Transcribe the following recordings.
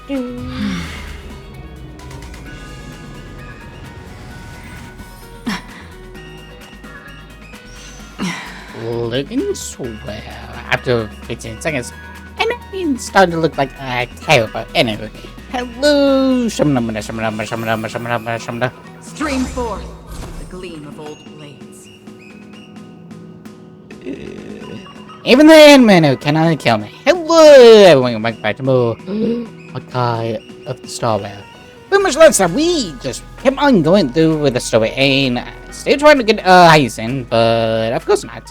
Looking swell after 15 seconds. And it's starting to look like a terrible. Anyway, hello, Shamda. Stream forth the gleam of old blades. Even the Ant-Man who cannot kill me. Hello, everyone, welcome back to more Honkai of the Starware. Pretty much last time we just kept on going through with the story and still trying to get Heisen, but of course not.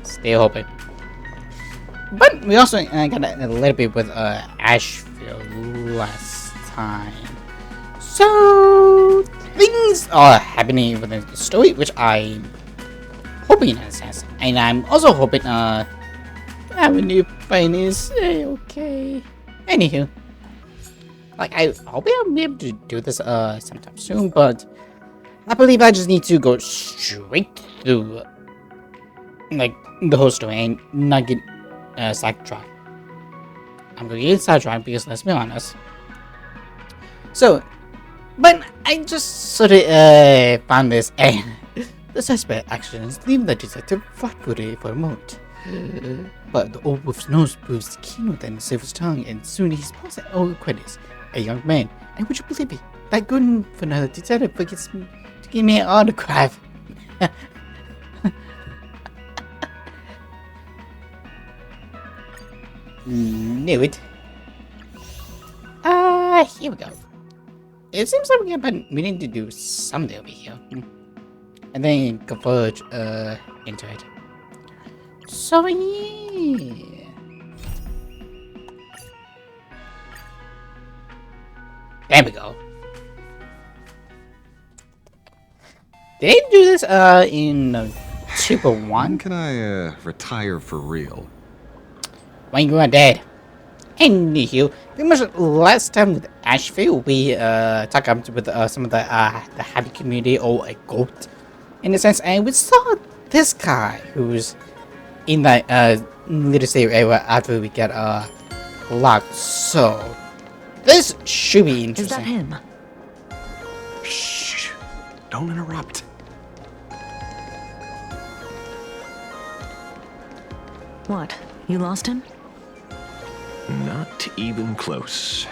Still hoping. But we also got a little bit with Ashfield last time. So things are happening within the story, which I'm hoping in a sense. And I'm also hoping Avenue Pain is okay. Anywho. Like, I hope I'll be able to do this sometime soon, but I believe I just need to go straight through like the whole story and not get sidetracked. I'm gonna get sidetracked because let's be honest. So, but I just sort of found this and the suspect actions leave the detective flat-footed for a moment. But the old wolf's nose proves keener than the silver's tongue, and soon he's past at all credits. A young man, and would you believe me, that good for another detective forgets to give me an autograph. Knew it. Here we go. It seems like we need to do something over here. And then converge into it. So yeah. There we go. Did they do this in Super 1? When can I retire for real? When you are dead. Anywho, pretty much last time with Ashfield, we talked up with some of the happy community or a goat in a sense, and we saw this guy who's in that little save area after we get locked. So this should be interesting. Is that him? Shh! Don't interrupt. What? You lost him? Not even close.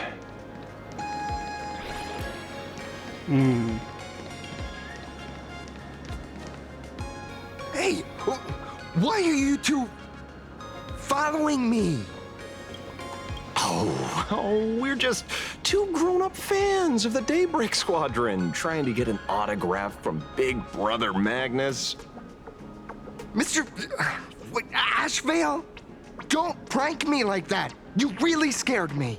Hey, why are you two following me? Oh, we're just two grown-up fans of the Daybreak Squadron trying to get an autograph from Big Brother Magnus. Mr. Ashvale? Don't prank me like that. You really scared me.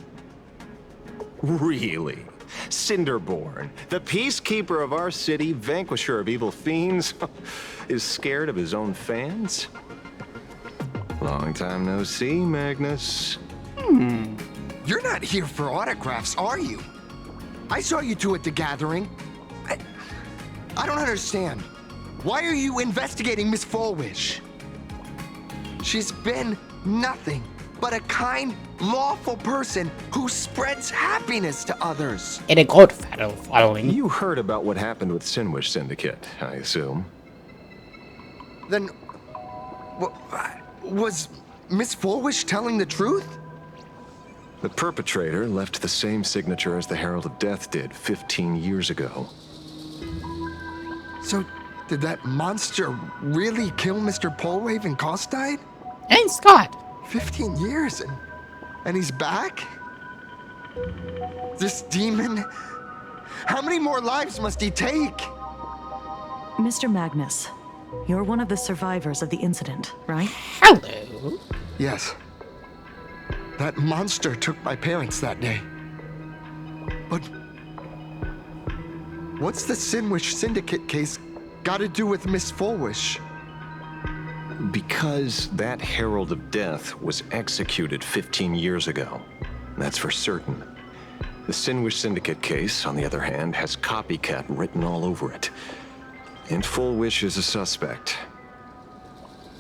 Really? Cinderborn, the peacekeeper of our city, vanquisher of evil fiends, is scared of his own fans? Long time no see, Magnus. You're not here for autographs, are you? I saw you two at the gathering. I don't understand. Why are you investigating Miss Fulwish? She's been nothing but a kind, lawful person who spreads happiness to others. In a cult following. You heard about what happened with Sinwish Syndicate, I assume. Then, was Miss Fulwish telling the truth? The perpetrator left the same signature as the Herald of Death did 15 years ago. So, did that monster really kill Mr. Polwave and Costide? And Skott. 15 years and he's back? This demon? How many more lives must he take? Mr. Magnus, you're one of the survivors of the incident, right? Hello. Yes. That monster took my parents that day. But what's the Sinwish Syndicate case got to do with Miss Fulwish? Because that Herald of Death was executed 15 years ago. That's for certain. The Sinwish Syndicate case, on the other hand, has copycat written all over it. And Fulwish is a suspect.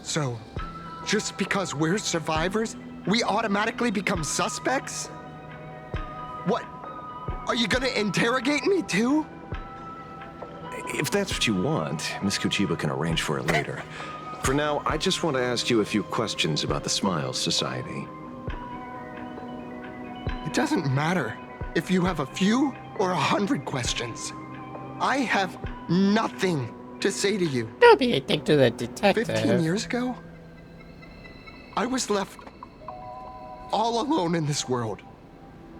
So, just because we're survivors we automatically become suspects? What? Are you gonna interrogate me too? If that's what you want, Miss Kuchiba can arrange for it later. For now, I just want to ask you a few questions about the Smiles Society. It doesn't matter if you have a few or 100 questions. I have nothing to say to you. Don't be a dick to the detective. 15 years ago, I was left all alone in this world.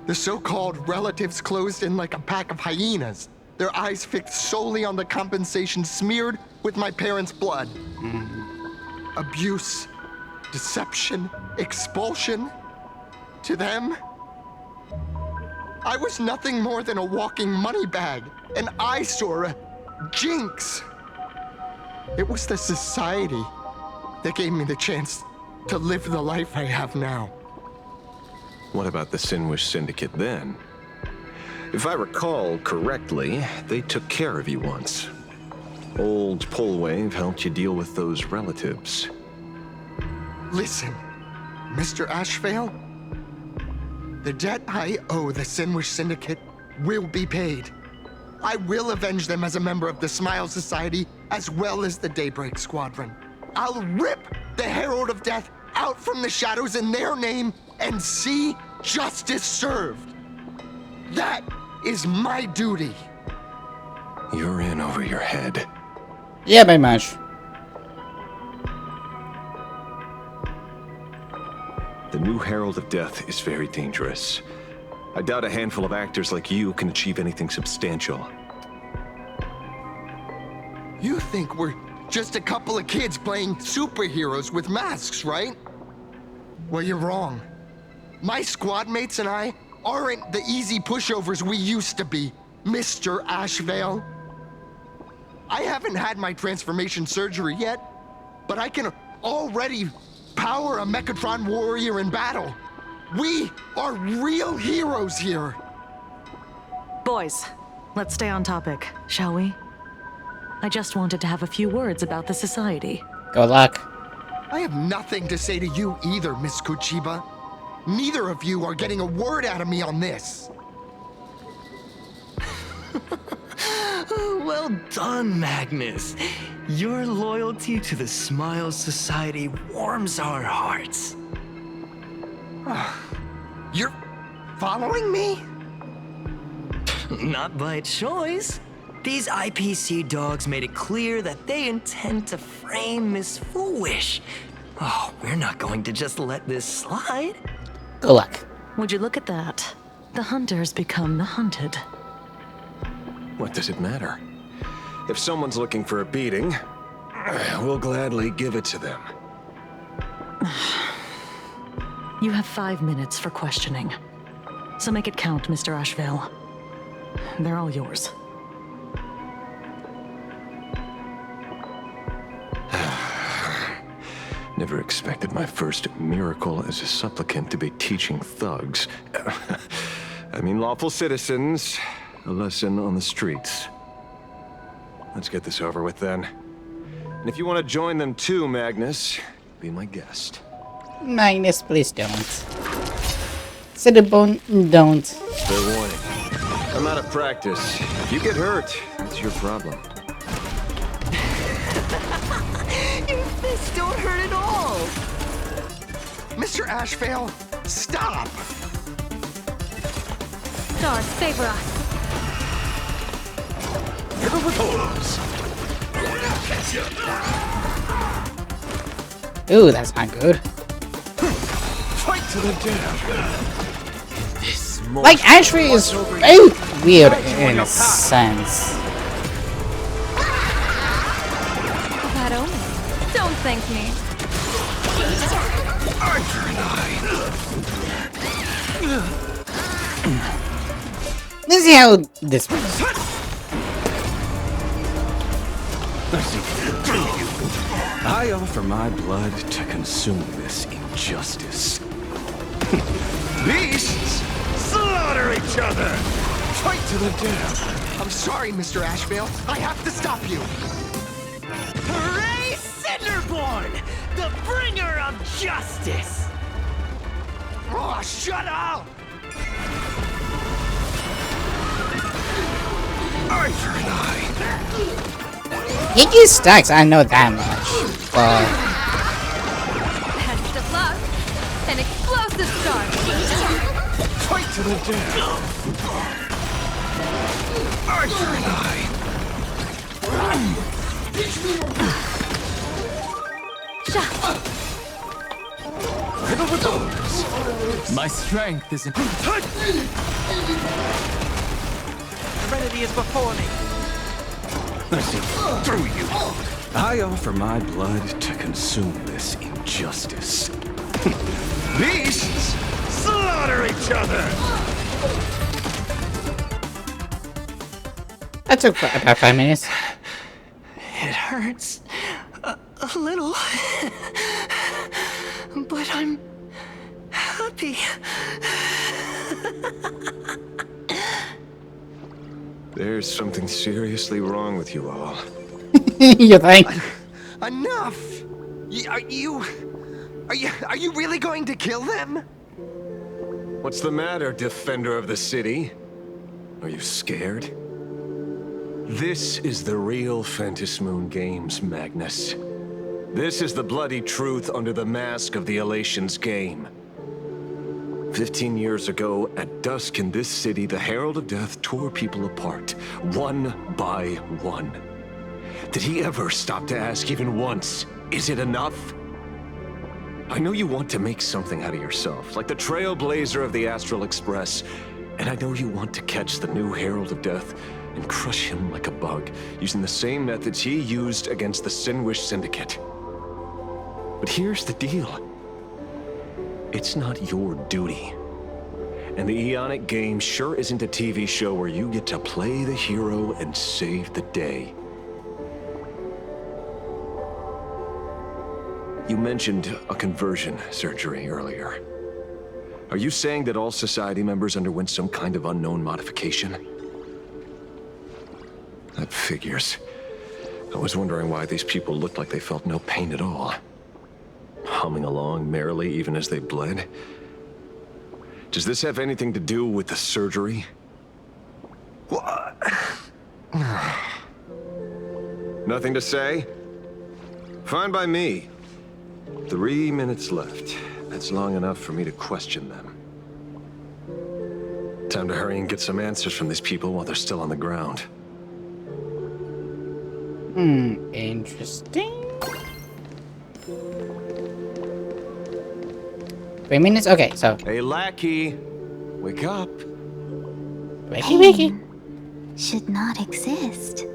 The so-called relatives closed in like a pack of hyenas, their eyes fixed solely on the compensation smeared with my parents' blood. Abuse, deception, expulsion. To them, I was nothing more than a walking money bag, an eyesore, a jinx. It was the society that gave me the chance to live the life I have now. What about the Sinwish Syndicate then? If I recall correctly, they took care of you once. Old Polwave helped you deal with those relatives. Listen, Mr. Ashvale, the debt I owe the Sinwish Syndicate will be paid. I will avenge them as a member of the Smile Society as well as the Daybreak Squadron. I'll rip the Herald of Death out from the shadows in their name and see justice served. That is my duty. You're in over your head. Yeah, very much. The new Herald of Death is very dangerous. I doubt a handful of actors like you can achieve anything substantial. You think we're just a couple of kids playing superheroes with masks, right? Well, you're wrong. My squad mates and I aren't the easy pushovers we used to be, Mr. Ashvale. I haven't had my transformation surgery yet, but I can already power a Mechatron warrior in battle. We are real heroes here. Boys, let's stay on topic, shall we? I just wanted to have a few words about the society. Good luck. I have nothing to say to you either, Miss Kuchiba. Neither of you are getting a word out of me on this. Well done, Magnus. Your loyalty to the Smile Society warms our hearts. You're following me? Not by choice. These IPC dogs made it clear that they intend to frame Miss Foolish. Oh, we're not going to just let this slide. Good luck. Would you look at that? The hunters become the hunted. What does it matter? If someone's looking for a beating, we'll gladly give it to them. You have 5 minutes for questioning. So make it count, Mr. Ashvale. They're all yours. Never expected my first miracle as a supplicant to be teaching thugs. I mean lawful citizens, a lesson on the streets. Let's get this over with then. And if you want to join them too, Magnus, be my guest. Magnus, please don't. Cinnabon, don't. Fair warning. I'm out of practice. If you get hurt, it's your problem. Your fists don't hurt at all. Mr. Ashvale, stop! Stars favor us. Ooh, that's not good. Fight to the death. This Like, Ashley is very weird in a sense. That omen. Don't thank me. Arthur and Let's see how this works. I offer my blood to consume this injustice. Beasts slaughter each other. Fight to the death. I'm sorry, Mr. Ashvale. I have to stop you. Hooray, Cinderborn, the bringer of justice! Oh, shut up! Eye for an eye. He gets stacks, I know that much. But Best of luck. An explosive start. Fight to the death. Eye for an eye. Riddle with those. My strength is in... Serenity is before me. I see through you. I offer my blood to consume this injustice. Beasts slaughter each other. that took about 5 minutes. It hurts a little, but I'm happy. There's something seriously wrong with you all. You think? Enough! Are you really going to kill them? What's the matter, defender of the city? Are you scared? This is the real Phantasmoon Games, Magnus. This is the bloody truth under the mask of the Elations game. 15 years ago, at dusk in this city, the Herald of Death tore people apart, one by one. Did he ever stop to ask even once, is it enough? I know you want to make something out of yourself, like the trailblazer of the Astral Express, and I know you want to catch the new Herald of Death and crush him like a bug, using the same methods he used against the Sinwish Syndicate. But here's the deal. It's not your duty. And the Eonic game sure isn't a TV show where you get to play the hero and save the day. You mentioned a conversion surgery earlier. Are you saying that all Society members underwent some kind of unknown modification? That figures. I was wondering why these people looked like they felt no pain at all. Humming along merrily even as they bled. Does this have anything to do with the surgery? What? Nothing to say? Fine by me. 3 minutes left. That's long enough for me to question them. Time to hurry and get some answers from these people while they're still on the ground. Interesting. 3 minutes? Okay, so. Hey, lackey! Wake up! Wakey. Should not exist.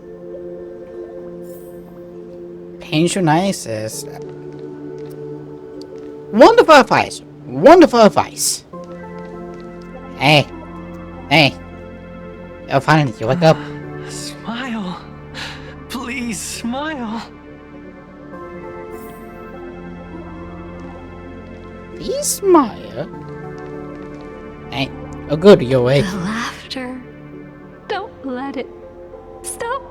Pain should not exist. Wonderful advice. Wonderful advice. Hey. Hey. Oh, finally, you wake up. Smile. Please smile. Please smile. Hey. Oh, good, you're awake. The laughter. Don't let it stop.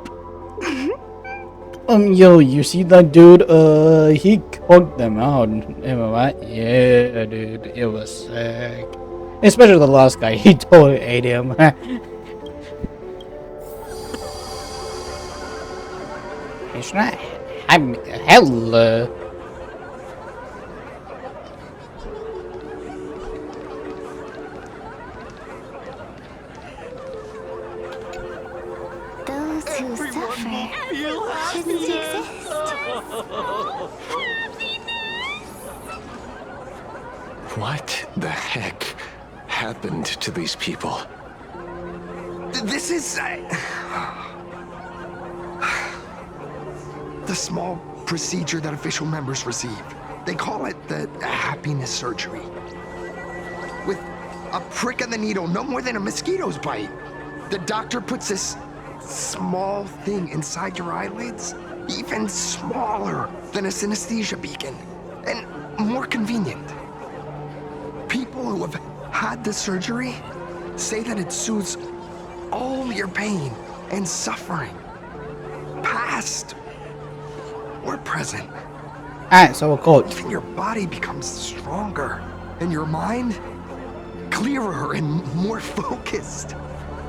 Yo, you see that dude? He cooked them out. Am I right? Yeah, dude, it was sick. Especially the last guy, he totally ate him. It's not. Hello. Those who suffer shouldn't exist. What the heck happened to these people? This is... the small procedure that official members receive. They call it the happiness surgery. With a prick of the needle, no more than a mosquito's bite. The doctor puts this small thing inside your eyelids, even smaller than a synesthesia beacon, and more convenient. People who have had the surgery say that it soothes all your pain and suffering, past or present. Alright, so we'll call it. Even your body becomes stronger, and your mind clearer and more focused.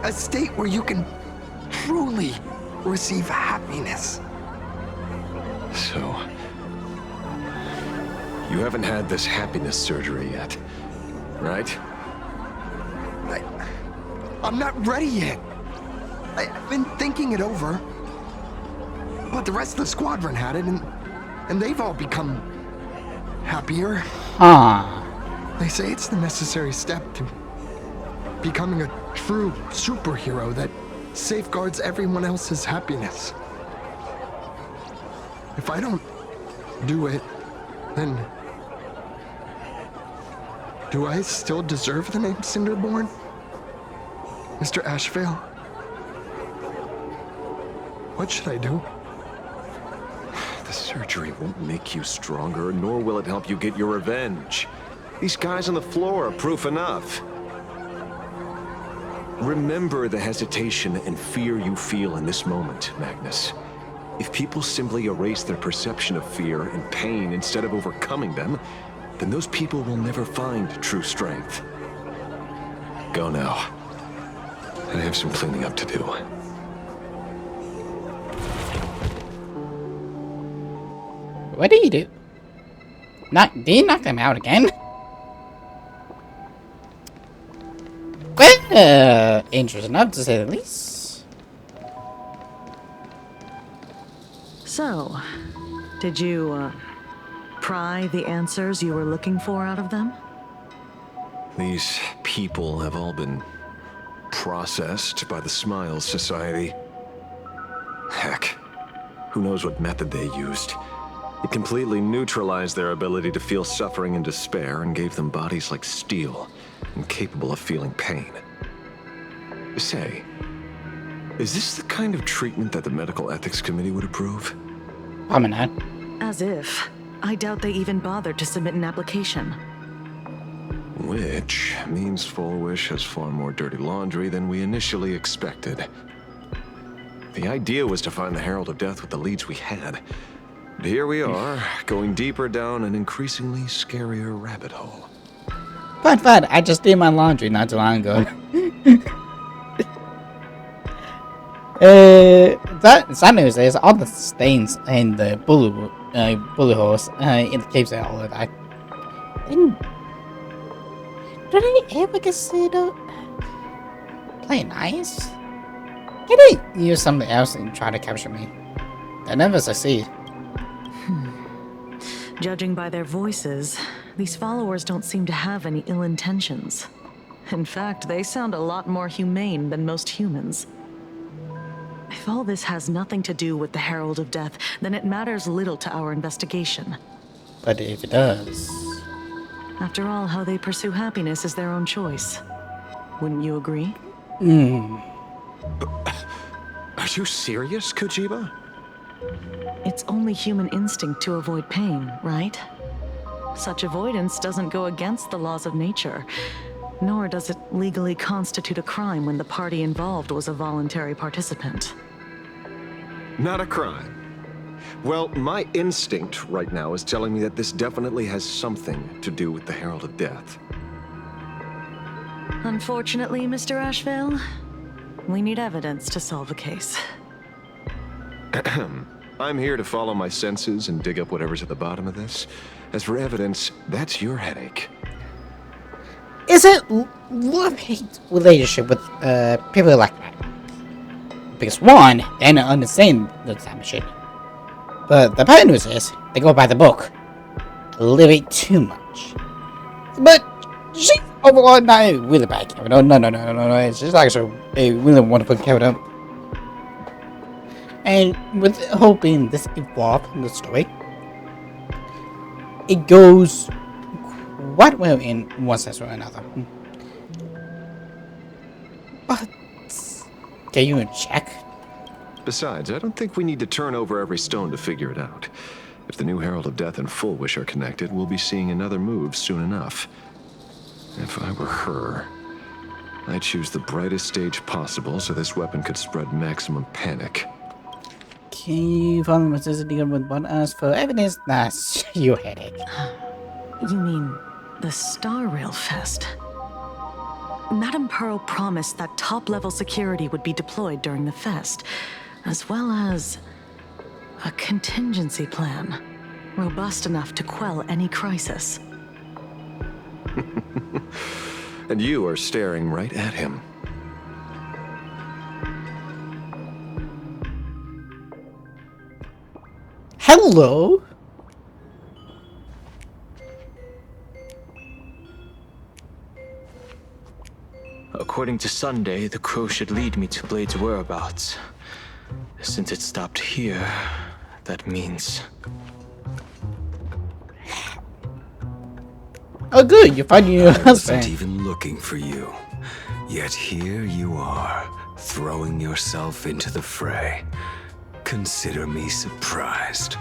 A state where you can truly receive happiness. So, you haven't had this happiness surgery yet, right? I'm not ready yet. I've been thinking it over. But the rest of the squadron had it, and they've all become happier. Huh. They say it's the necessary step to becoming a true superhero that safeguards everyone else's happiness. If I don't do it, then do I still deserve the name Cinderborn? Mr. Ashvale? What should I do? The surgery won't make you stronger, nor will it help you get your revenge. These guys on the floor are proof enough. Remember the hesitation and fear you feel in this moment, Magnus. If people simply erase their perception of fear and pain instead of overcoming them, then those people will never find true strength. Go now. I have some cleaning up to do. What did he do? Did he knock them out again? Well, interesting enough to say the least. So, did you, pry the answers you were looking for out of them? These people have all been processed by the Smiles Society. Heck, who knows what method they used. It completely neutralized their ability to feel suffering and despair and gave them bodies like steel, incapable of feeling pain. Say, is this the kind of treatment that the Medical Ethics Committee would approve? Probably not. As if. I doubt they even bothered to submit an application. Which means Fulwish has far more dirty laundry than we initially expected. The idea was to find the Herald of Death with the leads we had. But here we are, going deeper down an increasingly scarier rabbit hole. Fun. I just did my laundry not too long ago. Sad news is all the stains in the bullet holes indicates that all of that. Do they ever consider playing nice? Can they use something else and try to capture me? They never succeed. Judging by their voices, these followers don't seem to have any ill intentions. In fact, they sound a lot more humane than most humans. If all this has nothing to do with the Herald of Death, then it matters little to our investigation. But if it does... After all, how they pursue happiness is their own choice. Wouldn't you agree? Are you serious, Kojiba? It's only human instinct to avoid pain, right? Such avoidance doesn't go against the laws of nature, nor does it legally constitute a crime when the party involved was a voluntary participant. Not a crime. Well, my instinct right now is telling me that this definitely has something to do with the Herald of Death. Unfortunately, Mr. Ashvale, we need evidence to solve a case. I'm here to follow my senses and dig up whatever's at the bottom of this. As for evidence, that's your headache. Is it love-hate relationship with people like that? Because one, they don't understand the type of shit. But the bad news is, they go by the book a little bit too much. But she's overall not a really bad character. No. It's just actually a really wonderful character. And with hoping this evolve in the story, it goes quite well in one sense or another. But can you check? Besides, I don't think we need to turn over every stone to figure it out. If the new Herald of Death and Fulwish are connected, we'll be seeing another move soon enough. If I were her, I'd choose the brightest stage possible so this weapon could spread maximum panic. Can you follow my sister deal with what as for evidence? That's your headache. You mean the Star Rail Fest? Madame Pearl promised that top-level security would be deployed during the fest, as well as a contingency plan, robust enough to quell any crisis. And you are staring right at him. Hello? According to Sunday, the crow should lead me to Blade's whereabouts. Since it stopped here, that means... Oh good, you're finding your I wasn't husband. even looking for you. Yet here you are, throwing yourself into the fray. Consider me surprised.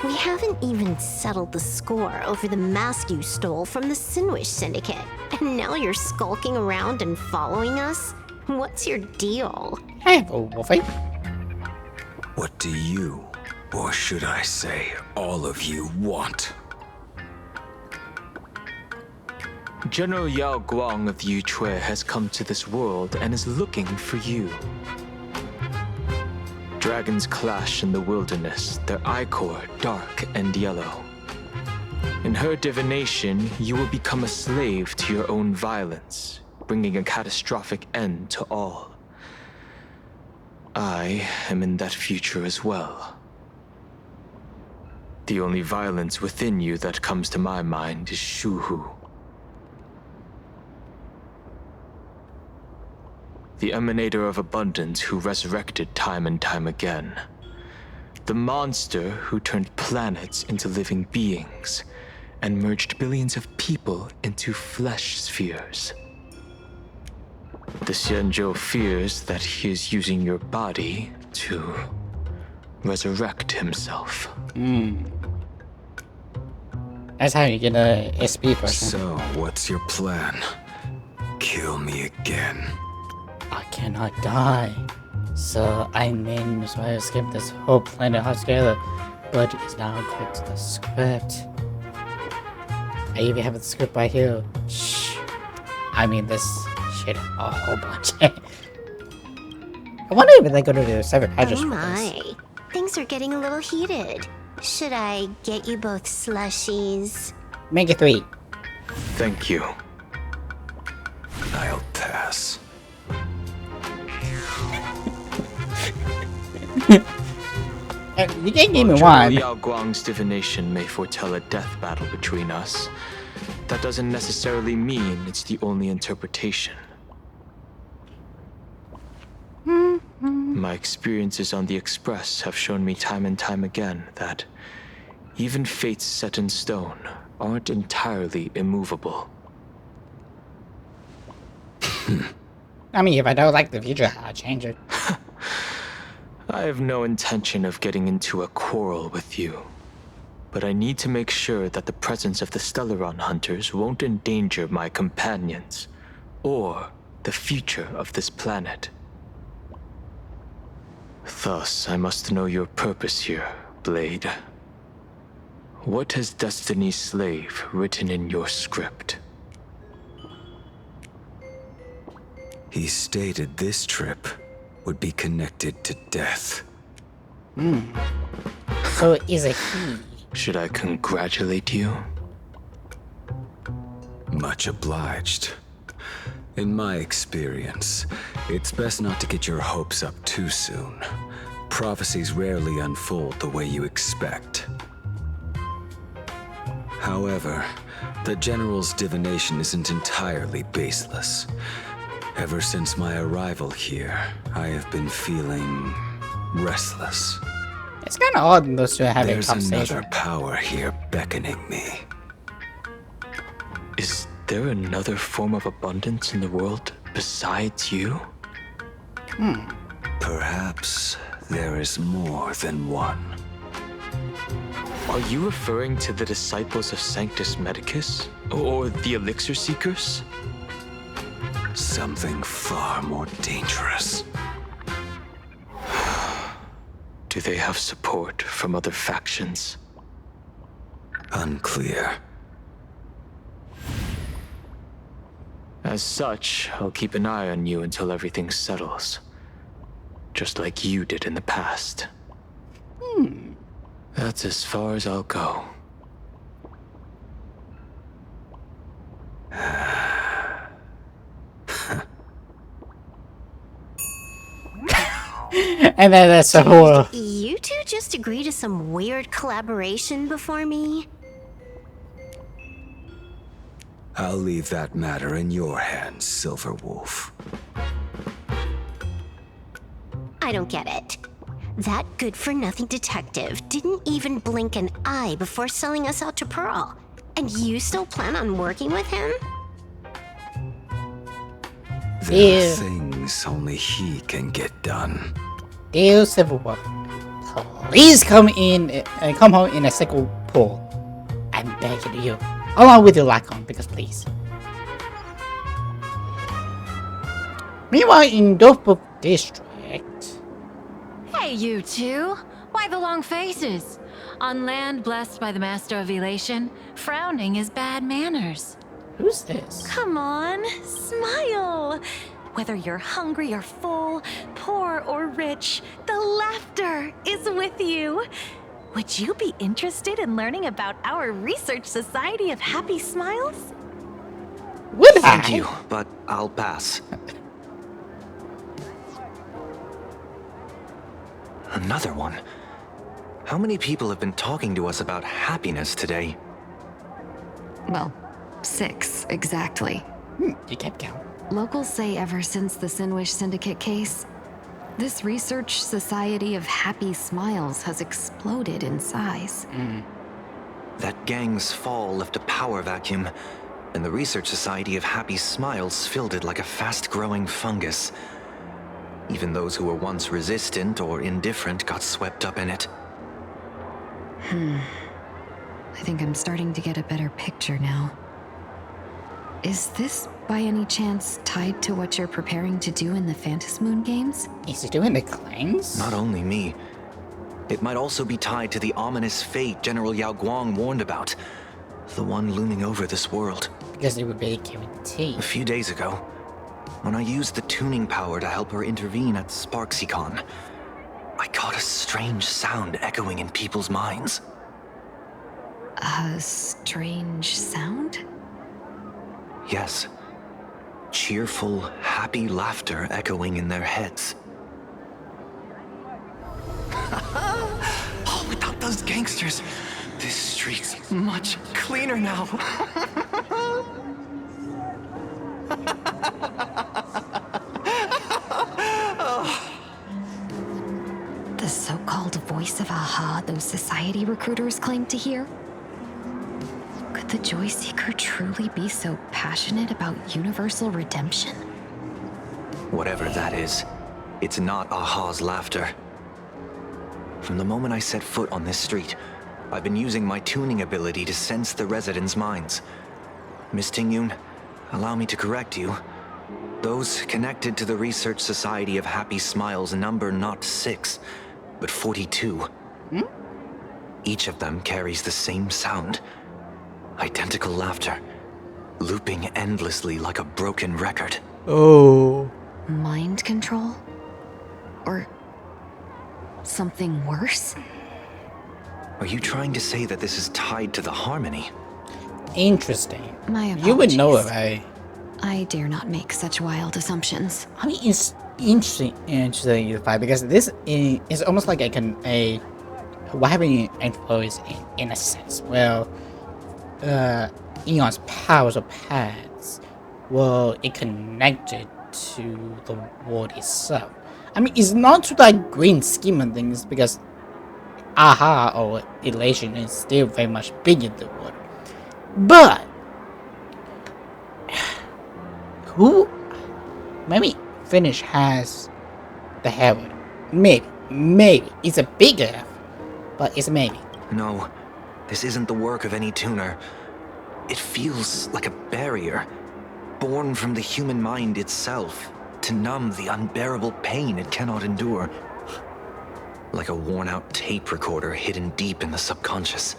We haven't even settled the score over the mask you stole from the Sinwish Syndicate. And now you're skulking around and following us? What's your deal? Hey, Wolfie. What do you, or should I say, all of you, want? General Yao Guang of the Yutue has come to this world and is looking for you. Dragons clash in the wilderness, their ichor dark and yellow. In her divination, you will become a slave to your own violence, bringing a catastrophic end to all. I am in that future as well. The only violence within you that comes to my mind is Shuhu. The emanator of abundance who resurrected time and time again. The monster who turned planets into living beings and merged billions of people into flesh spheres. The Xianzhou fears that he is using your body to resurrect himself. That's how you get a SP person. So, what's your plan? Kill me again. I cannot die. So I mean, so I skip this whole planet altogether, but it's now get to the script. I even have the script right here. Shh. I mean, this shit a whole bunch. I wonder if they go to the cyber address. Oh my. Things are getting a little heated. Should I get you both slushies? Make it 3. Thank you. I'll pass. You can't give me General one. Yao Guang's divination may foretell a death battle between us. That doesn't necessarily mean it's the only interpretation. My experiences on the Express have shown me time and time again that even fates set in stone aren't entirely immovable. I mean, if I don't like the future, I'll change it. I have no intention of getting into a quarrel with you, but I need to make sure that the presence of the Stellaron hunters won't endanger my companions, or the future of this planet. Thus, I must know your purpose here, Blade. What has Destiny's Slave written in your script? He stated this trip would be connected to death. So is it he? Should I congratulate you? Much obliged. In my experience, it's best not to get your hopes up too soon. Prophecies rarely unfold the way you expect. However, the General's divination isn't entirely baseless. Ever since my arrival here, I have been feeling restless. It's kind of odd those two having a There's conversation. another power here beckoning me. Is there another form of abundance in the world besides you? Perhaps there is more than one. Are you referring to the disciples of Sanctus Medicus? Or the Elixir Seekers? Something far more dangerous. Do they have support from other factions? Unclear. As such, I'll keep an eye on you until everything settles. Just like you did in the past. That's as far as I'll go. And then that's the whole. You two just agree to some weird collaboration before me? I'll leave that matter in your hands, Silver Wolf. I don't get it. That good-for-nothing detective didn't even blink an eye before selling us out to Pearl. And you still plan on working with him? There are things only he can get done. Dear Silver Wolf, please come home in a single pool. I'm begging you. Along with your Lacon, because please. Meanwhile, in Dovebook District. Hey, you two! Why the long faces? On land blessed by the Master of Elation, frowning is bad manners. Who's this? Come on, smile! Whether you're hungry or full, poor or rich, the laughter is with you. Would you be interested in learning about our Research Society of Happy Smiles? Would Thank you, but I'll pass. Another one. How many people have been talking to us about happiness today? Well, 6, exactly. You kept count. Locals say ever since the Sinwish Syndicate case, this Research Society of Happy Smiles has exploded in size. That gang's fall left a power vacuum, and the Research Society of Happy Smiles filled it like a fast-growing fungus. Even those who were once resistant or indifferent got swept up in it. I think I'm starting to get a better picture now. Is this, by any chance, tied to what you're preparing to do in the Phantasmoon games? Is he doing the clangs? Not only me. It might also be tied to the ominous fate General Yao Guang warned about. The one looming over this world. Because they were very guaranteed. A few days ago, when I used the tuning power to help her intervene at SparksyCon, I caught a strange sound echoing in people's minds. A strange sound? Yes. Cheerful, happy laughter echoing in their heads. Oh, without those gangsters, this street's much cleaner now. The so-called voice of Aha those society recruiters claim to hear? Could the Joy Seeker truly be so passionate about universal redemption? Whatever that is, it's not Aha's laughter. From the moment I set foot on this street, I've been using my tuning ability to sense the residents' minds. Miss Tingyun, allow me to correct you. Those connected to the Research Society of Happy Smiles number not 6, but 42. Each of them carries the same sound. Identical laughter, looping endlessly like a broken record. Oh. Mind control? Or something worse? Are you trying to say that this is tied to the harmony? Interesting. My apologies. You would know it, right? I dare not make such wild assumptions. I mean, it's interesting because this is almost like what happened in influence in a sense. Well, Eon's powers or paths, well, it connected to the world itself. I mean, it's not to that grand scheme of things because Aha or Elation is still very much bigger than the world. But who? Maybe Finnish has the heaven. Maybe it's a big F, but it's maybe. No, this isn't the work of any tuner. It feels like a barrier, born from the human mind itself, to numb the unbearable pain it cannot endure. Like a worn-out tape recorder hidden deep in the subconscious,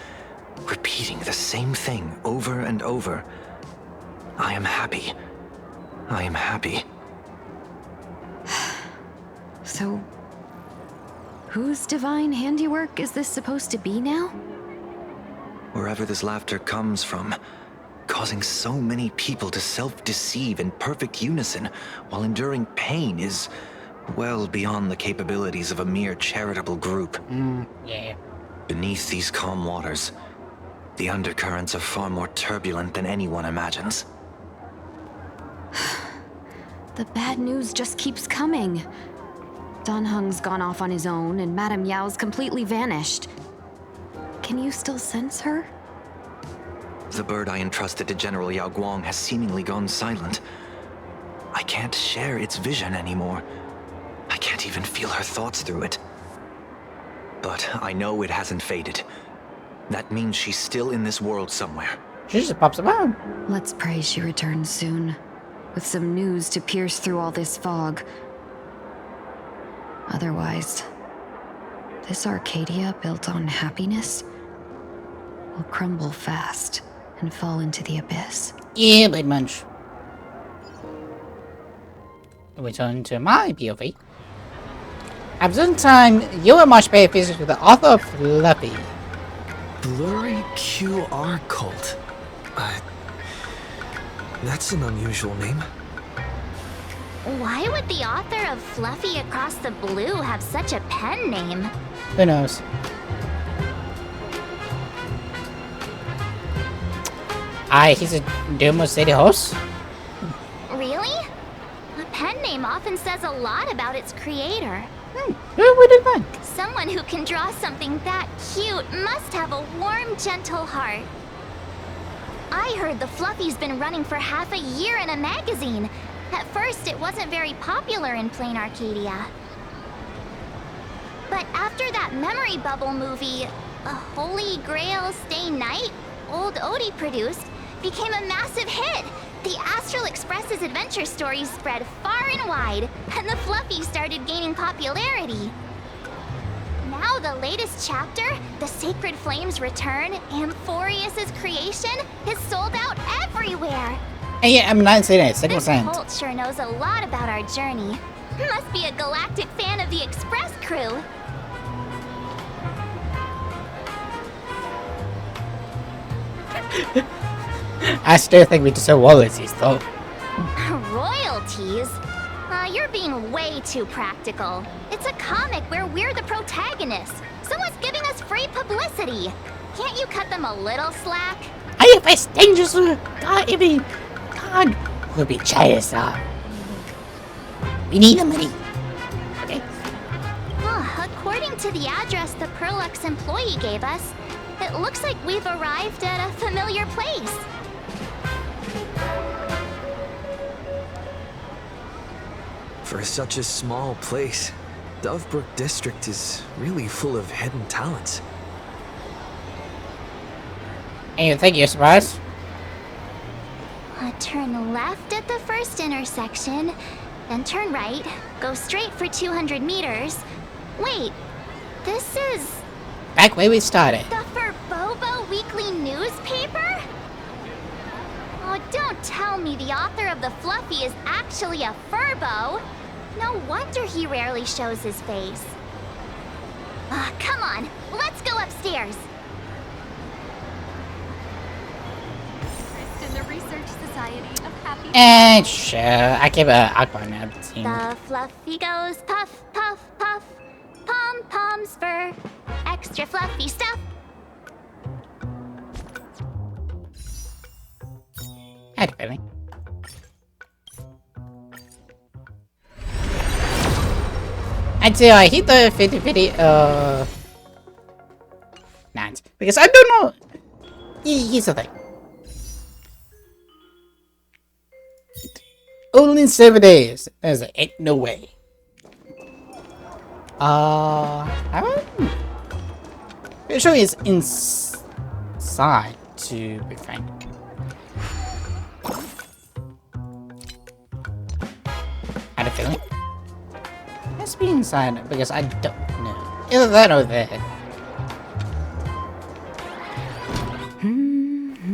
repeating the same thing over and over. I am happy. I am happy. So, whose divine handiwork is this supposed to be now? Wherever this laughter comes from, causing so many people to self-deceive in perfect unison while enduring pain is well beyond the capabilities of a mere charitable group. Yeah. Beneath these calm waters, the undercurrents are far more turbulent than anyone imagines. The bad news just keeps coming. Dan Heng's gone off on his own, and Madame Yao's completely vanished. Can you still sense her? The bird I entrusted to General Yao Guang has seemingly gone silent. I can't share its vision anymore. I can't even feel her thoughts through it. But I know it hasn't faded. That means she's still in this world somewhere. She just pops around. Let's pray she returns soon, with some news to pierce through all this fog. Otherwise, this Arcadia built on happiness will crumble fast and fall into the abyss. Yeah, Blade Munch. Return to my POV. At the time, you and Marsh Bay physics with the author of Fluffy. Blurry QR cult. That's an unusual name. Why would the author of Fluffy Across the Blue have such a pen name? Who knows? He's a Domo City host. Really? A pen name often says a lot about its creator. Who would it think? Someone who can draw something that cute must have a warm, gentle heart. I heard the Fluffy's been running for half a year in a magazine. At first, it wasn't very popular in Plain Arcadia. But after that memory bubble movie, A Holy Grail Stay Night, Old Odie produced, became a massive hit. The Astral Express's adventure stories spread far and wide, and the Fluffy started gaining popularity. Now the latest chapter, The Sacred Flames Return, Amphorius's creation, is sold out everywhere. And yeah, I'm not saying it. This cult sure knows a lot about our journey. Must be a galactic fan of the Express crew. I still think we deserve royalties, though. Royalties? You're being way too practical. It's a comic where we're the protagonists. Someone's giving us free publicity. Can't you cut them a little slack? I face dangerous. God, we'll be jealous. We need the money. Okay. According to the address the Perlux employee gave us, it looks like we've arrived at a familiar place. For such a small place, Dovebrook District is really full of hidden talents. And you think you're surprised? Turn left at the first intersection, then turn right, go straight for 200 meters. Wait, this is... Back where we started. The Furbobo Weekly newspaper? Oh, don't tell me the author of the Fluffy is actually a Furbo. No wonder he rarely shows his face. Come on, let's go upstairs. In the Research Society of Happy. And sure, I give a Akbar now. The Fluffy goes puff, puff, puff. Pom-poms for extra fluffy stuff. I'd really. I'd say I hit the 50-50, nines. Because I don't know. Here's the thing. Only 7 days. There's ain't no way. Pretty sure it's inside, to be frank. I had a feeling. It has to be inside because I don't know. Either that or that.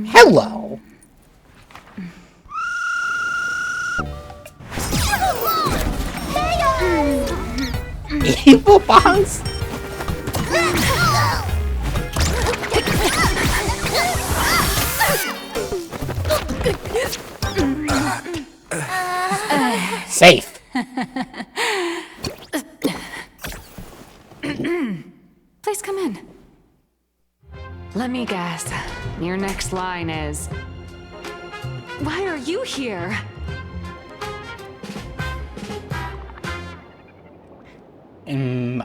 Hello. nice. Safe. Please come in. Let me guess. Your next line is, why are you here?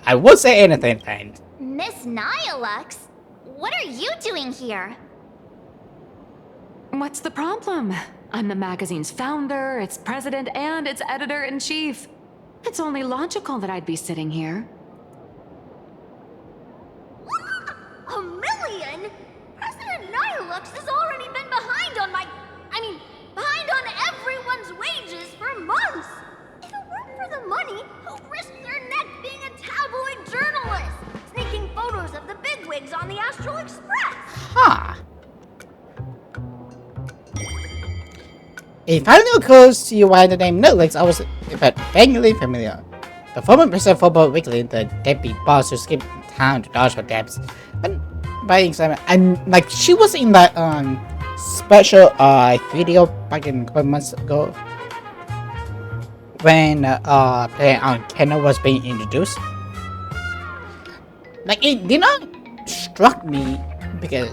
I would say anything, then. Miss Nihilux, what are you doing here? What's the problem? I'm the magazine's founder, its president, and its editor-in-chief. It's only logical that I'd be sitting here. A million? President Nihilux has already been behind on behind on everyone's wages for months. If it weren't for the money, who'd risk their neck being a tabloid journalist, sneaking photos of the bigwigs on the Astral Express? Huh. It finally occurs to you why the name Netflix was vaguely familiar. The former president of Football Weekly, the deadbeat boss who skipped town to dodge her debts, and by example, and like she was in that special video back in a couple months ago when Player on Kenna was being introduced. Like it did not struck me because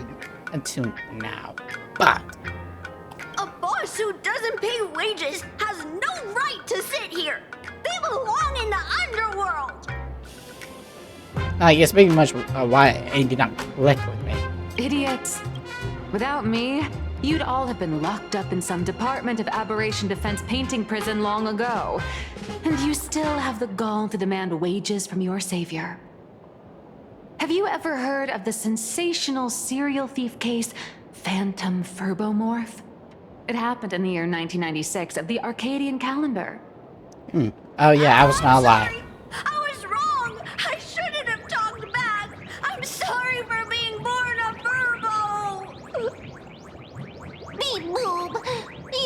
until now, but. A boss who doesn't pay wages has no right to sit here. They belong in the underworld. You're speaking much why it did not click with me. Idiots. Without me, you'd all have been locked up in some Department of Aberration Defense painting prison long ago. And you still have the gall to demand wages from your savior. Have you ever heard of the sensational serial thief case, Phantom Furbomorph? It happened in the year 1996 of the Arcadian calendar. Oh yeah, I was not alive. I was wrong. I shouldn't have talked back. I'm sorry for being born a Furbo. Beep boop.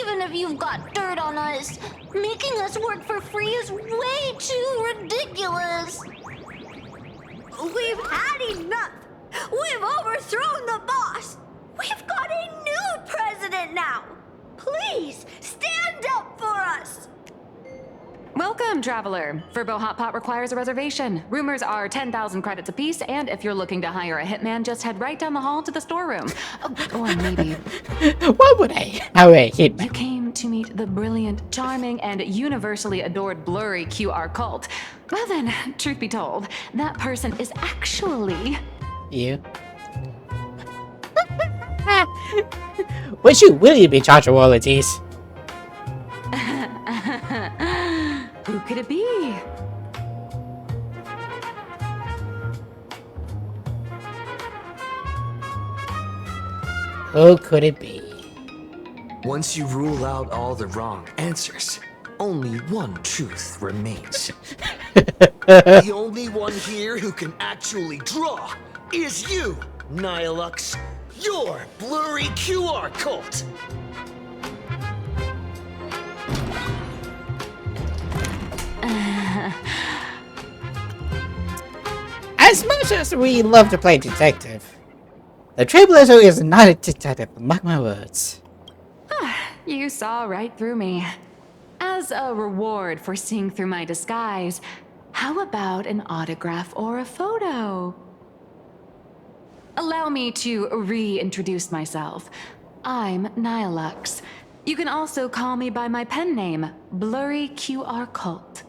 Even if you've got dirt on us, making us work for free is way too ridiculous. We've had enough. We've overthrown the boss. We've got a new president now. Please, stand up for us! Welcome, traveler. Furbo Hot Pot requires a reservation. Rumors are 10,000 credits apiece, and if you're looking to hire a hitman, just head right down the hall to the storeroom. Or maybe... Why would I hire a hitman? You came to meet the brilliant, charming, and universally adored blurry QR cult. Well then, truth be told, that person is actually... You? Would you really be charged with royalties? Who could it be? Who could it be? Once you rule out all the wrong answers, only one truth remains. The only one here who can actually draw is you, Nihilux. Your blurry QR cult! As much as we love to play detective, the Trailblazer is not a detective, mark my words. You saw right through me. As a reward for seeing through my disguise, how about an autograph or a photo? Allow me to reintroduce myself. I'm Nihilux. You can also call me by my pen name, Blurry QR Cult.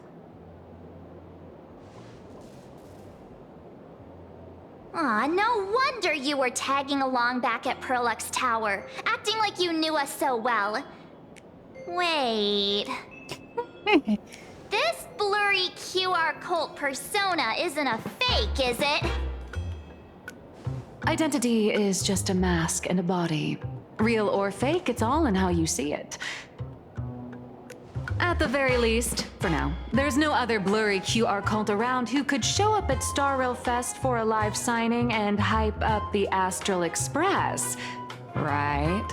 Aw, no wonder you were tagging along back at Perlux Tower, acting like you knew us so well. Wait... This blurry QR Cult persona isn't a fake, is it? Identity is just a mask and a body. Real or fake, it's all in how you see it. At the very least, for now, there's no other blurry QR cult around who could show up at Star Rail Fest for a live signing and hype up the Astral Express, right?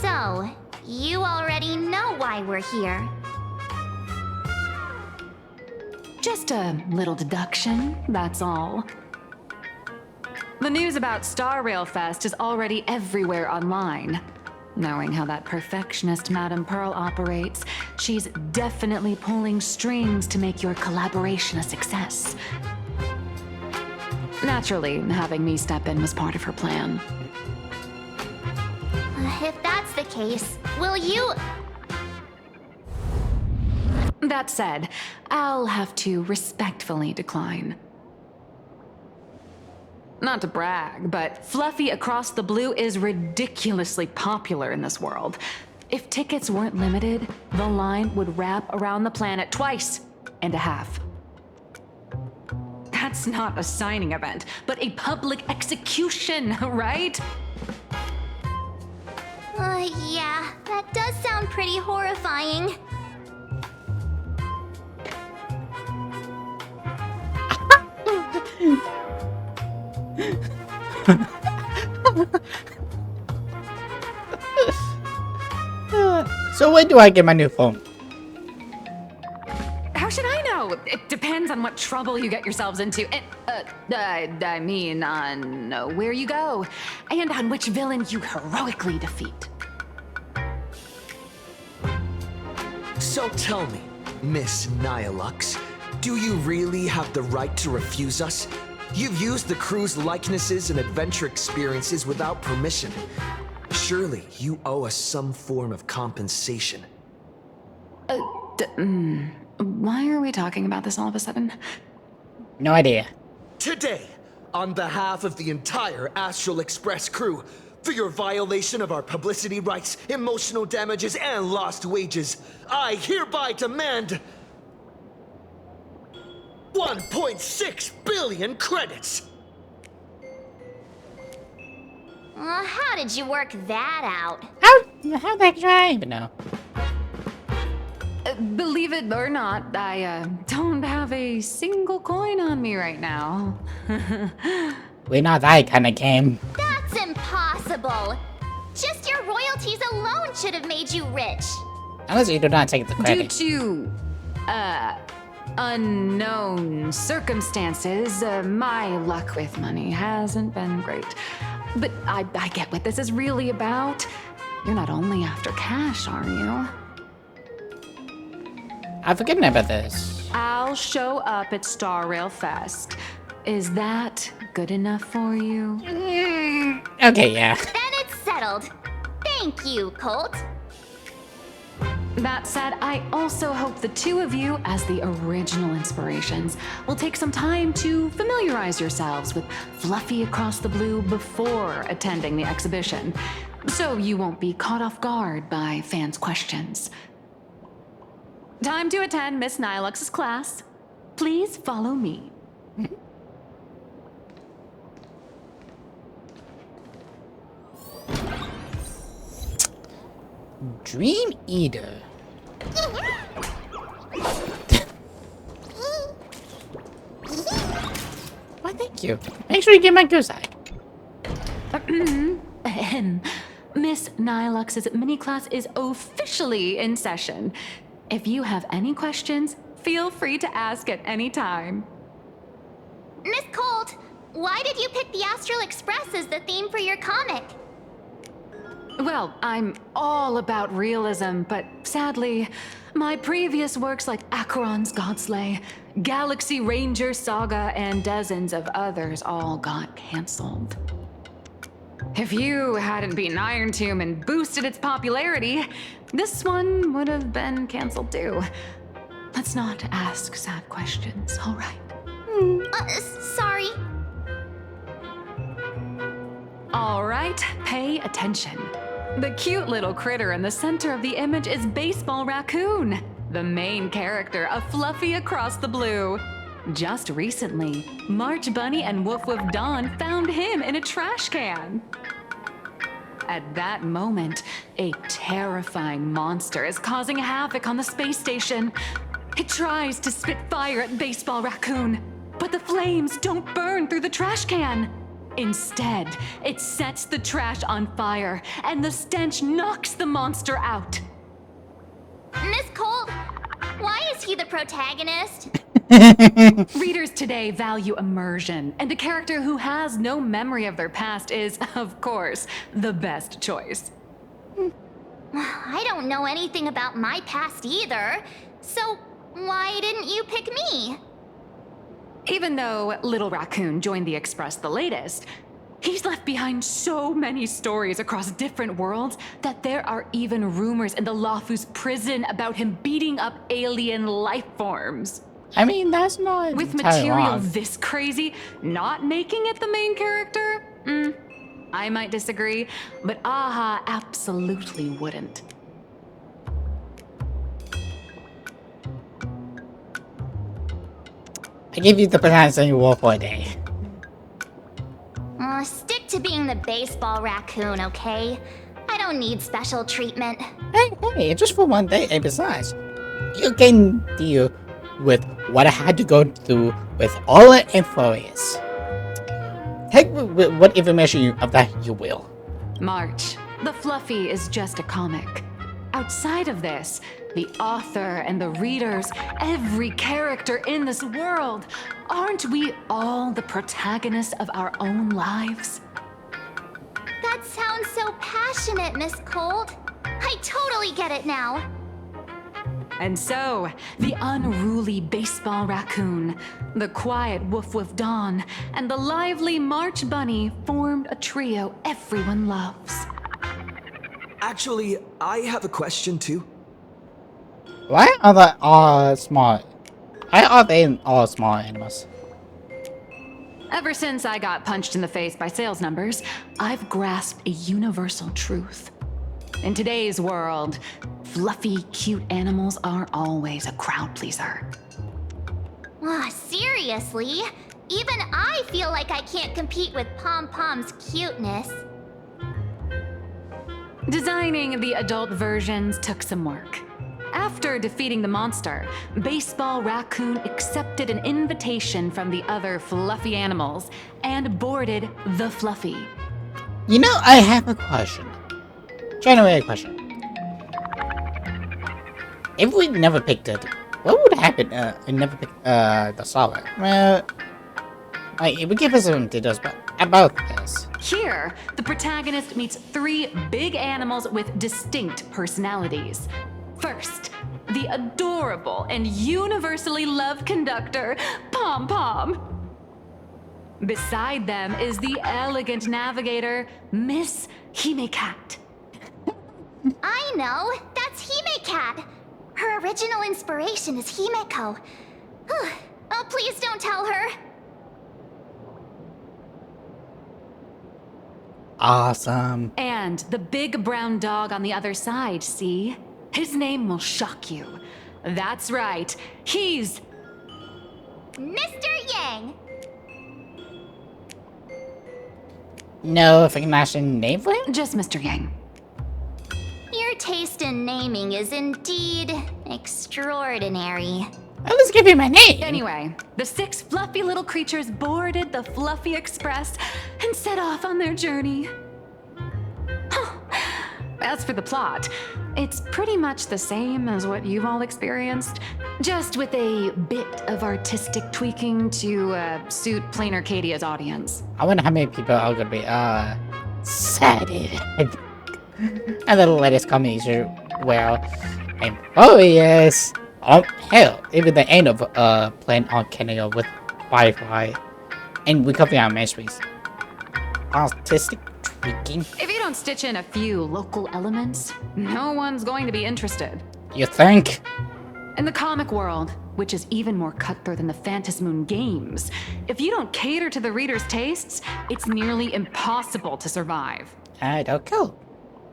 So, you already know why we're here. Just a little deduction, that's all. The news about Star Rail Fest is already everywhere online. Knowing how that perfectionist Madame Pearl operates, she's definitely pulling strings to make your collaboration a success. Naturally, having me step in was part of her plan. If that's the case, will you... That said, I'll have to respectfully decline. Not to brag, but Fluffy Across the Blue is ridiculously popular in this world. If tickets weren't limited, the line would wrap around the planet twice and a half. That's not a signing event, but a public execution, right? Yeah, that does sound pretty horrifying. So when do I get my new phone? How should I know? It depends on what trouble you get yourselves into. I mean, on where you go, and on which villain you heroically defeat. So tell me, Miss Nihilux, do you really have the right to refuse us? You've used the crew's likenesses and adventure experiences without permission. Surely you owe us some form of compensation. Why are we talking about this all of a sudden? No idea. Today, on behalf of the entire Astral Express crew, for your violation of our publicity rights, emotional damages, and lost wages, I hereby demand 1.6 billion credits! How did you work that out? How that I even know? Believe it or not, I don't have a single coin on me right now. We're not that kind of game. That's impossible! Just your royalties alone should have made you rich! Unless you do not take the credit. Due to, unknown circumstances, my luck with money hasn't been great. But I get what this is really about. You're not only after cash, are you? I've forgotten about this. I'll show up at Star Rail Fest. Is that good enough for you? Okay, yeah. Then it's settled. Thank you, Colt. That said, I also hope the two of you, as the original inspirations, will take some time to familiarize yourselves with Fluffy Across the Blue before attending the exhibition, so you won't be caught off guard by fans' questions. Time to attend Miss Nihilux's class. Please follow me. Dream Eater. Why, thank you. Make sure you get my goose eye. Miss Nihilux's mini class is officially in session. If you have any questions, feel free to ask at any time. Miss Colt, why did you pick the Astral Express as the theme for your comic? Well, I'm all about realism, but sadly, my previous works like Acheron's Godslay, Galaxy Ranger Saga, and dozens of others all got canceled. If you hadn't beaten Iron Tomb and boosted its popularity, this one would have been canceled too. Let's not ask sad questions, all right? Sorry. All right, pay attention. The cute little critter in the center of the image is Baseball Raccoon, the main character of Fluffy Across the Blue. Just recently, March Bunny and Woof Woof Dawn found him in a trash can. At that moment, a terrifying monster is causing havoc on the space station. It tries to spit fire at Baseball Raccoon, but the flames don't burn through the trash can. Instead, it sets the trash on fire, and the stench knocks the monster out. Miss Colt, why is he the protagonist? Readers today value immersion, and a character who has no memory of their past is, of course, the best choice. I don't know anything about my past either, so why didn't you pick me? Even though Little Raccoon joined the Express the latest, he's left behind so many stories across different worlds that there are even rumors in the Lafu's prison about him beating up alien life forms. I mean, that's not With entirely material wrong. this crazy, not making it the main character? I might disagree, but Aha absolutely wouldn't. I give you the pronunciation you for a day. Stick to being the baseball raccoon, okay? I don't need special treatment. Hey, just for one day, and besides, you can deal with what I had to go through with all the info is. Take what information of that you will. March, the Fluffy is just a comic. Outside of this, the author and the readers, every character in this world, aren't we all the protagonists of our own lives? That sounds so passionate, Miss Cold. I totally get it now. And so, the unruly baseball raccoon, the quiet woof woof Dawn, and the lively March Bunny formed a trio everyone loves. Actually, I have a question too. Why are they all small? Why are they all small animals? Ever since I got punched in the face by sales numbers, I've grasped a universal truth. In today's world, fluffy, cute animals aren't always a crowd pleaser. Seriously? Even I feel like I can't compete with Pom Pom's cuteness. Designing the adult versions took some work. After defeating the monster, Baseball Raccoon accepted an invitation from the other fluffy animals and boarded the Fluffy. You know, I have a question. Genuine question. If we never picked it, what would happen? We never picked the solver. Well, it would give us some details about this. Here, the protagonist meets three big animals with distinct personalities. First, the adorable and universally loved conductor, Pom Pom. Beside them is the elegant navigator, Miss Hime-Cat. I know! That's Hime-Cat! Her original inspiration is Himeko. Oh, please don't tell her! Awesome. And the big brown dog on the other side, see? His name will shock you. That's right, he's... Mr. Yang! No recognition name for him? Just Mr. Yang. Your taste in naming is indeed extraordinary. Let's give him a name. Anyway, the six fluffy little creatures boarded the Fluffy Express and set off on their journey. As for the plot, it's pretty much the same as what you've all experienced, just with a bit of artistic tweaking to suit Plain Arcadia's audience. I wonder how many people are gonna be excited. And the latest combination, well, and oh yes, oh hell, even the end of Plain Arcadia with Firefly, and we cover our mysteries. Artistic tweaking. If you don't stitch in a few local elements, no one's going to be interested. You think? In the comic world, which is even more cutthroat than the Phantasmoon games, if you don't cater to the reader's tastes, it's nearly impossible to survive. I don't know.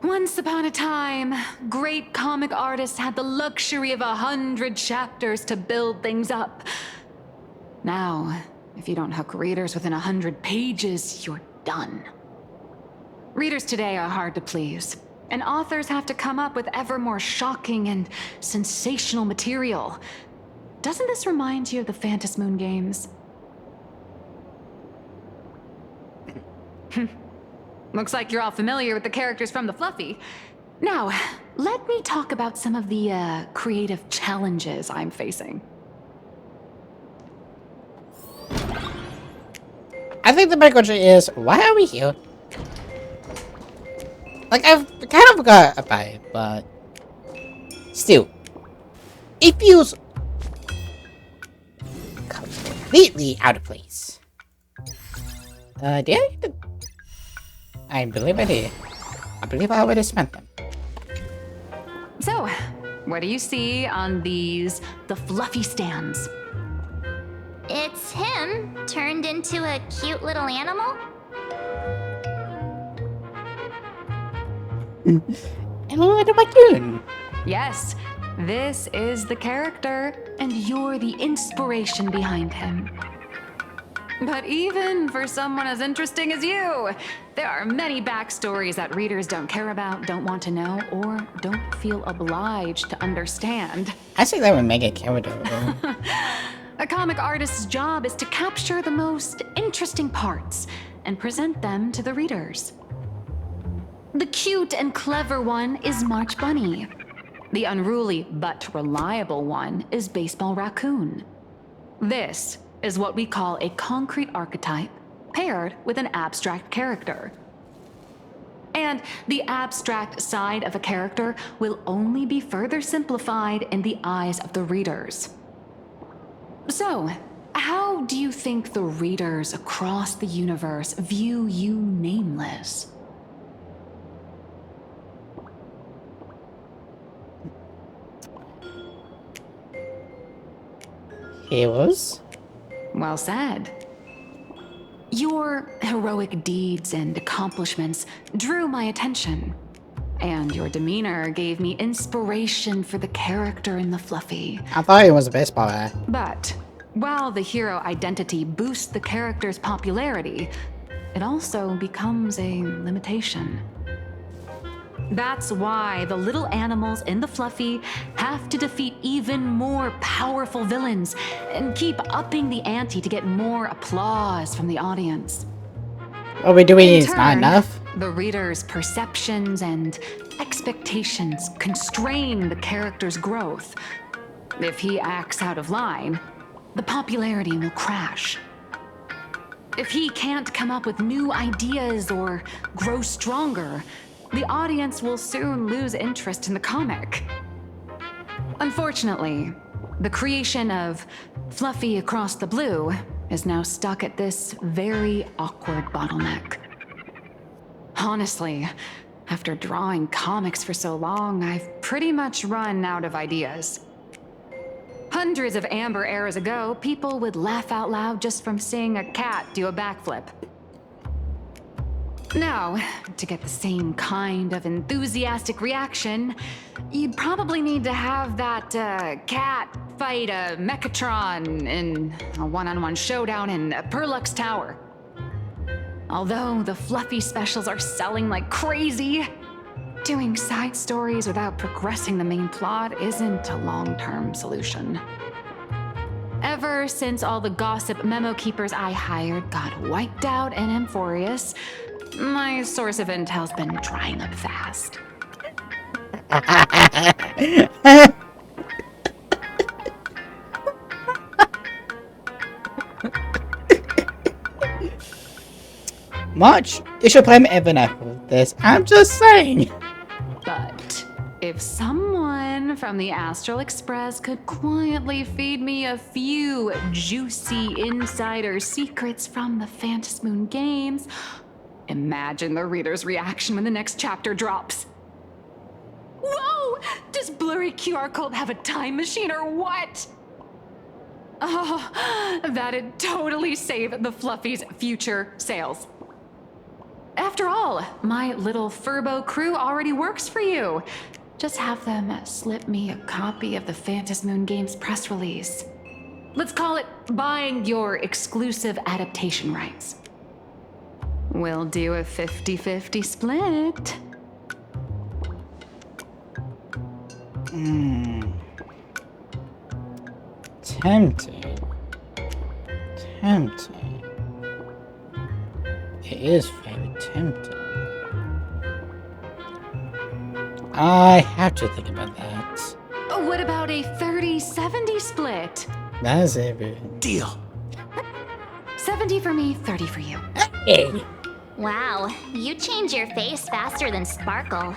Once upon a time, great comic artists had the luxury of 100 chapters to build things up. Now, if you don't hook readers within 100 pages, you're done. Readers today are hard to please, and authors have to come up with ever more shocking and sensational material. Doesn't this remind you of the Phantasmoon games? Looks like you're all familiar with the characters from the Fluffy. Now, let me talk about some of the creative challenges I'm facing. I think the big question is, why are we here? Like, I've kind of forgot about it, but still, it feels completely out of place. Did I believe I did. I believe I already spent them. So, what do you see on the fluffy stands? It's him turned into a cute little animal. And what am I doing? Yes, this is the character, and you're the inspiration behind him. But even for someone as interesting as you, there are many backstories that readers don't care about, don't want to know, or don't feel obliged to understand. I think that would make it character. A comic artist's job is to capture the most interesting parts and present them to the readers. The cute and clever one is March Bunny. The unruly but reliable one is Baseball Raccoon. This is what we call a concrete archetype paired with an abstract character. And the abstract side of a character will only be further simplified in the eyes of the readers. So, how do you think the readers across the universe view you nameless? Heroes? Well said. Your heroic deeds and accomplishments drew my attention, and your demeanor gave me inspiration for the character in the fluffy. I thought he was a baseball guy. But while the hero identity boosts the character's popularity, it also becomes a limitation. That's why the little animals in the fluffy have to defeat even more powerful villains and keep upping the ante to get more applause from the audience. What we're doing is not enough. The reader's perceptions and expectations constrain the character's growth. If he acts out of line, the popularity will crash. If he can't come up with new ideas or grow stronger, the audience will soon lose interest in the comic. Unfortunately, the creation of Fluffy Across the Blue is now stuck at this very awkward bottleneck. Honestly, after drawing comics for so long, I've pretty much run out of ideas. Hundreds of amber eras ago, people would laugh out loud just from seeing a cat do a backflip. Now, to get the same kind of enthusiastic reaction, you'd probably need to have that cat fight a Mechatron in a one-on-one showdown in Perlux Tower. Although the fluffy specials are selling like crazy, doing side stories without progressing the main plot isn't a long-term solution. Ever since all the gossip memo keepers I hired got wiped out in Amphorius, my source of intel's been drying up fast. March, you should play me every night with this. I'm just saying. But if someone from the Astral Express could quietly feed me a few juicy insider secrets from the Phantasmoon games, imagine the reader's reaction when the next chapter drops. Whoa! Does Blurry QR Cult have a time machine or what? Oh, that'd totally save the Fluffy's future sales. After all, my little Furbo crew already works for you. Just have them slip me a copy of the Phantasmoon Games press release. Let's call it buying your exclusive adaptation rights. We'll do a 50-50 split. Tempting. It is very tempting. I have to think about that. What about a 30-70 split? That is a deal. 70 70 for me, 30 for you. Hey. Wow, you change your face faster than Sparkle.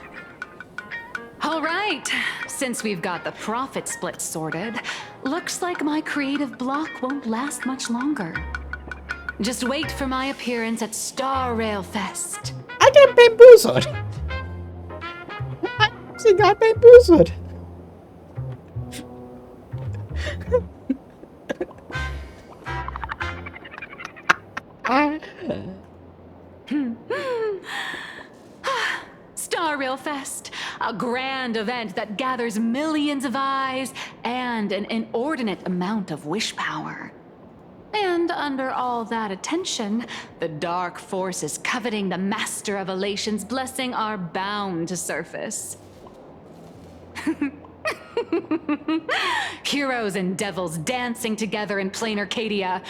All right, since we've got the profit split sorted, looks like my creative block won't last much longer. Just wait for my appearance at Star Rail Fest. I got bamboozled. I actually got bamboozled. Star Rail Fest, a grand event that gathers millions of eyes and an inordinate amount of wish power. And under all that attention, the dark forces coveting the Master of Elation's blessing are bound to surface. Heroes and devils dancing together in plain Arcadia.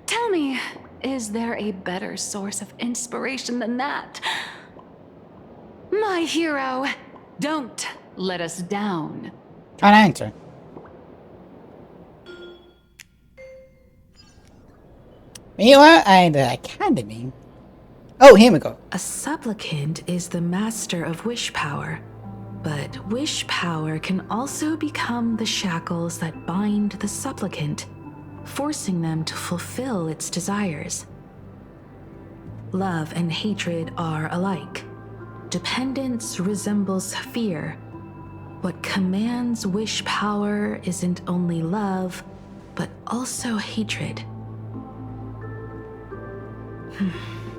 Tell me, is there a better source of inspiration than that? My hero, don't let us down. Try to enter. Mila and the Academy. Oh, here we go. A supplicant is the master of wish power, but wish power can also become the shackles that bind the supplicant, forcing them to fulfill its desires. Love and hatred are alike. Dependence resembles fear. What commands wish power isn't only love, but also hatred.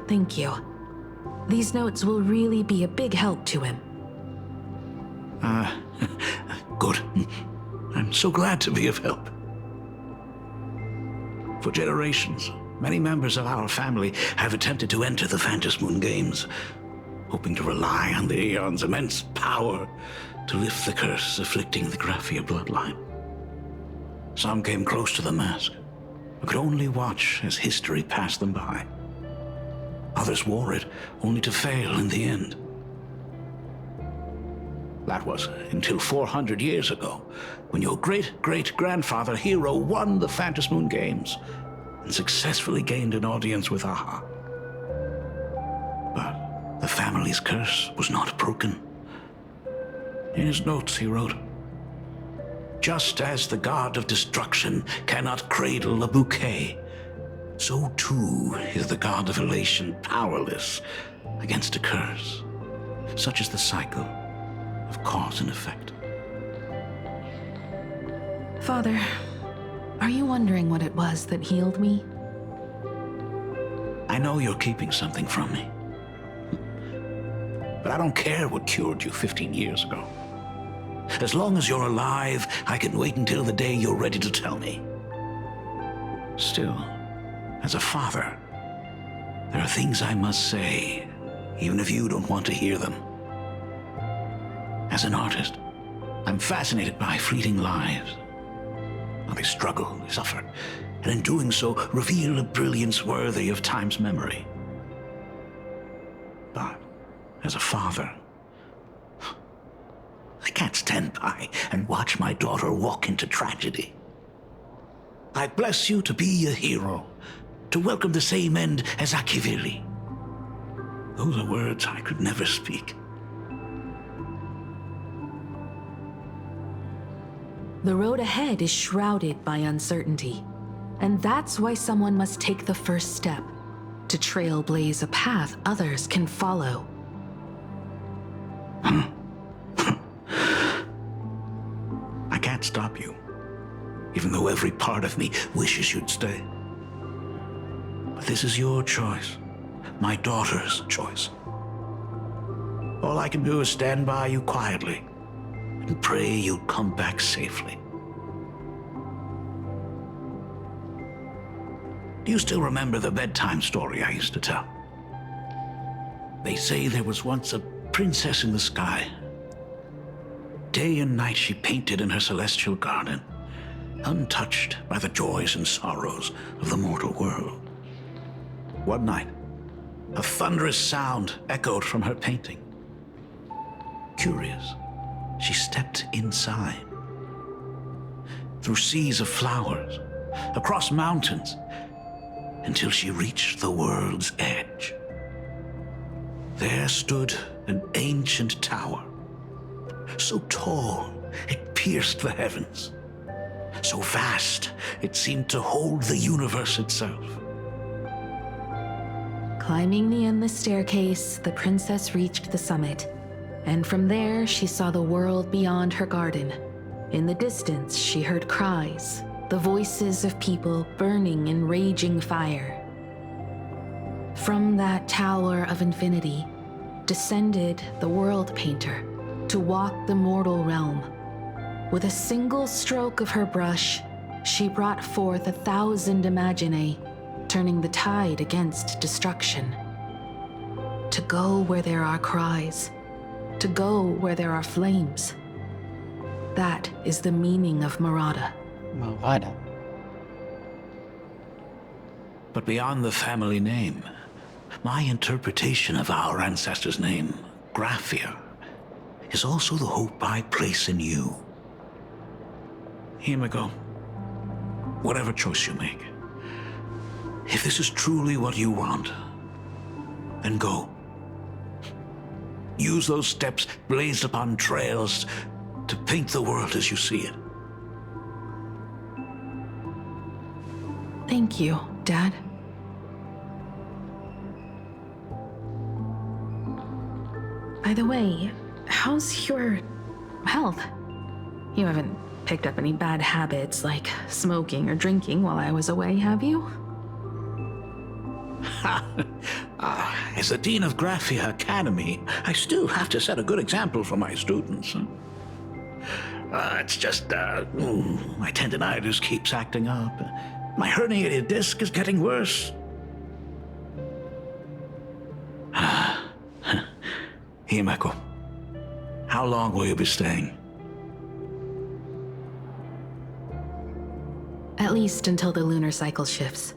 Thank you. These notes will really be a big help to him. Good. I'm so glad to be of help. For generations, many members of our family have attempted to enter the Phantasmoon Games, hoping to rely on the Aeon's immense power to lift the curse afflicting the Graphia bloodline. Some came close to the mask, but could only watch as history passed them by. Others wore it, only to fail in the end. That was until 400 years ago, when your great-great-grandfather Hero won the Phantasmoon Games and successfully gained an audience with Aha. But the family's curse was not broken. In his notes, he wrote, "Just as the god of destruction cannot cradle a bouquet, so too is the god of elation powerless against a curse. Such is the cycle of cause and effect." Father, are you wondering what it was that healed me? I know you're keeping something from me. But I don't care what cured you 15 years ago. As long as you're alive, I can wait until the day you're ready to tell me. Still, as a father, there are things I must say, even if you don't want to hear them. As an artist, I'm fascinated by fleeting lives. How they struggle, they suffer, and in doing so, reveal a brilliance worthy of time's memory. But as a father, I can't stand by and watch my daughter walk into tragedy. I bless you to be a hero, to welcome the same end as Akivili. Those are words I could never speak. The road ahead is shrouded by uncertainty, and that's why someone must take the first step, to trailblaze a path others can follow. I can't stop you, even though every part of me wishes you'd stay. But this is your choice, my daughter's choice. All I can do is stand by you quietly and pray you'll come back safely. Do you still remember the bedtime story I used to tell? They say there was once a princess in the sky. Day and night she painted in her celestial garden, untouched by the joys and sorrows of the mortal world. One night, a thunderous sound echoed from her painting. Curious, she stepped inside. Through seas of flowers, across mountains, until she reached the world's edge. There stood an ancient tower, so tall it pierced the heavens, so vast it seemed to hold the universe itself. Climbing the endless staircase, the princess reached the summit, and from there she saw the world beyond her garden. In the distance, she heard cries, the voices of people burning in raging fire. From that tower of infinity descended the world painter to walk the mortal realm. With a single stroke of her brush, she brought forth 1,000 imaginae, turning the tide against destruction. To go where there are cries, to go where there are flames. That is the meaning of Marauder. Marauder. But beyond the family name, my interpretation of our ancestor's name, Graphia, is also the hope I place in you. Himiko, whatever choice you make, if this is truly what you want, then go. Use those steps blazed upon trails to paint the world as you see it. Thank you, Dad. By the way, how's your health? You haven't picked up any bad habits like smoking or drinking while I was away, have you? As the Dean of Graphia Academy, I still have to set a good example for my students. It's just, my tendinitis keeps acting up. My herniated disc is getting worse. Himeko, how long will you be staying? At least until the lunar cycle shifts.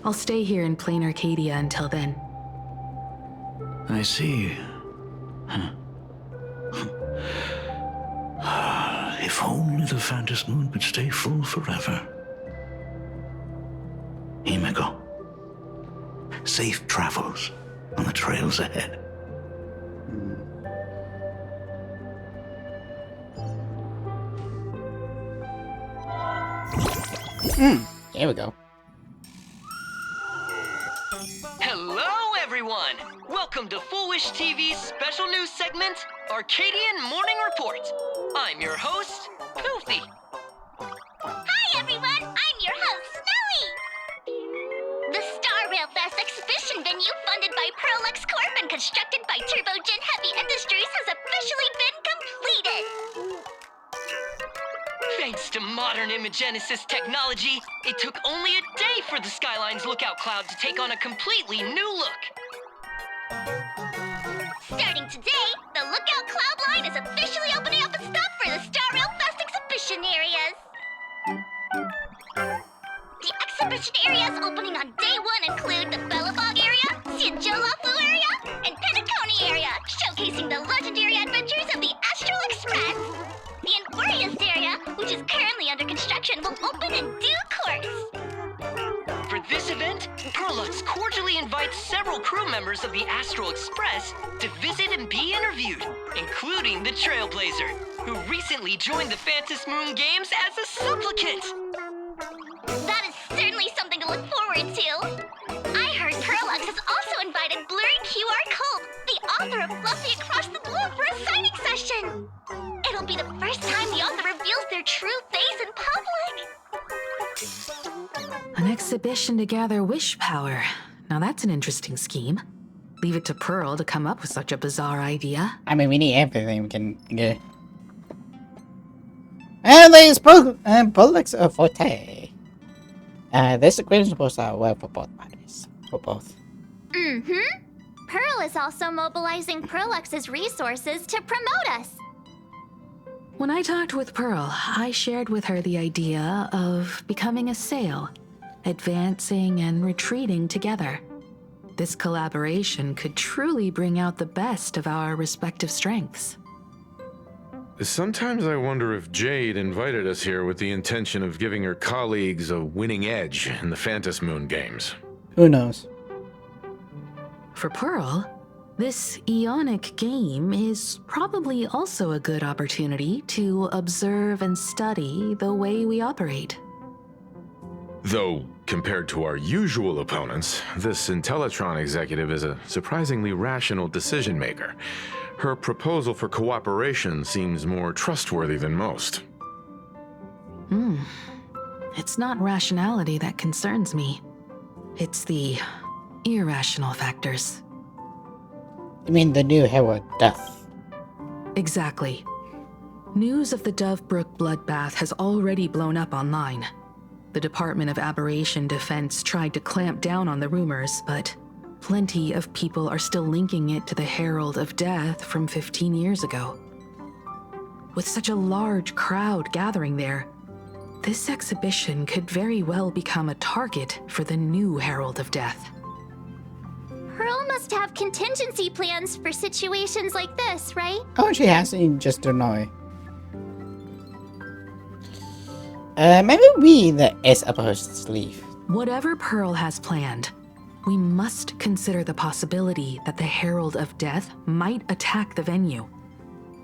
I'll stay here in plain Arcadia until then. I see. If only the Phantom Moon could stay full forever. Himeko, safe travels on the trails ahead. There we go. Hello, everyone! Welcome to Foolish TV's special news segment, Arcadian Morning Report. I'm your host, Filthy. Hi, everyone! I'm your host, Snowy! The Star Rail Fest exhibition venue funded by Prolux Corp and constructed by Turbogen Heavy Industries has officially been completed! Thanks to modern imagenesis technology, it took only a day for the Skyline's lookout cloud to take on a completely new look. Starting today, the Lookout Cloud line is officially opening up its stuff for the Star Rail Fest exhibition areas. The exhibition areas opening on day one include the Bellabog area, Siajolafu area, and Penacony area, showcasing the legendary adventures of the Astral Express. The Enfurious area, which is currently under construction, will open in due course. For this event, Prolux cordially invites several crew members of the Astral Express to visit and be interviewed, including the Trailblazer, who recently joined the Phantom Moon Games as a supplicant. That is certainly something to look forward to. I heard Prolux has also invited Blurry QR Cult, the author of Fluffy Across the Blue, for a signing session. It'll be the first time the author reveals their true face in public. An exhibition to gather wish power. Now that's an interesting scheme. Leave it to Pearl to come up with such a bizarre idea. I mean, we need everything we can get. And there's Prolux Forte. This equation supposed to work for both parties. For both. Mm-hmm. Pearl is also mobilizing Prolux's resources to promote us. When I talked with Pearl, I shared with her the idea of becoming a sail, advancing and retreating together. This collaboration could truly bring out the best of our respective strengths. Sometimes I wonder if Jade invited us here with the intention of giving her colleagues a winning edge in the Phantom Moon games. Who knows? For Pearl, this Ionic game is probably also a good opportunity to observe and study the way we operate. Though, compared to our usual opponents, this Intellitron executive is a surprisingly rational decision maker. Her proposal for cooperation seems more trustworthy than most. It's not rationality that concerns me. It's the irrational factors. You mean the new Herald Death? Exactly. News of the Dovebrook bloodbath has already blown up online. The Department of Aberration Defense tried to clamp down on the rumors, but plenty of people are still linking it to the Herald of Death from 15 years ago. With such a large crowd gathering there, this exhibition could very well become a target for the new Herald of Death. Pearl must have contingency plans for situations like this, right? Oh, she has, you just don't know it. Maybe we, the S-opposed leave. Whatever Pearl has planned, we must consider the possibility that the Herald of Death might attack the venue.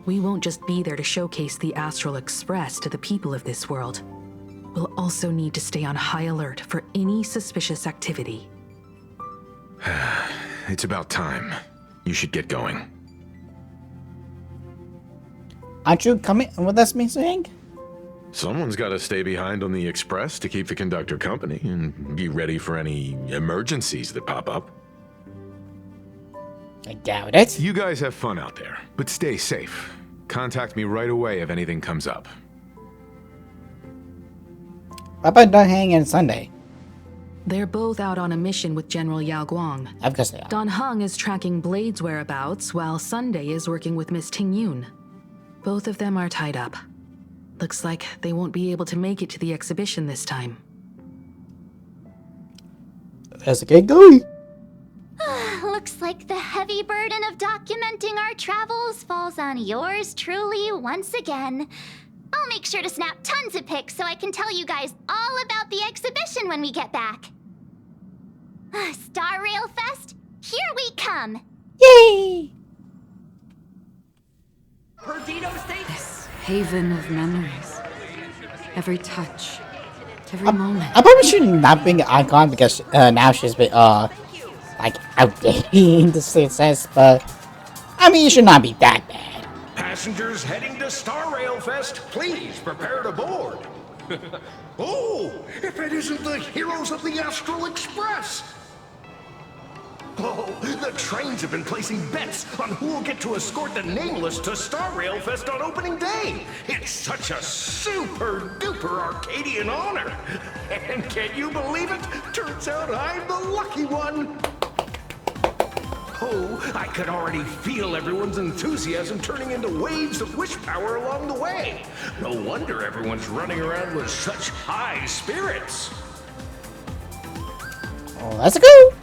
We won't just be there to showcase the Astral Express to the people of this world. We'll also need to stay on high alert for any suspicious activity. It's about time. You should get going. Aren't you coming with us, Miss Yang? Someone's got to stay behind on the express to keep the conductor company and be ready for any emergencies that pop up. I doubt it. You guys have fun out there, but stay safe. Contact me right away if anything comes up. What about Don Hang and Sunday? They're both out on a mission with General Yao Guang. Of course they are. Don Hung is tracking Blade's whereabouts, while Sunday is working with Miss Ting Yun. Both of them are tied up. Looks like they won't be able to make it to the exhibition this time. Let's get going. Looks like the heavy burden of documenting our travels falls on yours truly once again. I'll make sure to snap tons of pics so I can tell you guys all about the exhibition when we get back. Star Rail Fest, here we come! Yay! Perdido Status. Haven of memories. Every touch. Every moment. I probably should not bring an icon because now she's a bit, like, outdated the success, but I mean, it should not be that bad. Passengers heading to Star Rail Fest, please prepare to board. Oh, if it isn't the heroes of the Astral Express! Oh, the trains have been placing bets on who will get to escort the Nameless to Star Rail Fest on opening day. It's such a super-duper Arcadian honor. And can you believe it? Turns out I'm the lucky one. Oh, I could already feel everyone's enthusiasm turning into waves of wish power along the way. No wonder everyone's running around with such high spirits. Oh, let's go.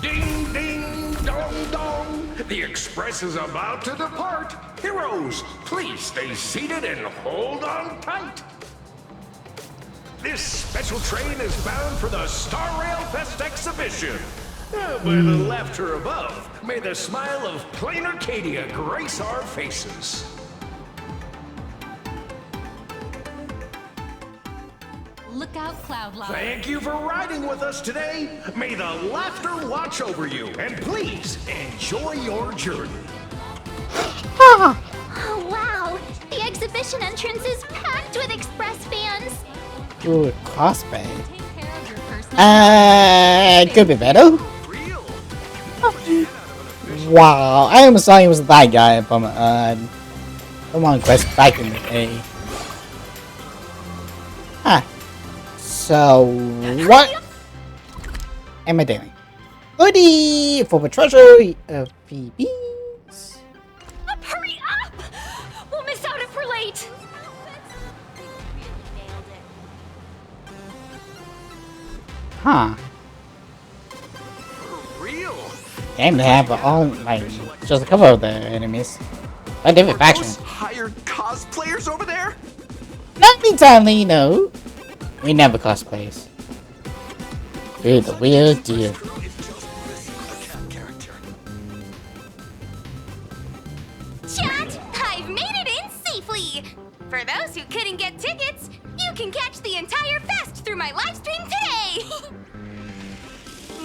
Ding, ding, dong, dong. The express is about to depart. Heroes, please stay seated and hold on tight. This special train is bound for the Star Rail Fest exhibition. By the laughter above, may the smile of plain Arcadia grace our faces. Look out, Cloudline. Thank you for riding with us today. May the laughter watch over you, and please enjoy your journey. Oh, wow! The exhibition entrance is packed with Express fans. Ooh, cosplay. Could be better. Wow, I almost thought he was that guy from one quest back in the day. Huh. So what am I doing? Goody for the treasure of PBs. Hurry up! We'll miss out if we're late. Huh. Real. Damn, they have all like just a couple of the enemies. A different faction. Hired cosplayers over there? Not entirely, no. We never cosplays. You're the real deal. Chat, I've made it in safely. For those who couldn't get tickets, you can catch the entire fest through my live stream today.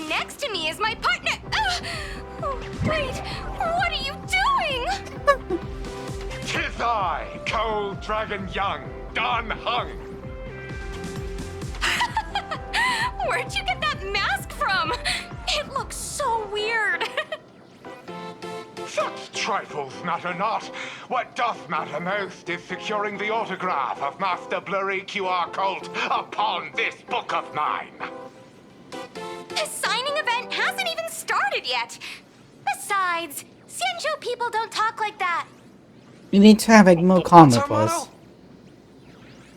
Next to me is my partner. Oh, wait, what are you doing? 'Tis I, Cold Dragon Young, Don Hung. Where'd you get that mask from? It looks so weird. Such trifles matter not. What doth matter most is securing the autograph of Master Blurry QR Colt upon this book of mine. The signing event hasn't even started yet. Besides, Xianzhou people don't talk like that. You need to have like more comment for us.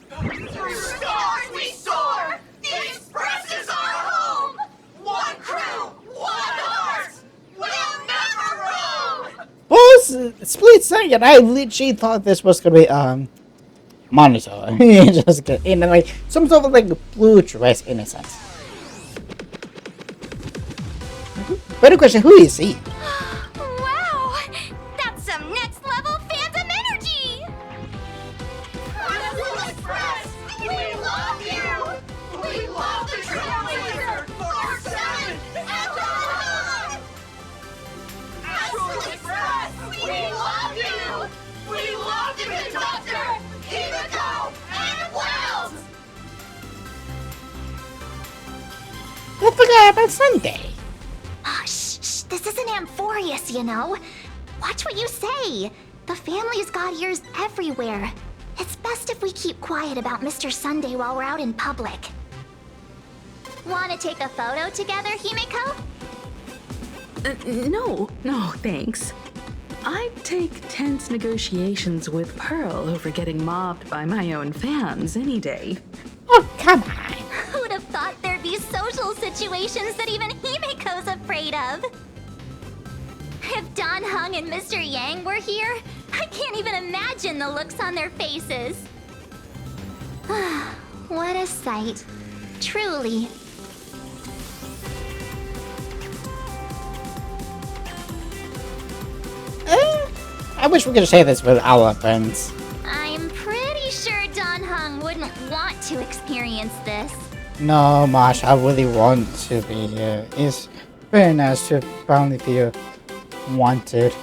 Through stars we soar! The Express is our home! One crew, one heart! We'll never roam! Boss, split second, I literally thought this was gonna be monitor. Just good. And then like some sort of like blue dress in a sense. Better question, who is he? Wow! That's some next level fandom energy! Astral Express! We love you! We love the Trailblazer! 4-7 and beyond! Astral Express! We love you! We love the conductor! Himiko and Wells! I forgot about Sunday. Oh, shh, this isn't Amphorius, you know. Watch what you say. The family's got ears everywhere. It's best if we keep quiet about Mr. Sunday while we're out in public. Want to take a photo together, Himiko? No, thanks. I'd take tense negotiations with Pearl over getting mobbed by my own fans any day. Oh, come on. Who'd have thought there'd be social situations that even Himiko's afraid of? If Don Hung and Mr. Yang were here, I can't even imagine the looks on their faces. What a sight. Truly. I wish we could share this with our friends. I'm pretty sure Don Hung wouldn't want to experience this. No, Marsh, I really want to be here. It's very nice to finally feel wanted.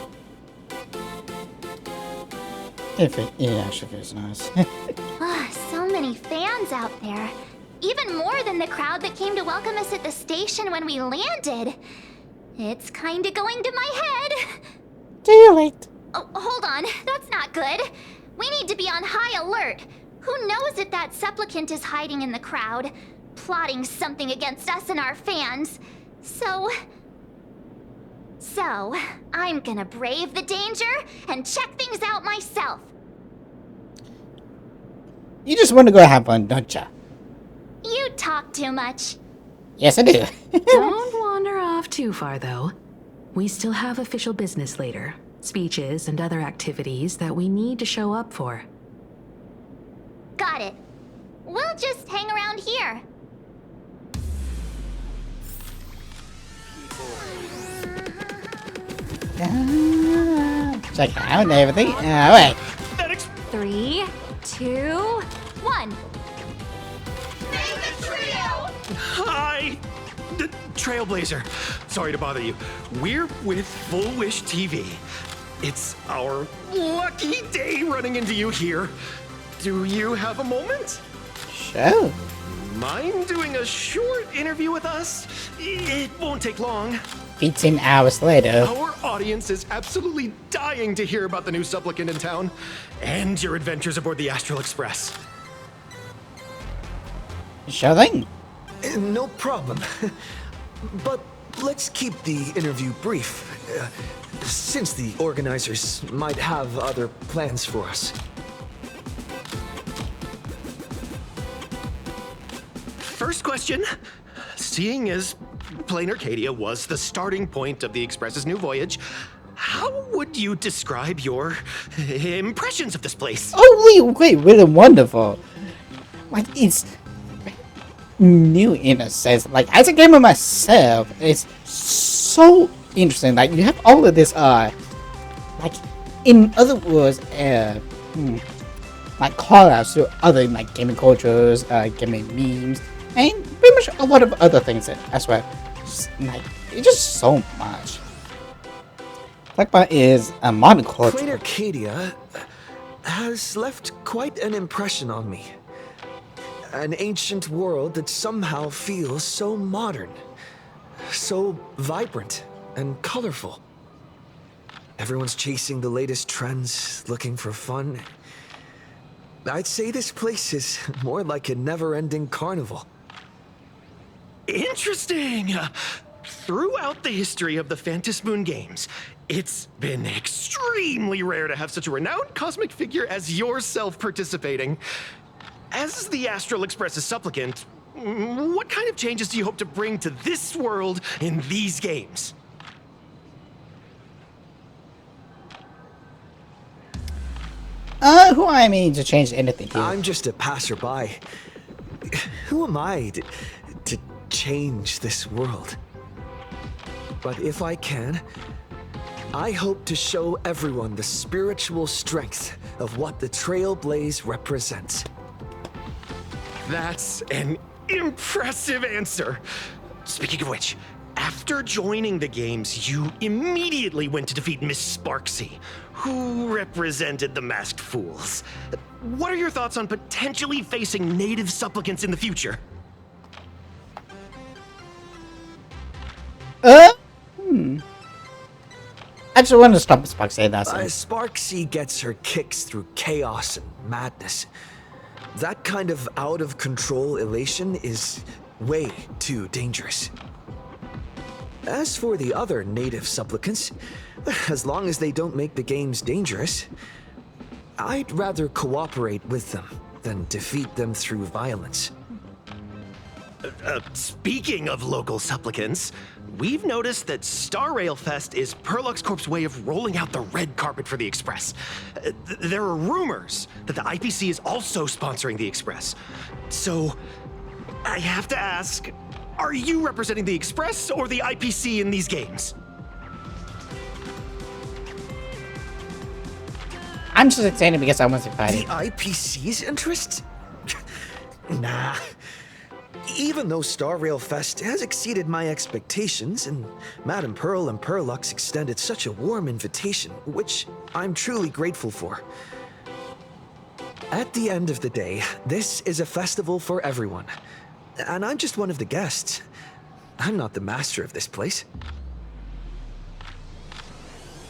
If it actually feels nice. So many fans out there. Even more than the crowd that came to welcome us at the station when we landed. It's kinda going to my head. Do it. Oh, hold on. That's not good. We need to be on high alert. Who knows if that supplicant is hiding in the crowd, plotting something against us and our fans. So, I'm gonna brave the danger and check things out myself. You just want to go have fun, don't ya? You talk too much. Yes, I do. Don't wander off too far, though. We still have official business later. Speeches and other activities that we need to show up for. Got it. We'll just hang around here. Check it out and everything. Alright. 3, 2, 1. Hi! The Trailblazer. Sorry to bother you. We're with Full Wish TV. It's our lucky day running into you here. Do you have a moment? Sure. Mind doing a short interview with us? It won't take long. 15 hours later. Our audience is absolutely dying to hear about the new supplicant in town and your adventures aboard the Astral Express. Sure thing. No problem. But let's keep the interview brief, since the organizers might have other plans for us. First question. Seeing as Plain Arcadia was the starting point of the Express's new voyage, how would you describe your impressions of this place? Oh, wait, really wonderful. Like, it's new in a sense. Like as a gamer myself, it's so interesting. Like you have all of this, like in other words, like call outs to other like gaming cultures, gaming memes, and pretty much a lot of other things as well. Like it's just so much. Like is a modern culture. Plain Arcadia has left quite an impression on me. An ancient world that somehow feels so modern, so vibrant and colorful. Everyone's chasing the latest trends, looking for fun. I'd say this place is more like a never-ending carnival. Interesting! Throughout the history of the Phantom Moon games, it's been extremely rare to have such a renowned cosmic figure as yourself participating. As the Astral Express's supplicant, what kind of changes do you hope to bring to this world in these games? Who I mean to change anything here? I'm just a passerby. Who am I to change this world? But if I can, I hope to show everyone the spiritual strength of what the Trailblaze represents. That's an impressive answer. Speaking of which, after joining the games, you immediately went to defeat Miss Sparksy, who represented the Masked Fools. What are your thoughts on potentially facing native supplicants in the future? I just want to stop Sparksy. That's it. Sparksy gets her kicks through chaos and madness. That kind of out-of-control elation is way too dangerous. As for the other native supplicants, as long as they don't make the games dangerous, I'd rather cooperate with them than defeat them through violence. Speaking of local supplicants, we've noticed that Star Rail Fest is Perlux Corp's way of rolling out the red carpet for the Express. There are rumors that the IPC is also sponsoring the Express. So, I have to ask, are you representing the Express or the IPC in these games? I'm just excited because I want to fight The it. IPC's interests? Nah. Even though Star Rail Fest has exceeded my expectations, and Madame Pearl and Perlux extended such a warm invitation, which I'm truly grateful for. At the end of the day, this is a festival for everyone. And I'm just one of the guests. I'm not the master of this place.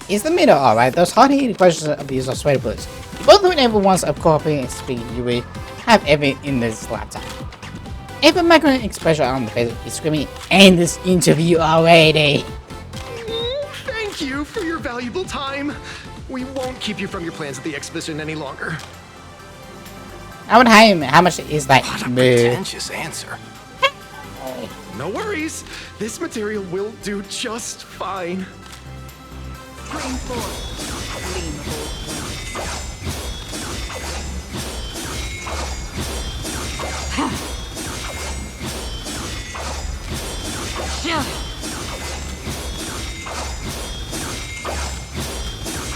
Is the middle alright? Those hard-hitting questions of these are sweaty bullets. Both who everyone's of copying and speaking, you will have every in this laptop. Every micro expression on the face is screaming, end this interview already. Thank you for your valuable time. We won't keep you from your plans at the exhibition any longer. I would hire him. How much is that? What a pretentious answer. No worries. This material will do just fine. Bring forth the gleam of old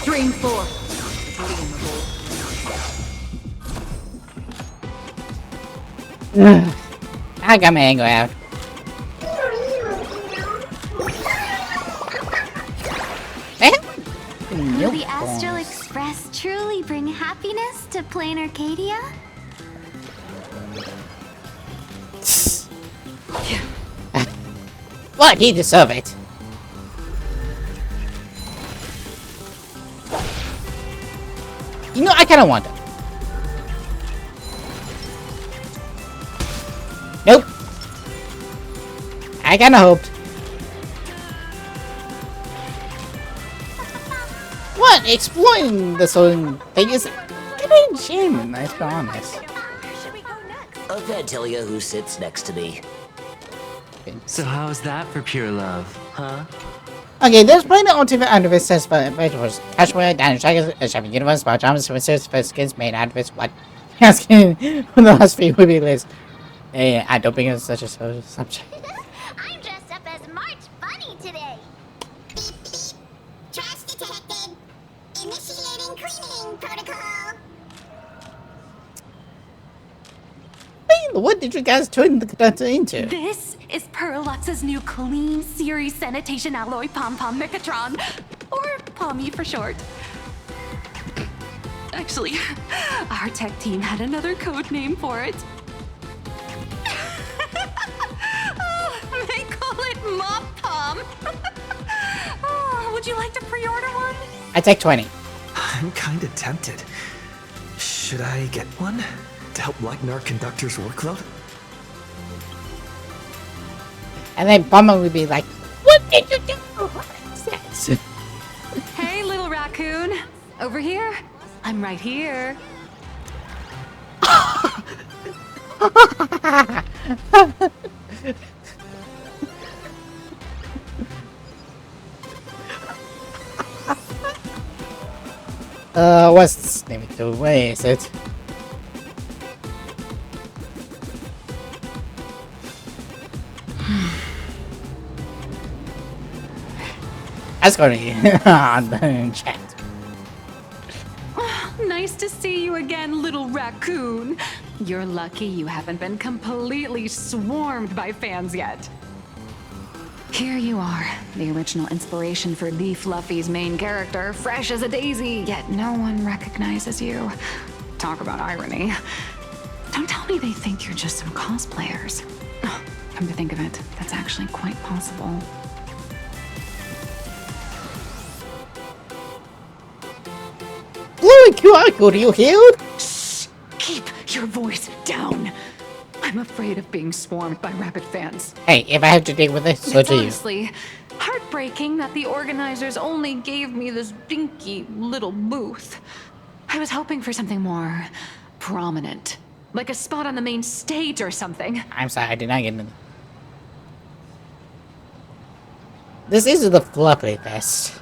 Stream forth the gleam of old I got my anger out. Will the Astral Express truly bring happiness to Plain Arcadia? What? He deserve it. You know, I kind of want it. Nope. I kind of hoped. What? Exploring this whole thing is kind of genuine, let's be honest. Can't tell you who sits next to me. So how's that for pure love, huh? Okay, there's plenty of ultimate activists says for vegetables. Cashware, Danish Tigers, Shopping Universe, Pajamas, for skins made activists. What? Asking on the last few movie list. Hey, I don't think it's such a social subject. I'm dressed up as March Bunny today. Beep, beep. Trash detected. Initiating cleaning protocol. What did you guys turn the condenser into? This is Perlux's new Clean Series Sanitation Alloy Pom Pom Mechatron, or Pommy for short. Actually, our tech team had another code name for it. They call it Mop Pom. Would you like to pre-order one? I take 20. I'm kinda tempted. Should I get one? To help lighten our conductor's workload? And then Bummer would be like, what did you do? What is that? Hey, little raccoon. Over here. I'm right here. What's this name? Where is it? That's gonna be on the chat. Nice to see you again, little raccoon. You're lucky you haven't been completely swarmed by fans yet. Here you are, the original inspiration for Lee Fluffy's main character, fresh as a daisy, yet no one recognizes you. Talk about irony. Don't tell me they think you're just some cosplayers. Come to think of it, that's actually quite possible. Blue QR code, you healed? Shh! Keep your voice down. I'm afraid of being swarmed by rabid fans. Hey, if I have to deal with this, so It's do you. honestly heartbreaking that the organizers only gave me this dinky little booth. I was hoping for something more prominent, like a spot on the main stage or something. I'm sorry, I did not get into this. Is the Fluffy Fest.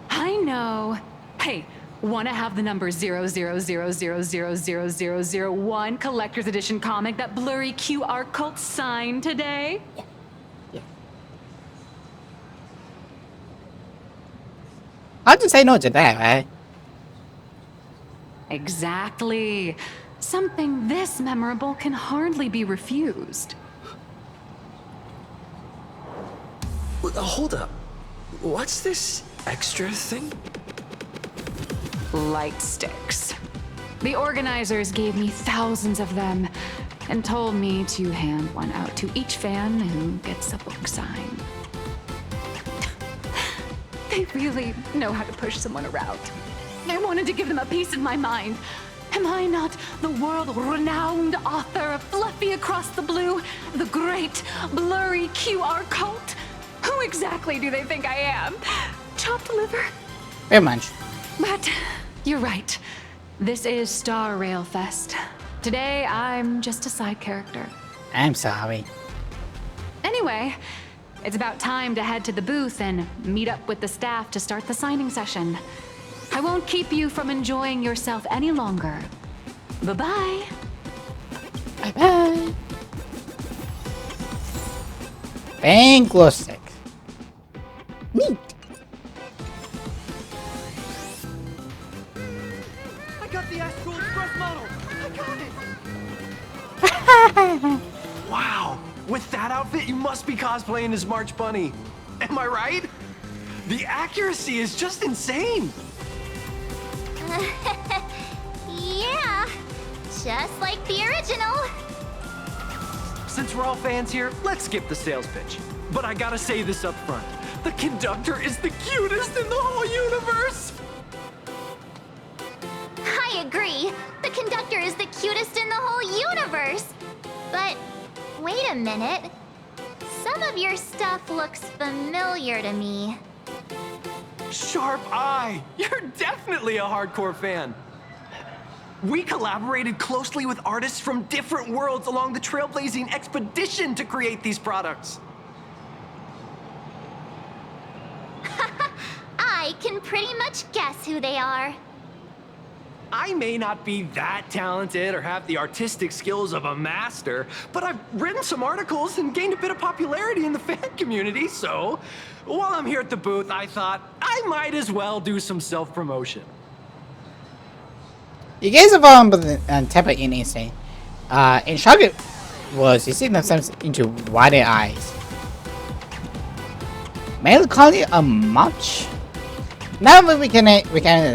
I know. Hey, wanna have the number 000000001 collector's edition comic that blurry QR cult signed today? Yeah. How'd you say no to that, right? Exactly. Something this memorable can hardly be refused. Hold up. What's this extra thing? Light sticks. The organizers gave me thousands of them and told me to hand one out to each fan who gets a book signed. They really know how to push someone around. I wanted to give them a piece of my mind. Am I not the world-renowned author of Fluffy Across the Blue, the great blurry QR cult? Who exactly do they think I am? Chopped liver? Very much. But you're right. This is Star Rail Fest. Today, I'm just a side character. I'm sorry. Anyway, it's about time to head to the booth and meet up with the staff to start the signing session. I won't keep you from enjoying yourself any longer. Bye-bye. Bye-bye. Bang, glow stick. Neat. I got the Astral Express model. I got it. Wow, with that outfit, you must be cosplaying as March Bunny. Am I right? The accuracy is just insane. Yeah, just like the original. Since we're all fans here, let's skip the sales pitch. But I gotta say this up front. The conductor is the cutest in the whole universe! I agree. The conductor is the cutest in the whole universe. But wait a minute. Some of your stuff looks familiar to me. Sharp eye! You're definitely a hardcore fan. We collaborated closely with artists from different worlds along the trailblazing expedition to create these products. I can pretty much guess who they are. I may not be that talented or have the artistic skills of a master, but I've written some articles and gained a bit of popularity in the fan community, so while I'm here at the booth, I thought I might as well do some self-promotion. You guys have on the type of insane. In Shocker was you see themselves into wider eyes. Melancholy a march. Now that we can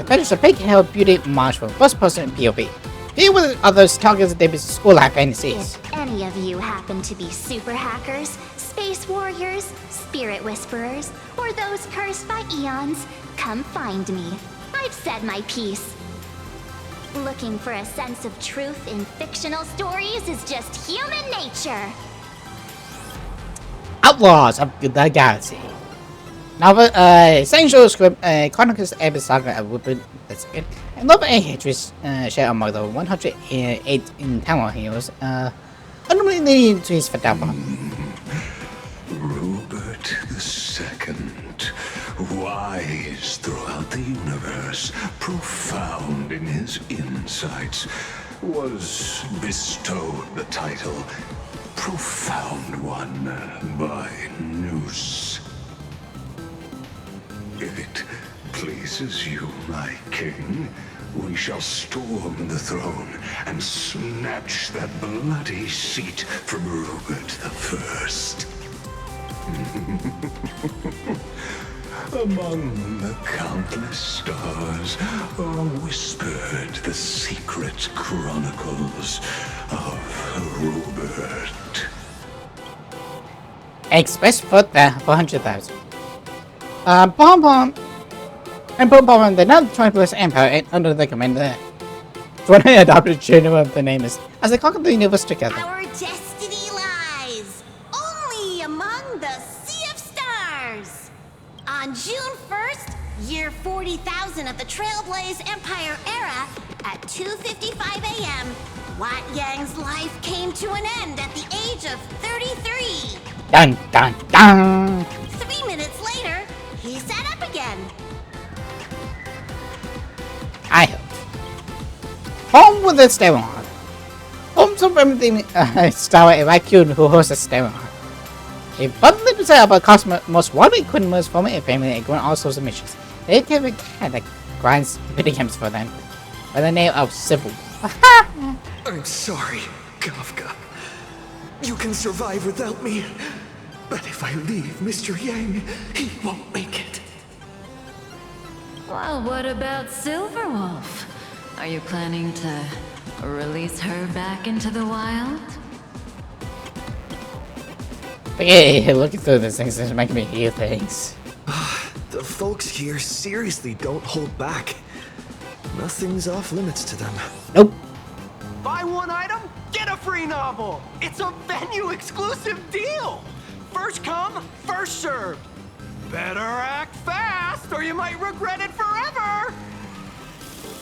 finish the big hell beauty march for first person POV. Here with others targets the school life fantasies. If any of you happen to be super hackers, space warriors, spirit whisperers, or those cursed by eons, come find me. I've said my piece. Looking for a sense of truth in fictional stories is just human nature. Outlaws of the Galaxy. Now, essential script chronicles every saga of Weapon that's it. And love and hatred share among the 108 internal heroes, ultimately leading to his fatal. Rupert II, wise throughout the universe, profound in his insights, was bestowed the title Profound One by Noose. If it pleases you, my king, we shall storm the throne and snatch that bloody seat from Rupert I. Among the countless stars are whispered the secret chronicles of Rupert. Express for 400,000. Pom Pom and Pom Pom, the now 21st Empire, and under the commander 20 adopted children of the name is as they conquer the universe together. Our destiny lies only among the Sea of Stars. On June 1st, year 40,000 of the Trailblaze Empire era, at 2:55 a.m., Wat Yang's life came to an end at the age of 33. Dun dun dun! 3 minutes later, he sat up again. I hope. Home with the Steron. Homes of everything star a raccoon who hosts a Steron. A bundle to set up a cosmic most wanted criminals from a family and grant all sorts of missions. They have a cat that grinds video games for them by the name of Civil. I'm sorry, Kafka. You can survive without me. But if I leave Mr. Yang, he won't make it. Well, what about Silverwolf? Are you planning to release her back into the wild? Yeah, looking through these things is making me hear things. The folks here seriously don't hold back. Nothing's off limits to them. Nope. Buy one item, get a free novel. It's a venue exclusive deal. First come, first served. Better act fast or you might regret it forever.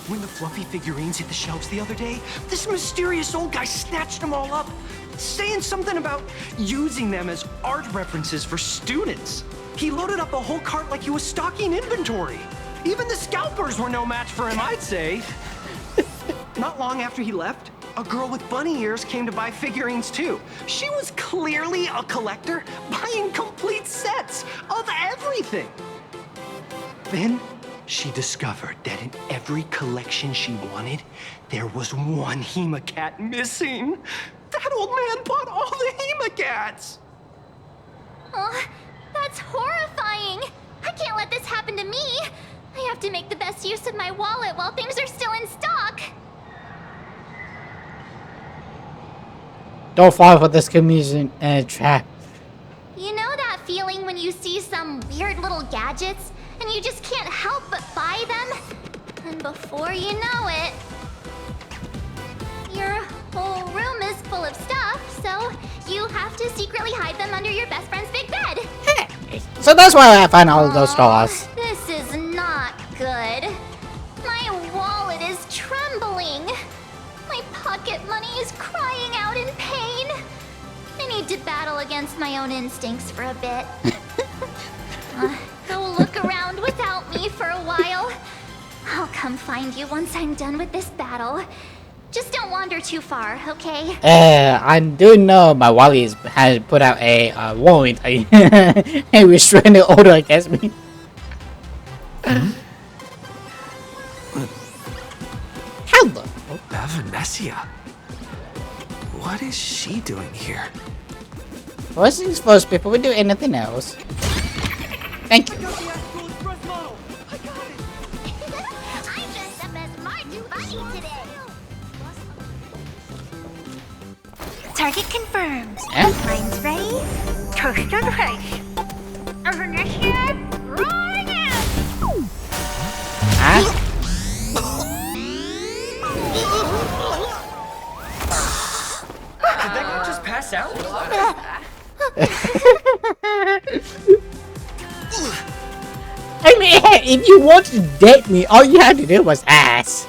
When the fluffy figurines hit the shelves the other day, this mysterious old guy snatched them all up, saying something about using them as art references for students. He loaded up a whole cart like he was stocking inventory. Even the scalpers were no match for him, I'd say. Not long after he left, a girl with bunny ears came to buy figurines too. She was clearly a collector, buying complete sets of everything. Then she discovered that in every collection she wanted, there was one Hemacat missing. That old man bought all the Hemacats. Oh, that's horrifying. I can't let this happen to me. I have to make the best use of my wallet while things are still in stock. Don't fall for this communication trap. You know that feeling when you see some weird little gadgets and you just can't help but buy them? And before you know it, your whole room is full of stuff, so you have to secretly hide them under your best friend's big bed. So that's why I find all of those stars. This is not good. My wallet is trembling. My pocket money is crying out in pain. I need to battle against my own instincts for a bit. Go look around without me for a while. I'll come find you once I'm done with this battle. Just don't wander too far, okay? I do know my Wally has put out a warrant, a restraining order against me. Hello. Venetia. What is she doing here? First things first, before we do anything else. Thank you. I dressed up as Martin Bunny today. Target confirmed. Mine's ready. Toast on the face. Venetia, rolling out. Did that guy just pass out? I mean, if you wanted to date me, all you had to do was ask.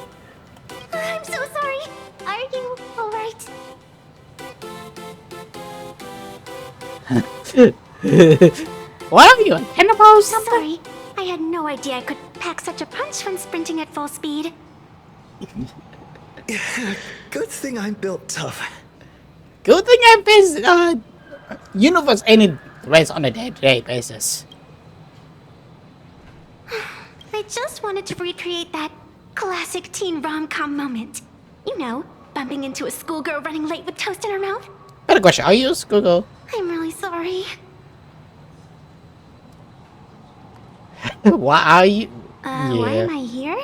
I'm so sorry. Are you alright? What are you, a cannibal? Sorry. I had no idea I could pack such a punch when sprinting at full speed. Good thing I'm built tough. Good thing I face universe any race on a day-to-day basis. I just wanted to recreate that classic teen rom-com moment. You know, bumping into a schoolgirl running late with toast in her mouth. Better question, are you a schoolgirl? I'm really sorry. Why are you? Why am I here?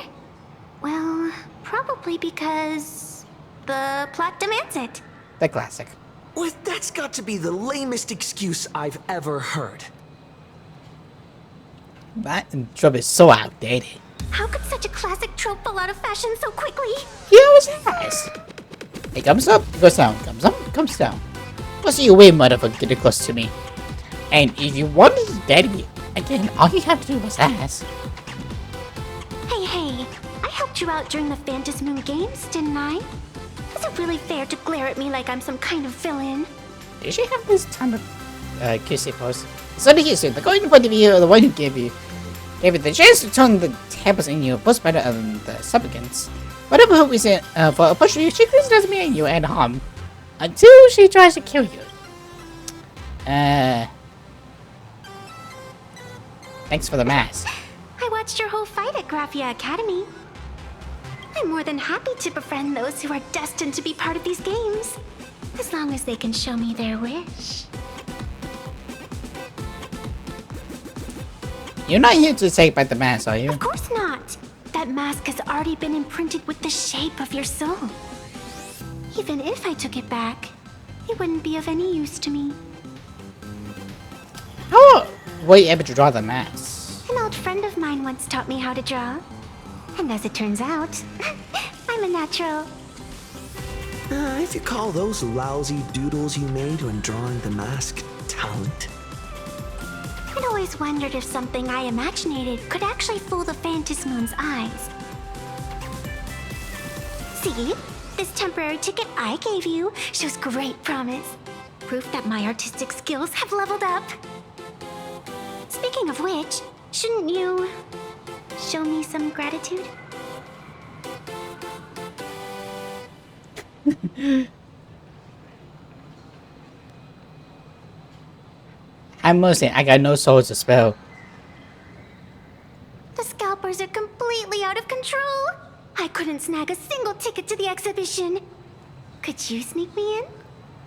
Well, probably because the plot demands it. The classic. Well, that's got to be the lamest excuse I've ever heard. That trope is so outdated. How could such a classic trope fall out of fashion so quickly? He always has. It comes up, goes down, comes up, comes down. What's your way, motherfucker, get close to me? And if you wanted to date me again, all you have to do was ask. Hey, I helped you out during the Phantasm Moon Games, didn't I? Is it really fair to glare at me like I'm some kind of villain? Did she have this time of kissy pose? So the history, the going point of view, the one who gave you the chance to turn the tables in your post better than the supplicants. Whatever hope we said for a push you, she criticizes me and you and harm until she tries to kill you. Thanks for the mask. I watched your whole fight at Graphia Academy. I'm more than happy to befriend those who are destined to be part of these games, as long as they can show me their wish. You're not here to take back the mask, are you? Of course not. That mask has already been imprinted with the shape of your soul. Even if I took it back, it wouldn't be of any use to me. How were you able to draw the mask? An old friend of mine once taught me how to draw. And as it turns out, I'm a natural. If you call those lousy doodles you made when drawing the mask talent. I'd always wondered if something I imaginated could actually fool the Phantasmoon's eyes. See? This temporary ticket I gave you shows great promise. Proof that my artistic skills have leveled up. Speaking of which, shouldn't you show me some gratitude? I must say, I got no soul to spell. The scalpers are completely out of control. I couldn't snag a single ticket to the exhibition. Could you sneak me in?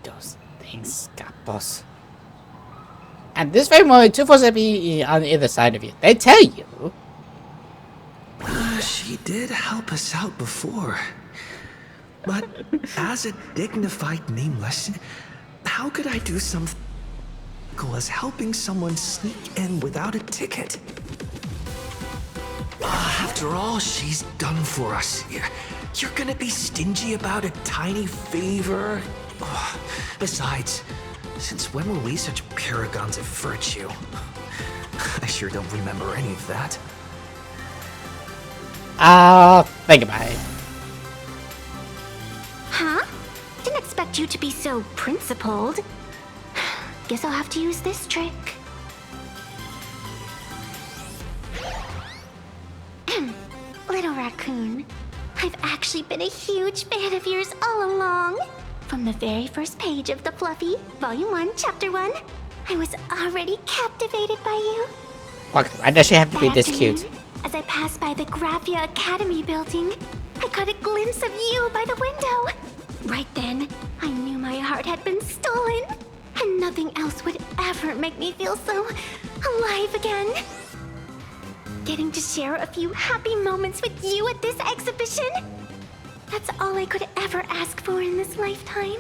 Those things, scalpers. At this very moment, 247 on either side of you. They tell you. She did help us out before. But as a dignified nameless, how could I do something as helping someone sneak in without a ticket? After all she's done for us, you're gonna be stingy about a tiny favor? Besides, since when were we such paragons of virtue? I sure don't remember any of that. Think about it. Huh? Didn't expect you to be so principled. Guess I'll have to use this trick. Little raccoon, I've actually been a huge fan of yours all along. From the very first page of the Fluffy, Volume 1, Chapter 1, I was already captivated by you. Why does she have to be this cute? As I passed by the Graphia Academy building, I caught a glimpse of you by the window. Right then, I knew my heart had been stolen, and nothing else would ever make me feel so alive again. Getting to share a few happy moments with you at this exhibition, that's all I could ever ask for in this lifetime.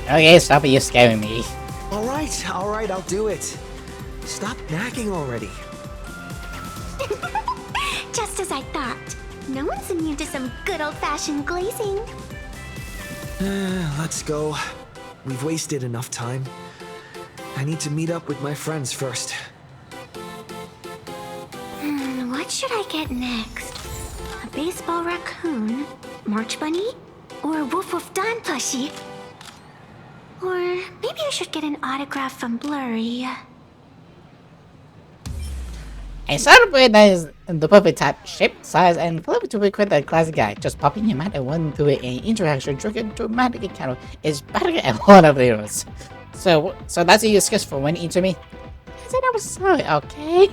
Okay, stop it, you're scaring me. Alright, I'll do it. Stop nagging already. Just as I thought. No one's immune to some good old-fashioned glazing. Let's go. We've wasted enough time. I need to meet up with my friends first. What should I get next? A baseball raccoon? March bunny? Or a Woof Woof Dawn plushie? Or maybe I should get an autograph from Blurry. I started with the perfect type, shape, size, and flavor to equate the classic guy. Just popping him out at one to an interaction trigger dramatic encounter is better than one of those. So that's a use case for when into me. I said I was sorry, okay?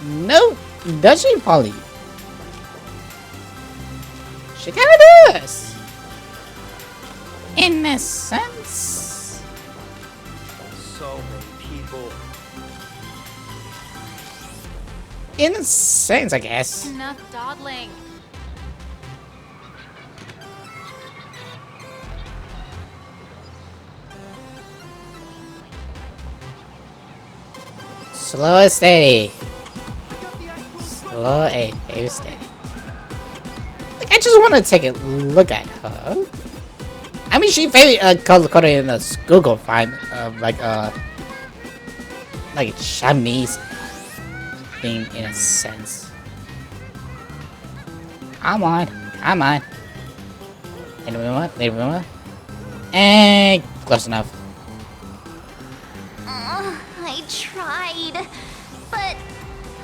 No, does she, Polly? She kinda does. In a sense. So many people. In a sense, I guess. Enough dawdling. Slow and steady. Slow and very steady. Like, I just want to take a look at her. I mean, she's very color-coded in the Google find of like Chinese thing in a sense. Come on. Little rumor. And close enough. I tried, but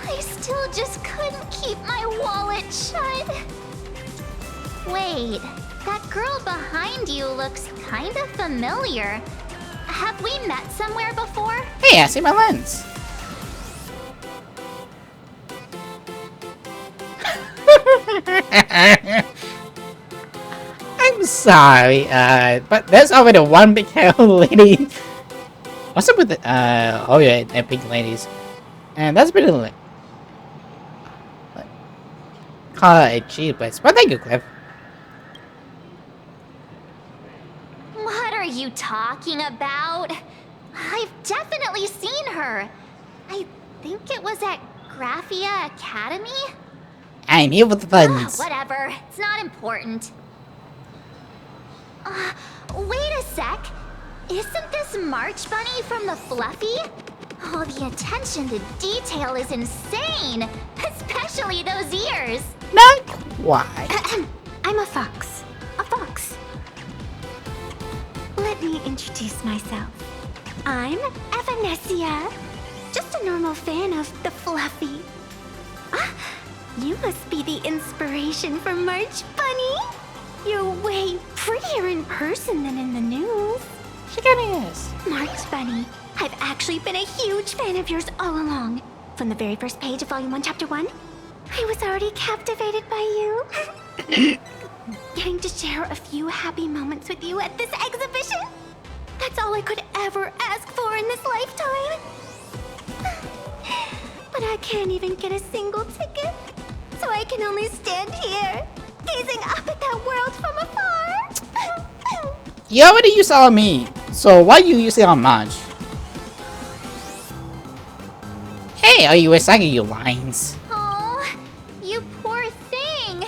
I still just couldn't keep my wallet shut. Wait, that girl behind you looks kind of familiar. Have we met somewhere before? Hey, I see my lens. I'm sorry, but there's already one big hair lady. What's up with the, oh yeah, the pink ladies. And that's pretty lit. Call it a cheap place, but thank you, Cliff. What are you talking about? I've definitely seen her. I think it was at Graphia Academy? I'm here with the funds. Whatever, it's not important. Wait a sec. Isn't this March Bunny from the Fluffy? Oh, the attention to detail is insane! Especially those ears! Not quite. I'm a fox. Let me introduce myself. I'm Evanessia. Just a normal fan of the Fluffy. You must be the inspiration for March Bunny. You're way prettier in person than in the news. She kinda is. March Bunny, I've actually been a huge fan of yours all along. From the very first page of Volume 1, Chapter 1, I was already captivated by you. Getting to share a few happy moments with you at this exhibition, that's all I could ever ask for in this lifetime. But I can't even get a single ticket, so I can only stand here, gazing up at that world from afar. You already used on me, so why you use it on March? Hey, are you reciting your lines? Oh, you poor thing.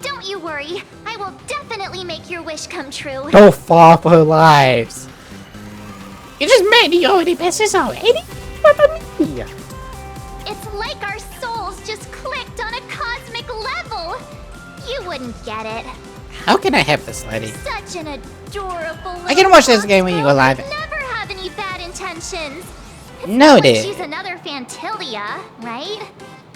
Don't you worry. I will definitely make your wish come true. Don't fall for her lives. You just made the already passes already? What about me? It's like our souls just clicked on a cosmic level. You wouldn't get it. How can I help this lady? Such an adorable. I can watch this game when you go live. Never have any bad intentions. No, Like dude. she's another Fantilia, right?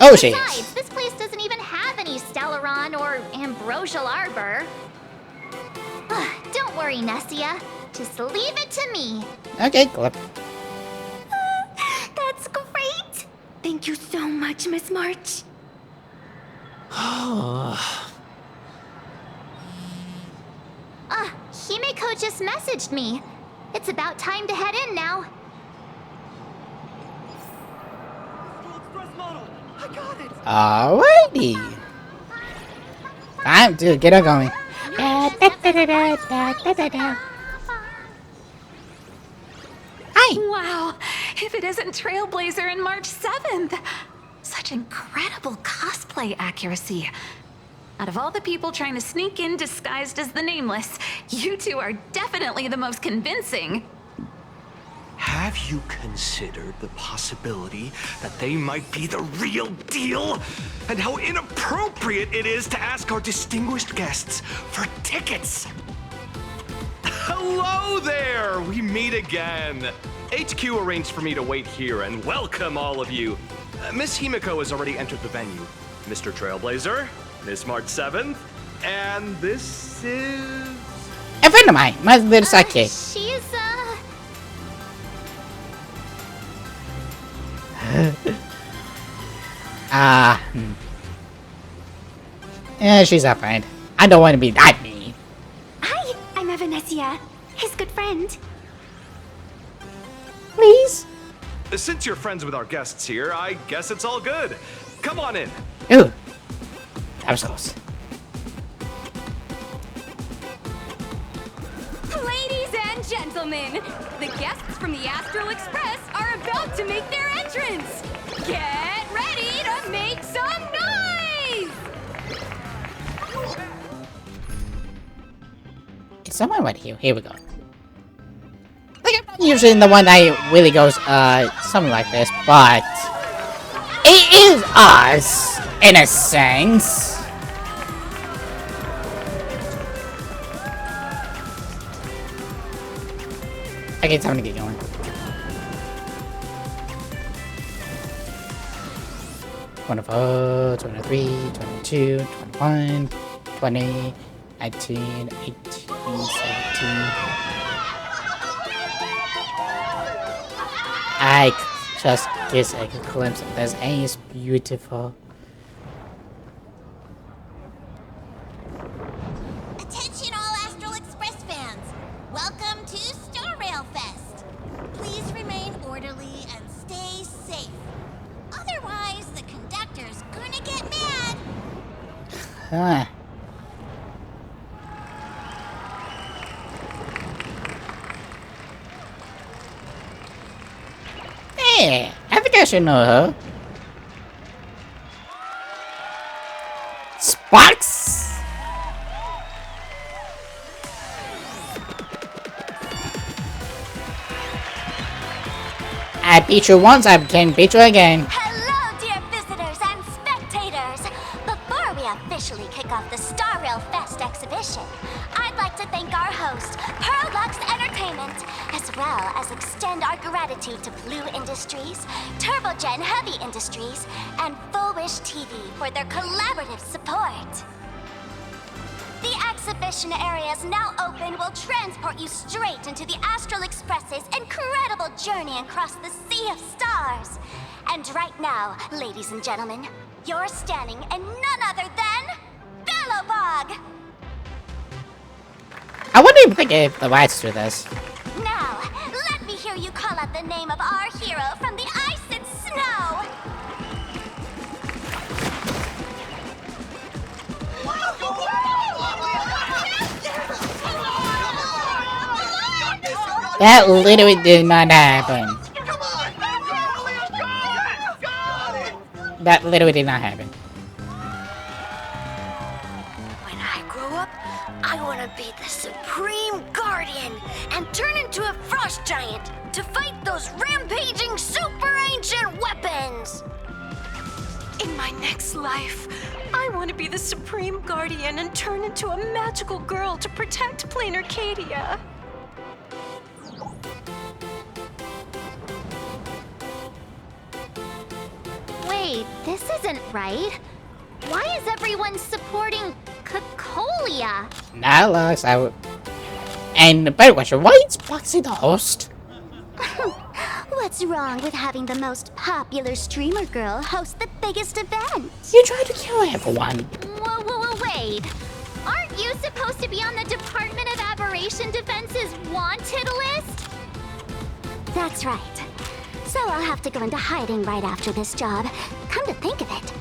Oh, she is. Besides, this place doesn't even have any Stellaron or Ambrosial Arbor. Don't worry, Nessia. Just leave it to me. Okay, cool. That's great. Thank you so much, Miss March. Himeko just messaged me. It's about time to head in now. Alrighty. Time to get her going. Wow, if it isn't Trailblazer and March 7th. Such incredible cosplay accuracy. Out of all the people trying to sneak in disguised as the Nameless, you two are definitely the most convincing. Have you considered the possibility that they might be the real deal? And how inappropriate it is to ask our distinguished guests for tickets? Hello there! We meet again. HQ arranged for me to wait here and welcome all of you. Miss Himeko has already entered the venue. Mr. Trailblazer, Miss March 7th, and this is... A friend of mine, my little sidekick. She's, Yeah, she's a friend. I don't want to be that mean. Hi, I'm Evanesia, his good friend. Please? Since you're friends with our guests here, I guess it's all good. Come on in. Ooh. That was close. Ladies and gentlemen, the guests from the Astral Express are about to make their entrance. Get ready to make some noise! It's someone right here. Here we go. Like, I'm not usually the one that really goes, something like this, but it is us, in a sense. Okay, it's time to get going. 24, 23, 22, 21, 20, 19, 18, 17. I just get a glimpse of this, and it's beautiful. Attention all Astral Express fans! Welcome to Star Rail Fest! Please remain orderly and stay safe. Otherwise, the conductor's gonna get mad! Huh. Hey, I think I should know her. Sparks! I beat you once, I can beat you again. Hello, dear visitors and spectators! Before we officially kick off the Star Rail Fest exhibition, I'd like to thank our host, Pearl Entertainment, as well as extend our gratitude to Blue Industries, Turbogen Heavy Industries, and Full Wish TV for their collaborative support. The exhibition area is now open will transport you straight into the Astral Express's incredible journey across the sea of stars. And right now, ladies and gentlemen, you're standing in none other than Bellowbog! I wonder if they gave the rights to this. Now, let me hear you call out the name of our hero from the ice and snow! That literally did not happen. That literally did not happen. When I grow up, I want to be the Supreme Guardian and turn into a frost giant to fight those rampaging super ancient weapons! In my next life, I want to be the Supreme Guardian and turn into a magical girl to protect Plain Arcadia. Wait, this isn't right. Why is everyone supporting Cocolia? Now, Lux, I would. And better question, why is Foxy the host? What's wrong with having the most popular streamer girl host the biggest event? You tried to kill everyone. Whoa, wait. Aren't you supposed to be on the Department of Aberration Defense's wanted list? That's right. So I'll have to go into hiding right after this job. Come to think of it,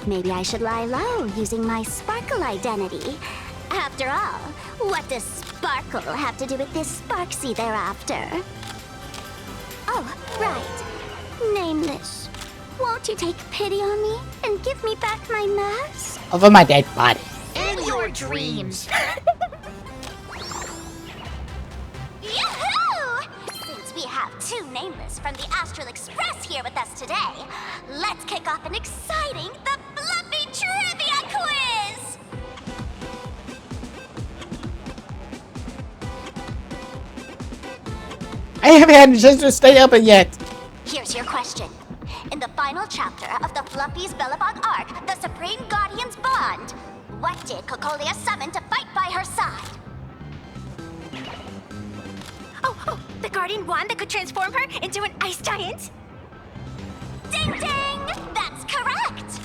maybe I should lie low using my Sparkle identity. After all, what does Sparkle have to do with this Sparksy thereafter? Oh, right. Nameless. Won't you take pity on me and give me back my mask? Over my dead body. In your dreams. Yahoo! Since we have two Nameless from the Astral Express here with us today, let's kick off an exciting The Fluffy Trivia Quiz! I haven't had a chance to stay up yet. Here's your question. In the final chapter of the Fluffy's Bellabog arc, the Supreme Guardians Bond, what did Cocolia summon to fight by her side? Oh, the Guardian wand that could transform her into an ice giant? Ding ding! That's correct!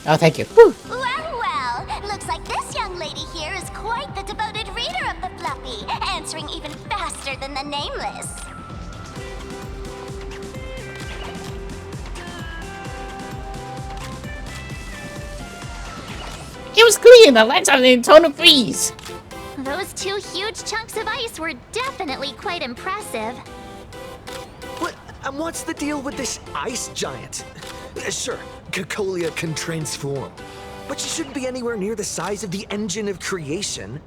Oh, thank you. Woo. Well, looks like this young lady here is quite the devoted reader of the Fluffy, answering even faster than the Nameless. It was clean. The lights are in total freeze. Those two huge chunks of ice were definitely quite impressive. What's the deal with this ice giant? Sure, Cocolia can transform, but she shouldn't be anywhere near the size of the engine of creation.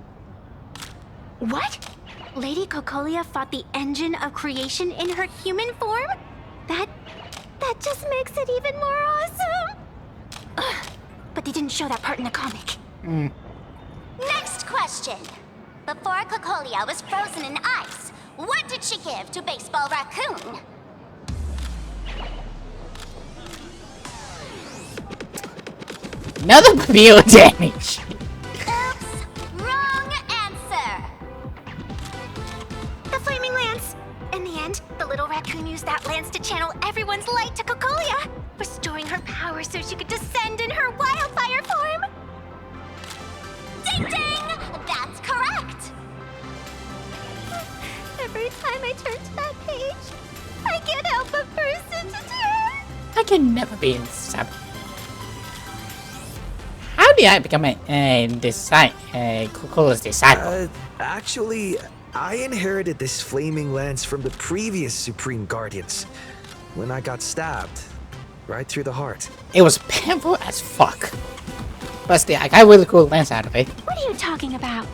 What? Lady Cocolia fought the engine of creation in her human form? That just makes it even more awesome! Ugh, but they didn't show that part in the comic. Next question. Before Cocolia was frozen in ice, what did she give to Baseball Raccoon? Another feel damage. Oops, wrong answer. The Flaming Lance. In the end, the little raccoon used that lance to channel everyone's light to Cocolia, restoring her power so she could descend in her wildfire form. Ding ding! That's correct! Every time I turn to that page, I can't help but burst into tears. I can never be in sub. How did I become Cocolia's disciple? Actually, I inherited this flaming lance from the previous Supreme Guardians when I got stabbed right through the heart. It was painful as fuck. But still, I got a really cool lance out of it. What are you talking about?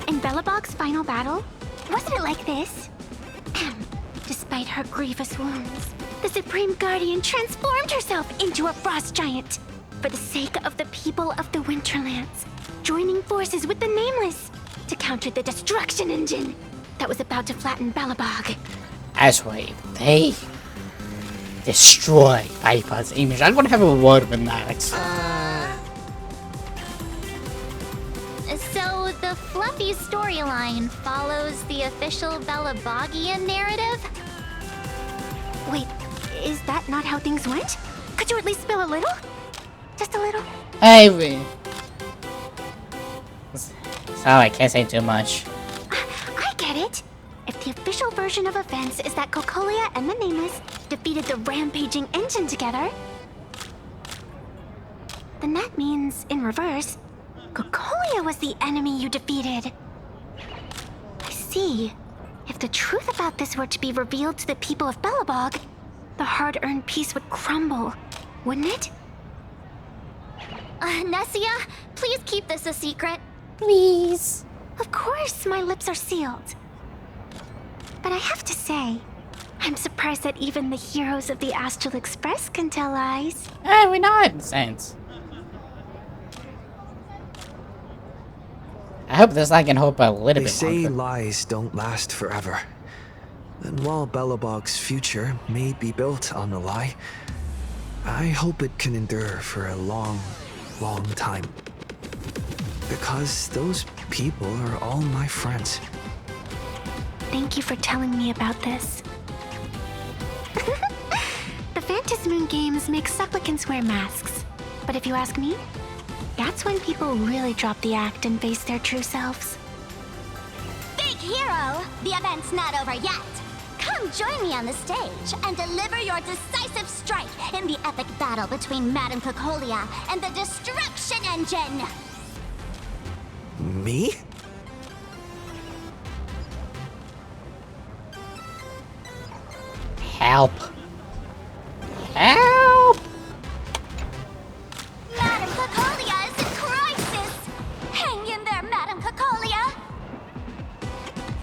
In Bellabog's final battle, wasn't it like this? Despite her grievous wounds, the Supreme Guardian transformed herself into a frost giant for the sake of the people of the Winterlands, joining forces with the Nameless to counter the destruction engine that was about to flatten Bellabog. That's why they destroy Viper's image. I'm gonna have a word with that. So the Fluffy storyline follows the official Bellabogian narrative? Wait, is that not how things went? Could you at least spill a little? Just a little? Hey, so I can't say too much. I get it. If the official version of events is that Cocolia and the Nameless defeated the rampaging engine together, then that means, in reverse, Cocolia was the enemy you defeated. I see. If the truth about this were to be revealed to the people of Bellabog, the hard-earned peace would crumble, wouldn't it? Nessia, please keep this a secret. Please. Of course, my lips are sealed. But I have to say, I'm surprised that even the heroes of the Astral Express can tell lies. We're not. Saints. I hope this I can hope a little They bit say longer. lies don't last forever. And while Belobog's future may be built on a lie, I hope it can endure for a long, long time. Because those people are all my friends. Thank you for telling me about this. The Phantasmoon games make supplicants wear masks. But if you ask me, that's when people really drop the act and face their true selves. Big hero, the event's not over yet. Come join me on the stage and deliver your decisive strike in the epic battle between Madame Cocolia and the Destruction Engine. Me? Help. Help! Madame Cocolia is in crisis! Hang in there, Madame Cocolia!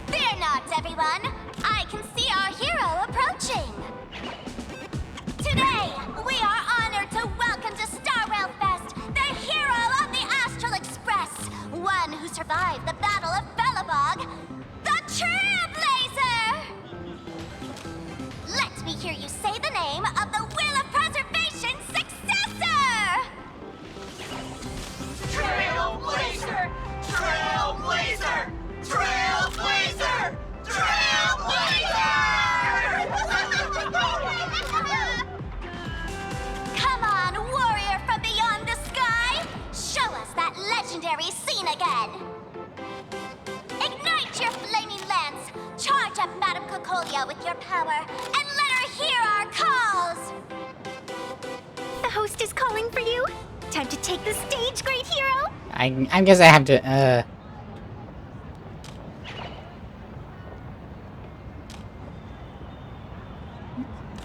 Fear not, everyone! I can see our hero approaching! Today, we are honored to welcome to Star Rail Fest the hero of the Astral Express, one who survived the Battle of Belobog, the Trailblazer! Let me hear you say the name of the Will of Preservation successor! Trailblazer! Trailblazer! Trailblazer! Trailblazer! Come on, warrior from beyond the sky! Show us that legendary scene again! Ignite your flaming lance! Charge up Madame Cocolia with your power, and let her hear our calls! The host is calling for you. Time to take the stage, great hero. I guess I have to,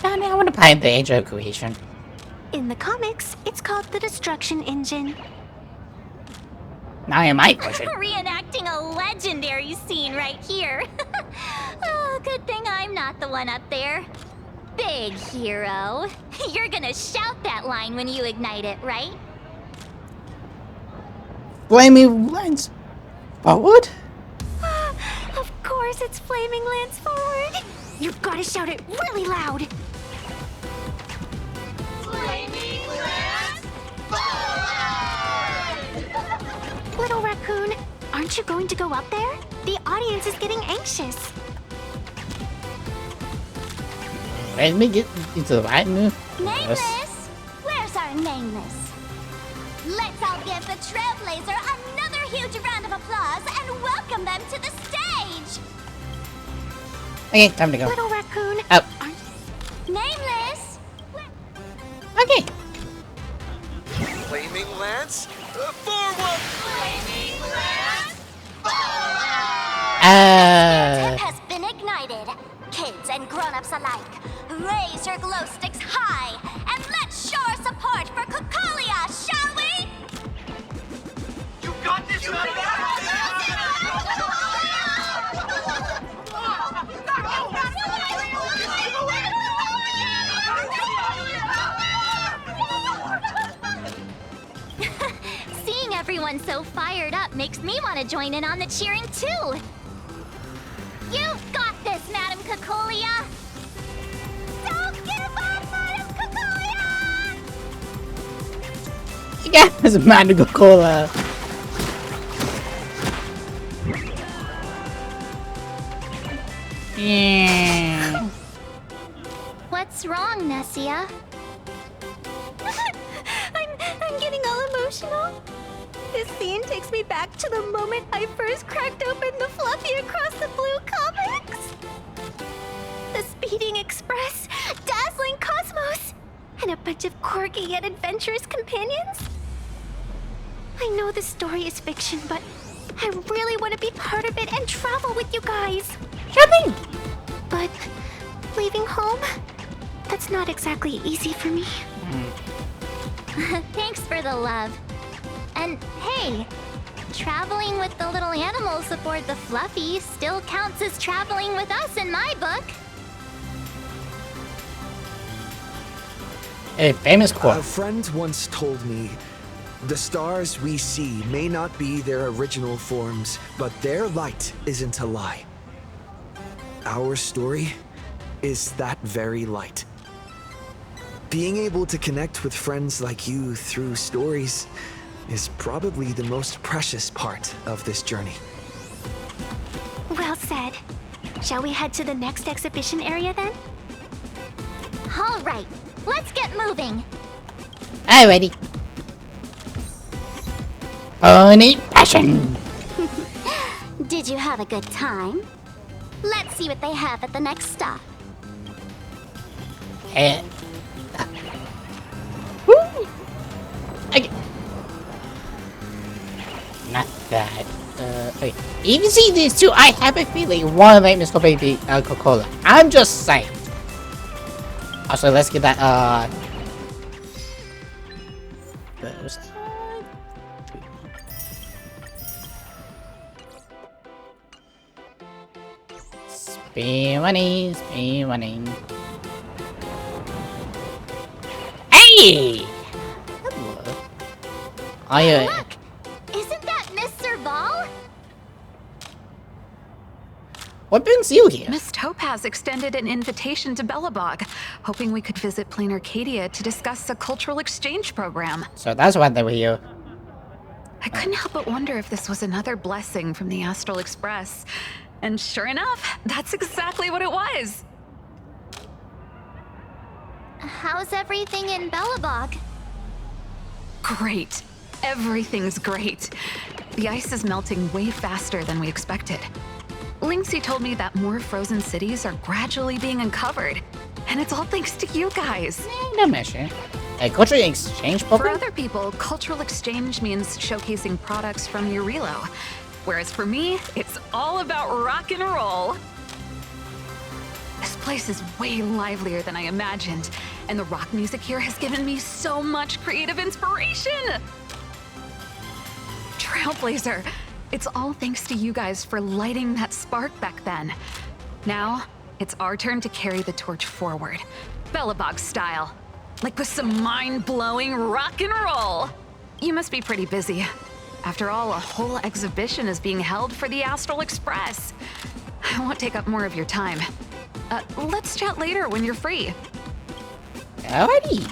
I want to play the Age of Creation. In the comics, it's called the Destruction Engine. Now I might question. Reenacting a legendary scene right here. Oh, good thing I'm not the one up there. Big hero. You're gonna shout that line when you ignite it, right? Flaming lens forward? Of course it's Flaming Lance Forward. You've got to shout it really loud. Flaming Lance Forward! Little Raccoon, aren't you going to go up there? The audience is getting anxious. Let me get into the right mood. Nameless! Where's our Nameless? Let's all give the Trailblazer another huge round of applause and welcome them to the stage! Okay, time to go. Little Raccoon. Oh. Nameless! Okay. Flaming Lance, forward! Flaming Lance Forward! The tip has been ignited. Kids and grown-ups alike, raise your glow sticks high and let's show our support for Cocolia, shall we? You got this, Seeing everyone so fired up makes me want to join in on the cheering too. You've got this, Madame Cocolia! Don't give up, Madame Cocolia! You guys, Madame Cocolia. Yeah. What's wrong, Nessia? I'm getting all emotional. This scene takes me back to the moment I first cracked open the Fluffy Across the Blue comics. The Speeding Express, Dazzling Cosmos, and a bunch of quirky yet adventurous companions. I know this story is fiction, but I really want to be part of it and travel with you guys. Shopping! But leaving home, that's not exactly easy for me. Thanks for the love. And hey, traveling with the little animals aboard the Fluffy still counts as traveling with us in my book. A famous quote. A friend once told me, the stars we see may not be their original forms, but their light isn't a lie. Our story is that very light. Being able to connect with friends like you through stories is probably the most precious part of this journey. Well said. Shall we head to the next exhibition area then? All right, let's get moving. Alrighty. Pony passion. Did you have a good time? Let's see what they have at the next stop. Not that. Okay. If you see these two, I have a feeling one of them is going to be Coca-Cola. I'm just saying. Also, let's get that, Speed running. Hey! Hello. Look! Isn't that Mr. Ball? What brings you here? Miss Topaz extended an invitation to Belobog, hoping we could visit Plain Arcadia to discuss a cultural exchange program. So that's why they were here. I couldn't help but wonder if this was another blessing from the Astral Express. And sure enough, that's exactly what it was. How's everything in Belobog? Great. Everything's great. The ice is melting way faster than we expected. Lynxie told me that more frozen cities are gradually being uncovered. And it's all thanks to you guys. No measure. A cultural exchange For program? other people, cultural exchange means showcasing products from Urilo. Whereas for me, it's all about rock and roll. This place is way livelier than I imagined, and the rock music here has given me so much creative inspiration! Trailblazer, it's all thanks to you guys for lighting that spark back then. Now, it's our turn to carry the torch forward, Belobog style. Like with some mind-blowing rock and roll! You must be pretty busy. After all, a whole exhibition is being held for the Astral Express. I won't take up more of your time. Let's chat later when you're free. Alrighty.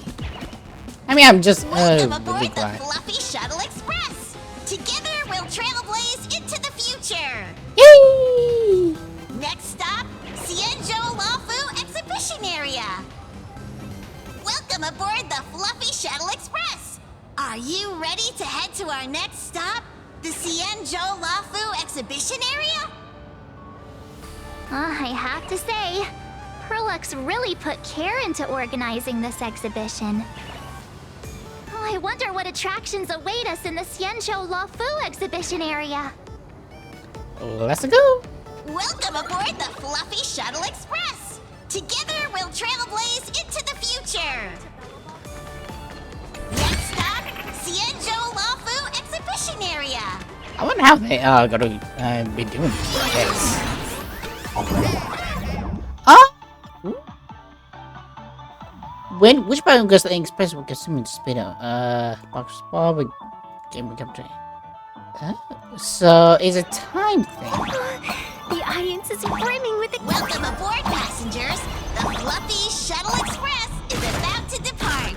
I mean, I'm just Welcome really aboard the glad. Fluffy Shuttle Express. Together we'll trailblaze into the future. Yay! Next stop, Cienjo Lafu Exhibition Area. Welcome aboard the Fluffy Shuttle Express. Are you ready to head to our next stop, the Cienjo Lafu Exhibition Area? I have to say, Perlux really put care into organizing this exhibition. I wonder what attractions await us in the Cienjo Lafu Exhibition Area. Let's go. Welcome aboard the Fluffy Shuttle Express. Together we'll trailblaze into the future. Next stop, Cienjo Lafu Exhibition Area. I wonder how they are gonna be doing this. Which button goes to the express will consume the speed up? Box bar with game recovery. So it's a time thing. The audience is brimming with it. Welcome aboard, passengers. The Fluffy Shuttle Express is about to depart.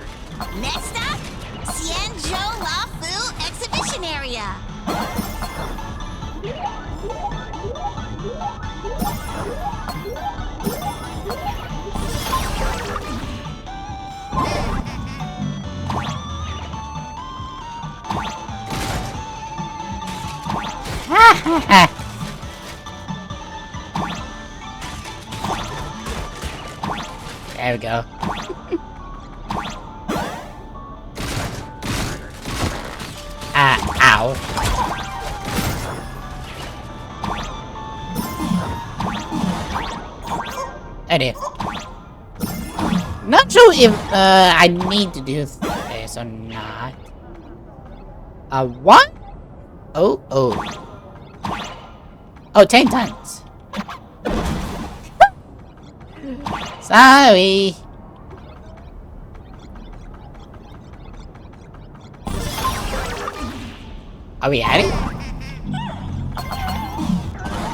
Next stop, Cienjo Lafu Exhibition Area. There we go. Ow. I did. Not sure if I need to do this or not. What? Oh. Oh, 10 times. Sorry. Are we at it?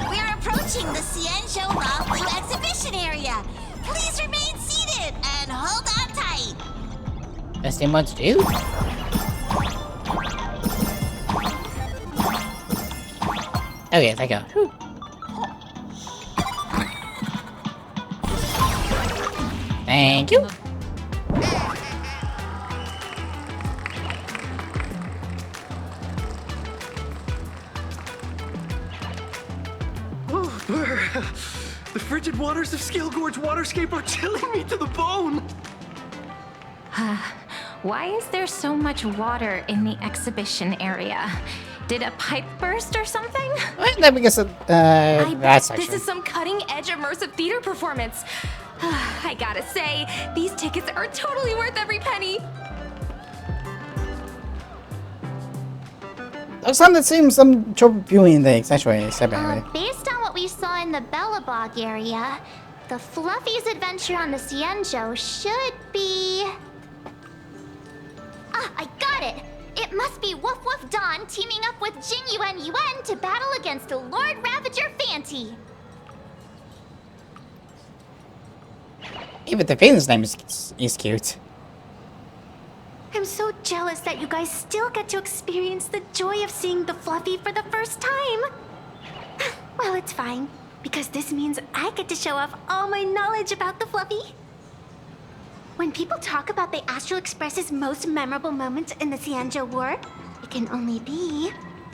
We're approaching the Ciencio Rafu exhibition area. Please remain seated and hold on tight. There's too much to do. Okay, thank you. Whew. Thank you. Oh, Blur. The frigid waters of Scale Gorge Waterscape are chilling me to the bone. Why is there so much water in the exhibition area? Did a pipe burst or something? Well, that because of I that bet section. this is some cutting-edge immersive theater performance. I gotta say, these tickets are totally worth every penny. There's some that seems some trouble viewing things. Actually, Based on what we saw in the Bellabog area, the Fluffy's adventure on the Ciencio should be... Ah, I got it! It must be Woof Woof Dawn teaming up with Jing Yuan Yuan to battle against the Lord Ravager Fanti. Even the villain's name is cute. I'm so jealous that you guys still get to experience the joy of seeing the Fluffy for the first time. Well, it's fine, because this means I get to show off all my knowledge about the Fluffy. When people talk about the Astral Express's most memorable moment in the Ciencio War, it can only be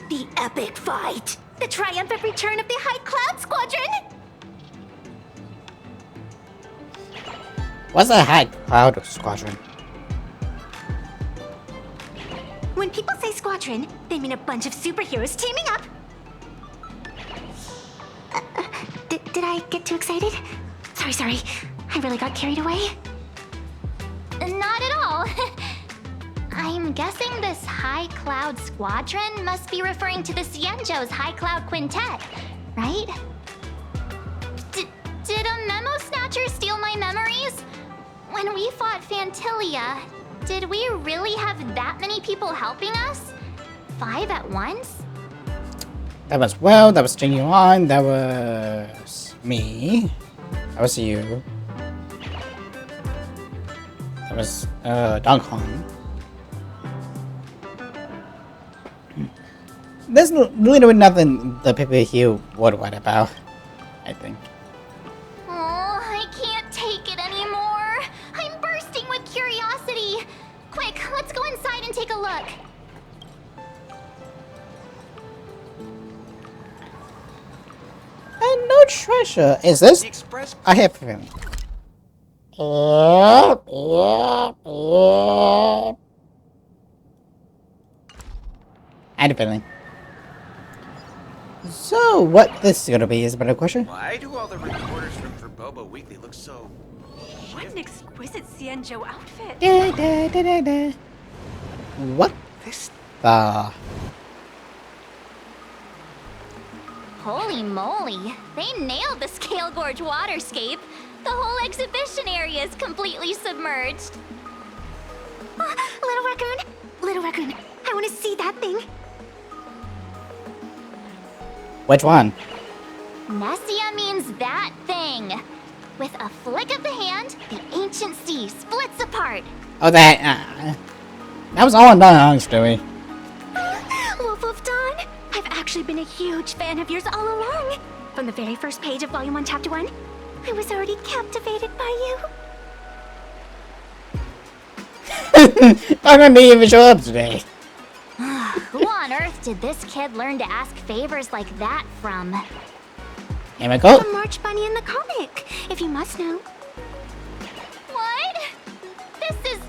the epic fight, the triumphant return of the High Cloud Squadron. What's the High Cloud Squadron? When people say squadron, they mean a bunch of superheroes teaming up. Did I get too excited? Sorry. I really got carried away. Not at all. I'm guessing this High Cloud Squadron must be referring to the Ciencio's High Cloud Quintet, right? Did a memo snatcher steal my memories? When we fought Fantilia, did we really have that many people helping us? 5 at once? That was Will, that was Jing Yuan, that was me, that was you, that was Dong Kong. There's really nothing the people here would what about, I think. Oh, I can't take it anymore. I'm bursting with curiosity. Quick, let's go inside and take a look. And no treasure. Is this? I have him. I had a feeling. So, what this is gonna be is a better question. Why do all the reporters from Verboba Weekly look so... What an exquisite Ciencio outfit. What the? Holy moly, they nailed the Scale Gorge waterscape. The whole exhibition area is completely submerged. Little Raccoon, I want to see that thing. Which one? Nessia means that thing. With a flick of the hand, the ancient sea splits apart. Oh, that was all done, Stewie. Wolf of Dawn, I've actually been a huge fan of yours all along. From the very first page of Volume 1, Chapter 1, I was already captivated by you. Why didn't he even show up today? Who on earth did this kid learn to ask favors like that from? Here we go. The March Bunny in the comic, if you must know. What? This is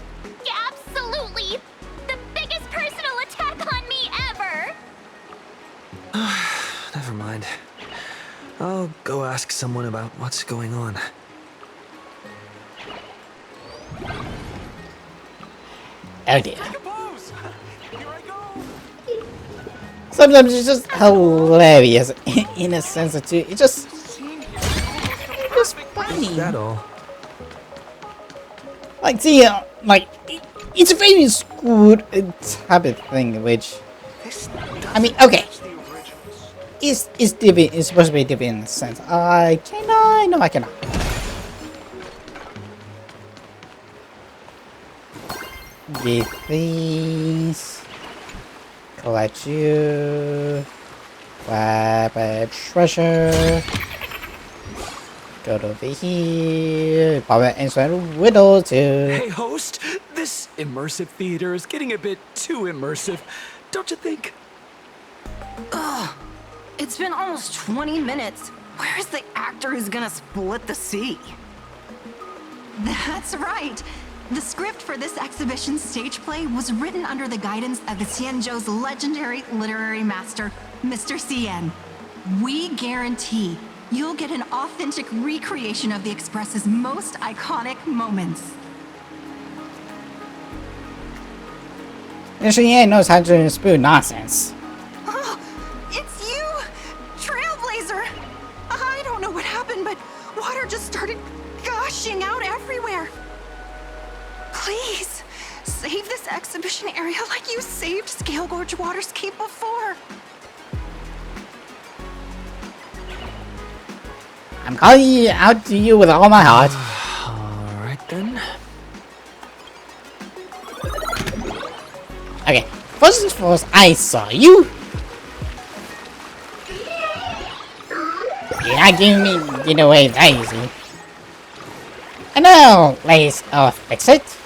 absolutely the biggest personal attack on me ever! Never mind. I'll go ask someone about what's going on. Oh dear. Sometimes it's just hilarious in a sense or two. It's just funny. Is that all? Like, see, like it's a very good type of thing, which I mean, okay. It's different. It's supposed to be different in a sense. Can I? No, I cannot. Get these. Collect you. Grab a treasure. Go over here. Probably answer a riddle too. Hey, host, this immersive theater is getting a bit too immersive, don't you think? Ugh. It's been almost 20 minutes. Where's the actor who's gonna split the sea? That's right. The script for this exhibition's stage play was written under the guidance of the Xianzhou's legendary literary master, Mr. Cien. We guarantee you'll get an authentic recreation of the Express's most iconic moments. And she knows how to spew nonsense. Oh, it's you! Trailblazer! I don't know what happened, but water just started gushing out everywhere. Please, save this exhibition area like you saved Scale Gorge Waterscape before. I'm calling you out to you with all my heart. Alright then. Okay, first and foremost, I saw you. You're not giving me get away that easy. I know, let's fix it.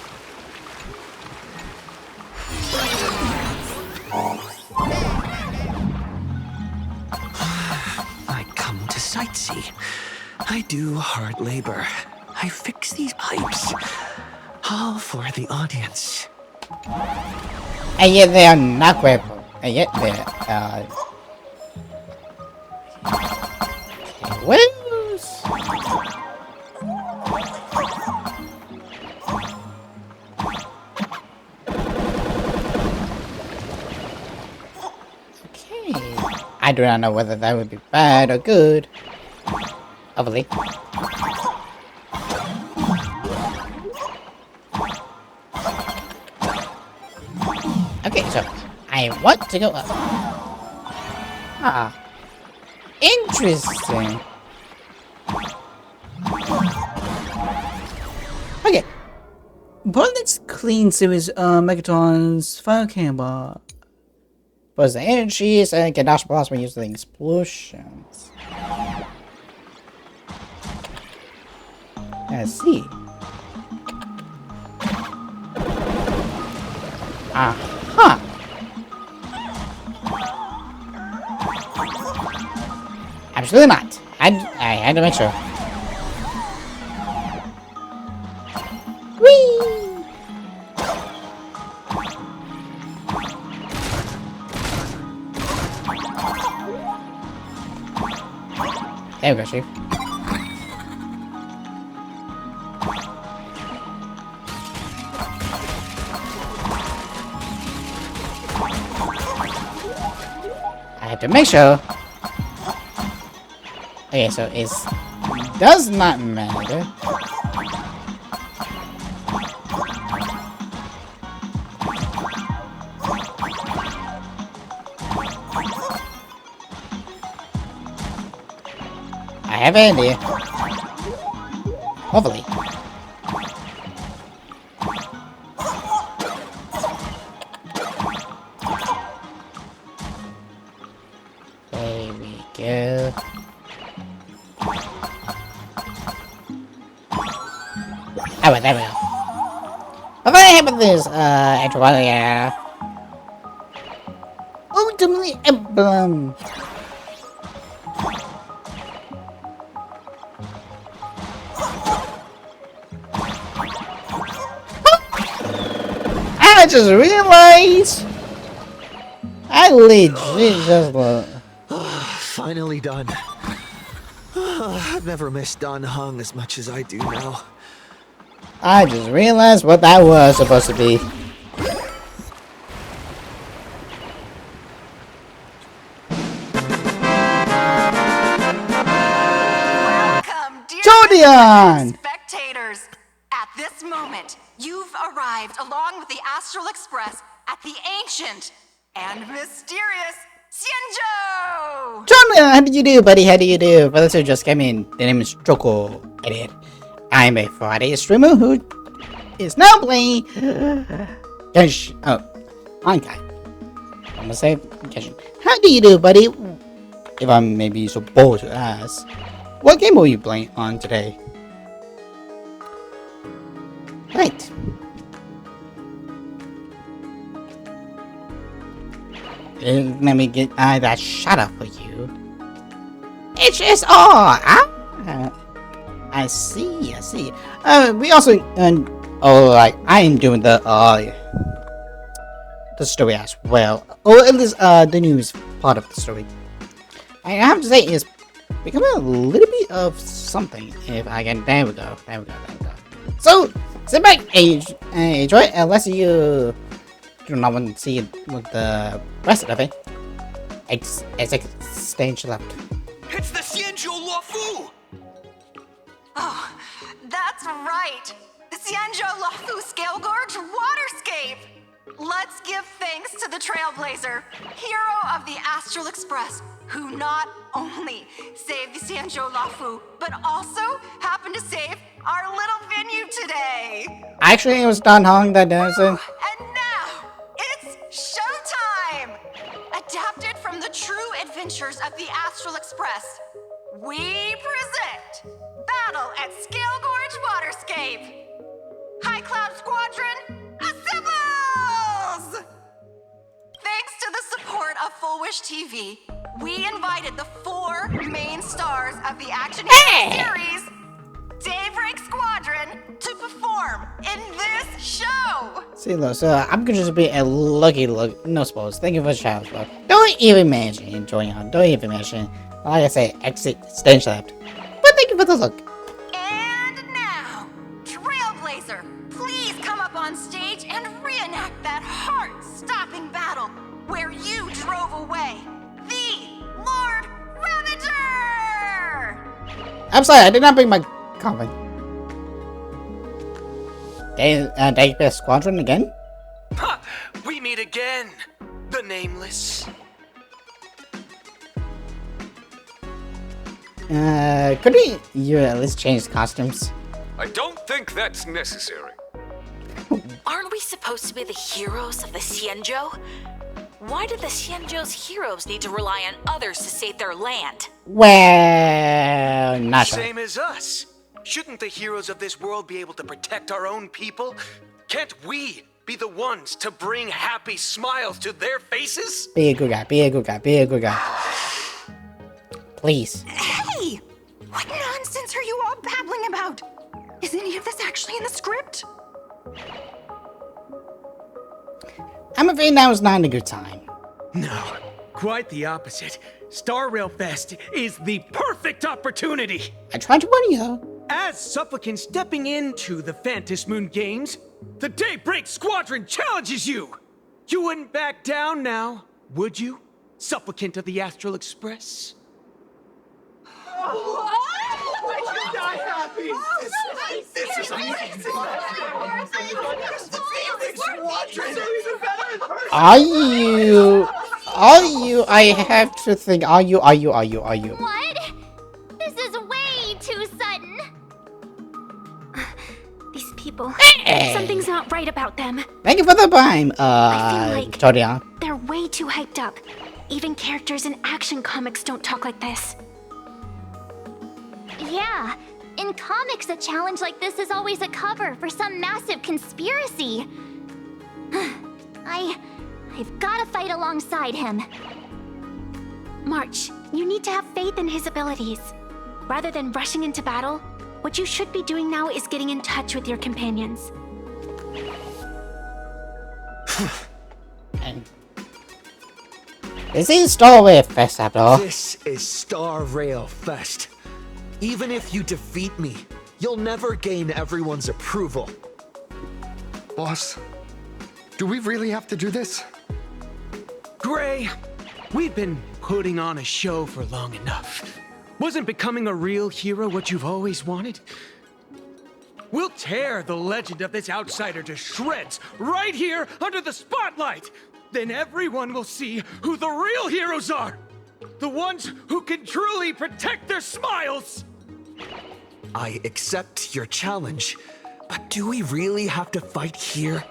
I come to sightsee. I do hard labor. I fix these pipes. All for the audience. And yet they are not wearable. And yet they're wheels. Okay. I do not know whether that would be bad or good. Hopefully. Okay, so I want to go up. Ah. Interesting. Okay. Bullets clean series Megatron's fire camera. But the energies and Ganache Blossom using explosions. I see. Aha! Absolutely not. I had to make sure. Whee! There we go, Chief. I have to make sure. Okay, so it does not matter. I have an idea. Hopefully. There we go. Oh, well, there we go. What happened this, Antoine? Ultimately emblem. I just realized I legit just Finally done. I've never missed Dan Heng as much as I do now. I just realized what that was supposed to be. Welcome, dear Jodian! spectators. At this moment, you've arrived along with the Astral Express at the ancient and mysterious Xianzhou! John, how do you do, buddy? How do you do? For those who just came in, the name is Choco Idiot. I'm a Friday streamer who is now playing Honkai. I'm gonna say Genshin. How do you do, buddy? If I'm maybe so bold to ask, what game will you playing on today? Right. Let me get that shut up for you. It's just I see. We also I am doing the story as well, or at least the news part of the story. I have to say it's becoming a little bit of something. If I can, there we go. So sit back, enjoy it, unless you do not want to see it with the rest of it. It's stage left. It's the Xianzhou Luofu! Oh, that's right. The Xianzhou Luofu Scale Gorge Waterscape! Let's give thanks to the Trailblazer, hero of the Astral Express, who not only saved the Xianzhou Luofu, but also happened to save our little venue today. Actually, it was Don Hong that does it. And now, it's showtime! Adapted from the true adventures of the Astral Express, we present Battle at Scale Gorge Waterscape. High Cloud Squadron, assembles! Thanks to the support of Full Wish TV, we invited the 4 main stars of the action series, Daybreak Squadron, to perform in this show. See, look, so I'm gonna just be a lucky look. No spoilers. Thank you for the shout out. Don't even mention enjoying on. Don't even mention. Like I say, exit stage left. But thank you for the look. And now, Trailblazer, please come up on stage and reenact that heart-stopping battle where you drove away the Lord Ravager! I'm sorry, I did not bring my comment. Daybreak Squadron again? Ha! We meet again, the Nameless. Could you at least change costumes? I don't think that's necessary. Aren't we supposed to be the heroes of the Xianzhou? Why do the Xianzhou's heroes need to rely on others to save their land? Well, not sure. Same as us. Shouldn't the heroes of this world be able to protect our own people? Can't we be the ones to bring happy smiles to their faces? Be a good guy. Please. Hey! What nonsense are you all babbling about? Is any of this actually in the script? I'm afraid now is not a good time. No, quite the opposite. Star Rail Fest is the perfect opportunity. I tried to warn you though. As supplicant stepping into the Phantom Moon Games, the Daybreak Squadron challenges you. You wouldn't back down now, would you? Supplicant of the Astral Express. This is amazing. Are you? I have to think. Are you? What? This is way too sudden. These people. Something's not right about them. Thank you for the prime, I feel like Todia. they're way too hyped up. Even characters in action comics don't talk like this. Yeah, in comics, a challenge like this is always a cover for some massive conspiracy. I've gotta fight alongside him. March, you need to have faith in his abilities. Rather than rushing into battle, what you should be doing now is getting in touch with your companions. This is Star Rail Fest after all. This is Star Rail Fest. Even if you defeat me, you'll never gain everyone's approval. Boss, do we really have to do this? Gray, we've been putting on a show for long enough. Wasn't becoming a real hero what you've always wanted? We'll tear the legend of this outsider to shreds right here under the spotlight. then everyone will see who the real heroes are. The ones who can truly protect their smiles. I accept your challenge, but do we really have to fight here?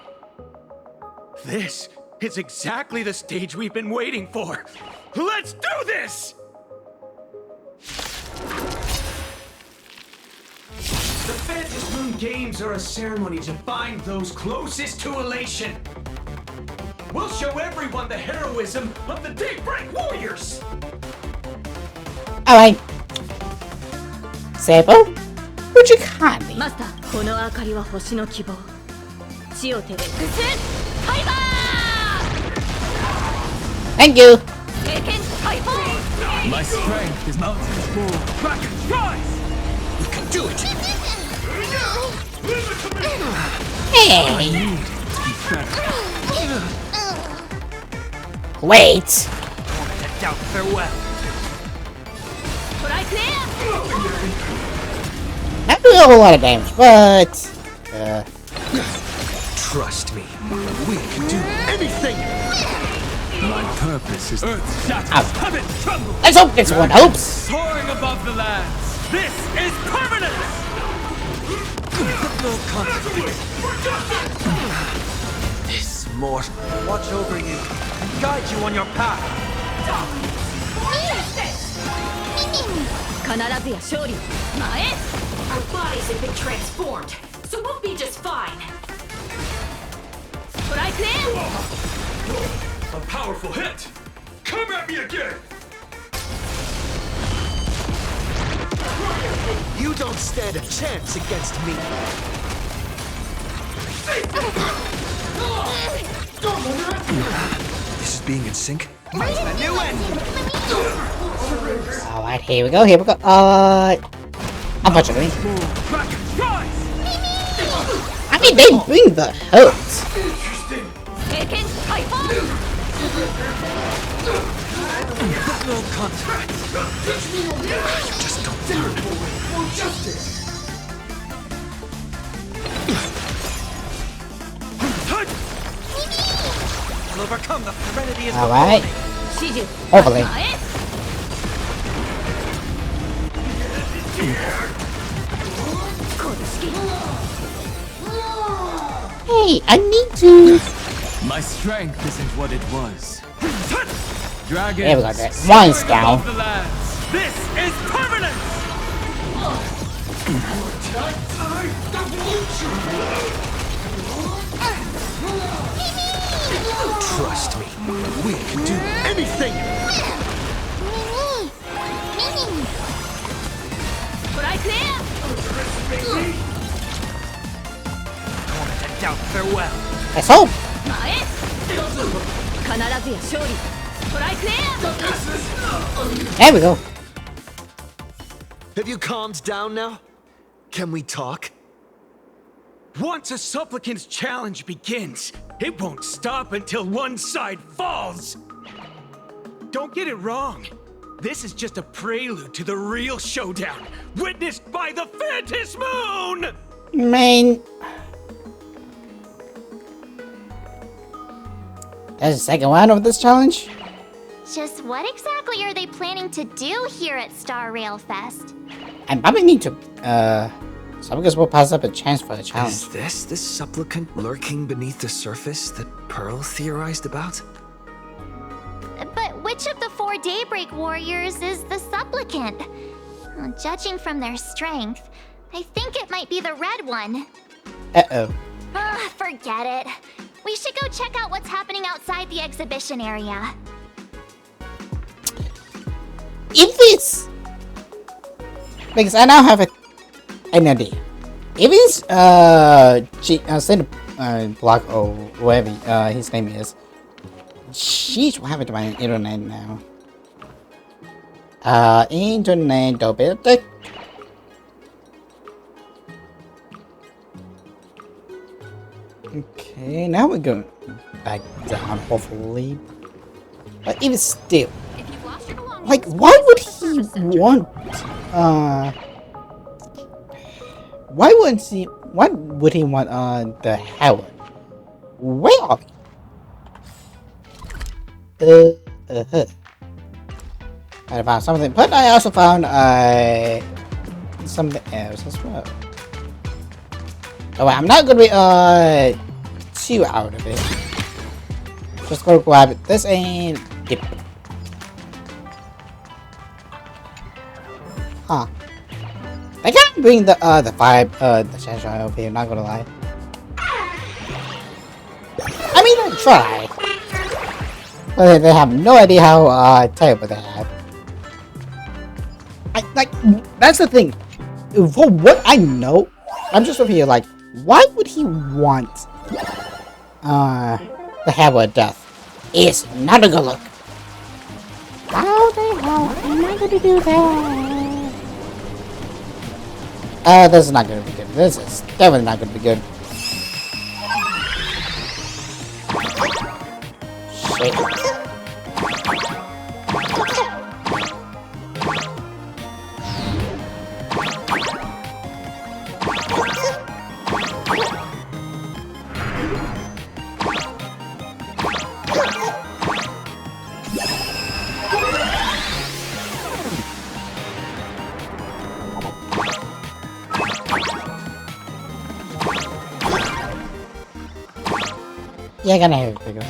This is exactly the stage we've been waiting for. Let's do this! The Fantasy Moon Games are a ceremony to bind those closest to elation. We'll show everyone the heroism of the Daybreak Warriors! Alright. Sable, would you kindly? マスター、この明かりは星の希望。地を照れる。ハイバー Thank you! 経験解放 My strength is mountains full. Rocket, rise! We can do it! Hey! Wait! Doubt farewell. Not doing a whole lot of damage, but trust me, we can do anything. My purpose is Earth shatters, heaven trembles. Let's hope this one helps. Soaring above the lands. This is permanence. No consequence. This mortal watch over you and guide you on your path. 必ずや勝利前 Our bodies have been transformed, so we'll be just fine. A powerful hit. Come at me again. You don't stand a chance against me. This is being in sync. A new end. Alright, here we go, unfortunately. I mean, they bring the hurt. No contact. Just don't do it. I'll overcome the serenity of the Alright. Hopefully. Hey, I need to. My strength isn't what it was. Dragons. There we go. One's down. This is permanence. Trust me, we can do anything. Doubt farewell. Let's hope. There we go. Have you calmed down now? Can we talk? Once a supplicant's challenge begins, it won't stop until one side falls. Don't get it wrong. This is just a prelude to the real showdown, witnessed by the Fantasy Moon! Man. That's the second round of this challenge. Just what exactly are they planning to do here at Star Rail Fest? I probably need to, some of us will pass up a chance for the challenge. Is this the supplicant lurking beneath the surface that Pearl theorized about? But which of the 4 Daybreak Warriors is the supplicant? Judging from their strength, I think it might be the red one. Uh-oh. Forget it. We should go check out what's happening outside the exhibition area. If it's... Because I now have an idea. If it's, Block or whatever his name is. Sheesh, what happened to my internet now? Internet, don't be a Okay, now we're going back down, hopefully. But even still, like, why would he want, why would he want, the Howard? Where are we? I found something, but I also found something else as well. Oh, I'm not gonna be too out of it. Just gonna grab this and dip. Huh. I can't bring the vibe, the sunshine over here, not gonna lie. I mean, I try. But they have no idea how terrible they have. That's the thing. For what I know, I'm just over here like, why would he want to have a death? It's not a good look. How the hell am I gonna do that? This is not gonna be good. This is definitely not gonna be good. Shit. Yeah, gonna have it bigger.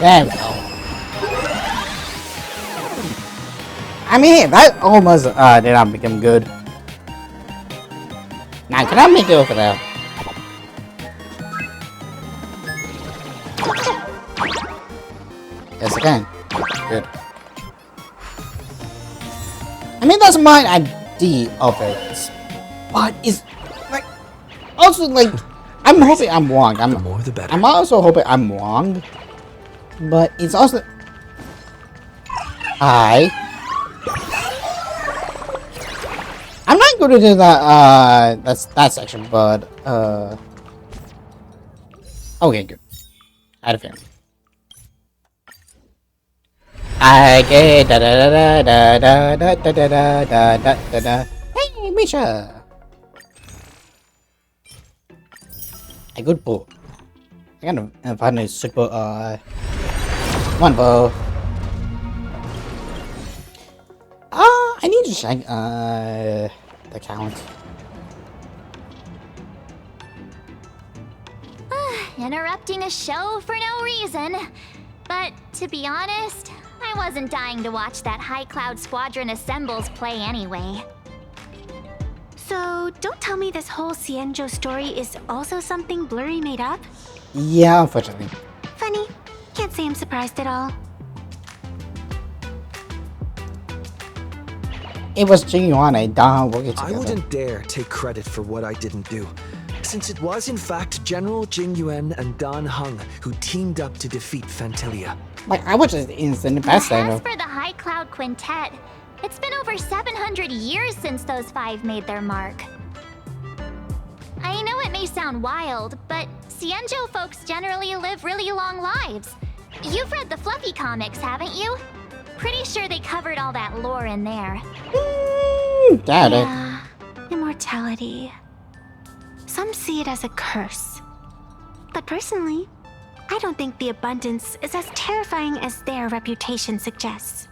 There we go. I mean, that almost did not become good. Now, can I make it over there? Yes, I can. Good. I mean, that's my idea of it. But it's like, also like, I'm hoping I'm wrong. The more the better. I'm also hoping I'm wrong. But it's also I'm not going to do that that section, but okay, good. I had a feeling. I get da da da da da da da da da da da da. Hey, Misha. A good bow. I gotta find a super one bow. I need to check the count. Interrupting a show for no reason. But to be honest, I wasn't dying to watch that High Cloud Squadron assembles play anyway. So, don't tell me this whole Xianzhou story is also something Blurry made up? Yeah, unfortunately. Funny. Can't say I'm surprised at all. It was Jingyuan and Dan working together. I wouldn't dare take credit for what I didn't do, since it was in fact General Jingyuan and Dan Heng who teamed up to defeat Fantilia. Like, I was just instant best As for the High Cloud Quintet, it's been over 700 years since those five made their mark. I know it may sound wild, but Xianzhou folks generally live really long lives. You've read the Fluffy comics, haven't you? Pretty sure they covered all that lore in there. Doubt it. Yeah, immortality. Some see it as a curse. But personally, I don't think the abundance is as terrifying as their reputation suggests.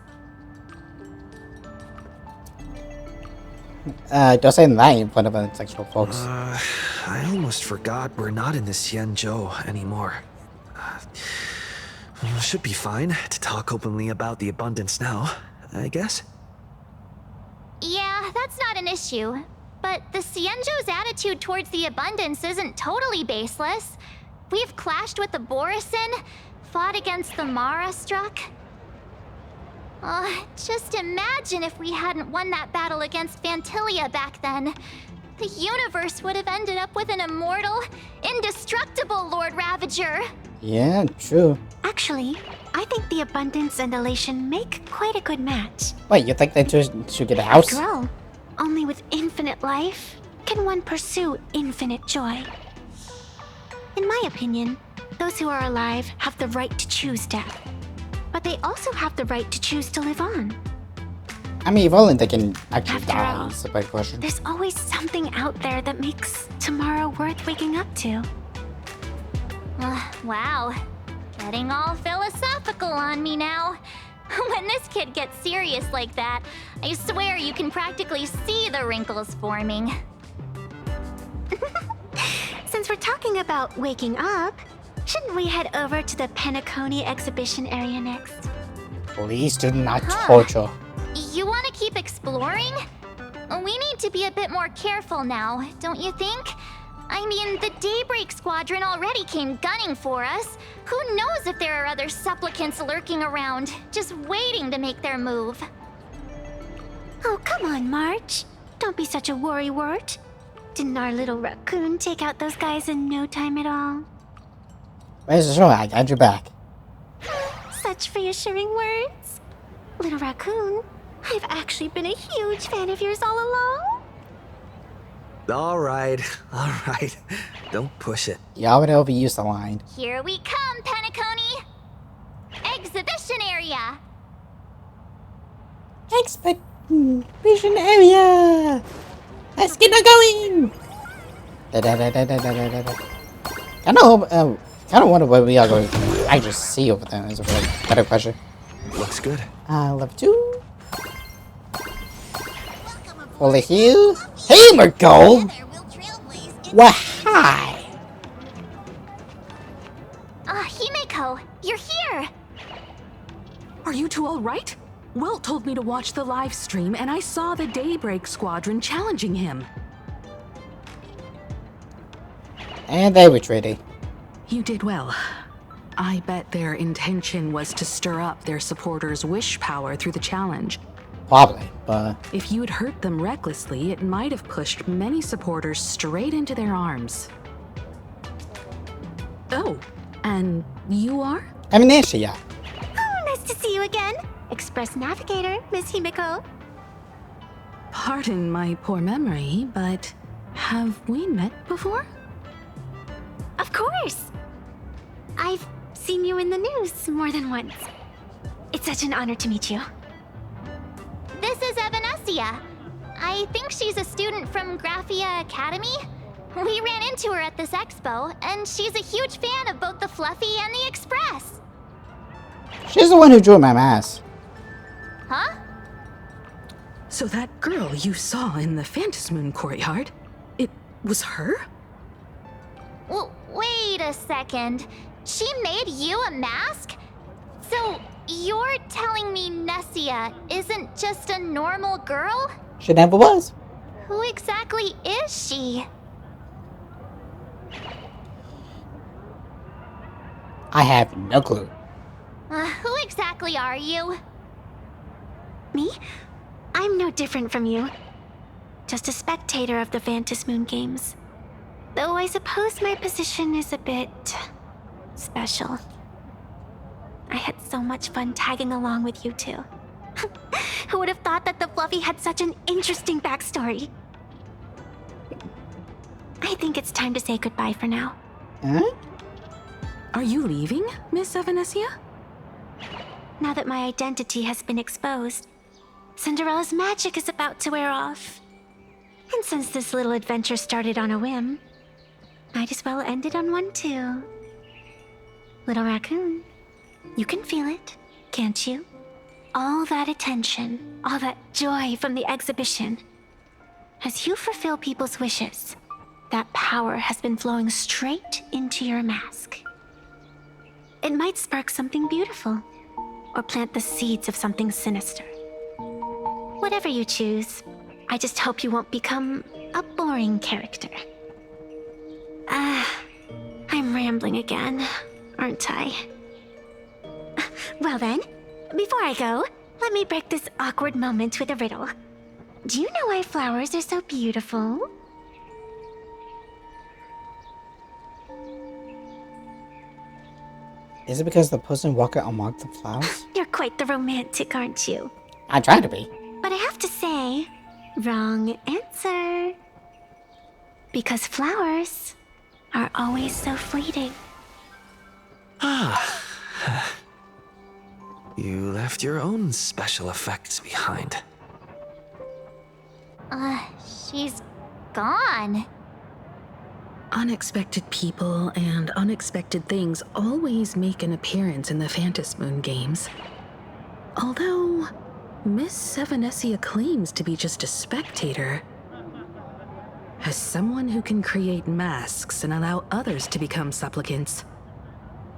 Don't say that in front of sexual folks. I almost forgot we're not in the Xianzhou anymore. Should be fine to talk openly about the abundance now, I guess. Yeah, that's not an issue. But the Xianzhou's attitude towards the abundance isn't totally baseless. We've clashed with the Borisin, fought against the Mara struck. Just imagine if we hadn't won that battle against Vantilia back then. The universe would have ended up with an immortal, indestructible Lord Ravager. Yeah, true. Actually, I think the abundance and elation make quite a good match. Wait, you think they should get a house? After all, only with infinite life can one pursue infinite joy. In my opinion, those who are alive have the right to choose death. But they also have the right to choose to live on. I mean, if only they can actually After die, all, is a better question. There's always something out there that makes tomorrow worth waking up to. Wow. Getting all philosophical on me now. When this kid gets serious like that, I swear you can practically see the wrinkles forming. Since we're talking about waking up, shouldn't we head over to the Penacony exhibition area next? Please do not torture. You want to keep exploring? We need to be a bit more careful now, don't you think? I mean, the Daybreak Squadron already came gunning for us. Who knows if there are other supplicants lurking around, just waiting to make their move. Oh, come on, March. Don't be such a worrywart. Didn't our little raccoon take out those guys in no time at all? Where's the show? I got your back. Such reassuring words. Little raccoon, I've actually been a huge fan of yours all along. All right. Don't push it. You already overused the line. Here we come, Penacony! Exhibition area! Exhibition area! Let's get going! I don't wonder where we are going. I just see over there. Is a better question. Looks good. Level 2. Over here. Hey, Marco! Well, hi! Himeko, you're here! Are you two all right? Welt told me to watch the live stream, and I saw the Daybreak Squadron challenging him. And they retreated. You did well. I bet their intention was to stir up their supporters' wish power through the challenge. Probably, but... If you'd hurt them recklessly, it might have pushed many supporters straight into their arms. Oh, and you are? I'm Amnesia. Oh, nice to see you again. Express Navigator, Miss Himeko. Pardon my poor memory, but have we met before? Of course. I've seen you in the news more than once. It's such an honor to meet you. This is Evanescia. I think she's a student from Graphia Academy. We ran into her at this expo, and she's a huge fan of both the Fluffy and the Express. She's the one who drew my mask. Huh? So that girl you saw in the Phantasmoon courtyard, it was her? Wait a second. She made you a mask? So, you're telling me Nessia isn't just a normal girl? She never was. Who exactly is she? I have no clue. Who exactly are you? Me? I'm no different from you. Just a spectator of the Phantasmoon games. Though I suppose my position is a bit... special. I had so much fun tagging along with you two. Who would have thought that the Fluffy had such an interesting backstory? I think it's time to say goodbye for now. Huh? Are you leaving, Miss Evanescia? Now that my identity has been exposed, Cinderella's magic is about to wear off. And since this little adventure started on a whim, might as well end it on one too. Little raccoon, you can feel it, can't you? All that attention, all that joy from the exhibition. As you fulfill people's wishes, that power has been flowing straight into your mask. It might spark something beautiful, or plant the seeds of something sinister. Whatever you choose, I just hope you won't become a boring character. I'm rambling again, aren't I? Well then, before I go, let me break this awkward moment with a riddle. Do you know why flowers are so beautiful? Is it because the person walking among the flowers? You're quite the romantic, aren't you? I try to be. But I have to say, wrong answer. Because flowers are always so fleeting. Ah. You left your own special effects behind. She's gone. Unexpected people and unexpected things always make an appearance in the Phantasmoon games. Although, Miss Sevenessia claims to be just a spectator. As someone who can create masks and allow others to become supplicants,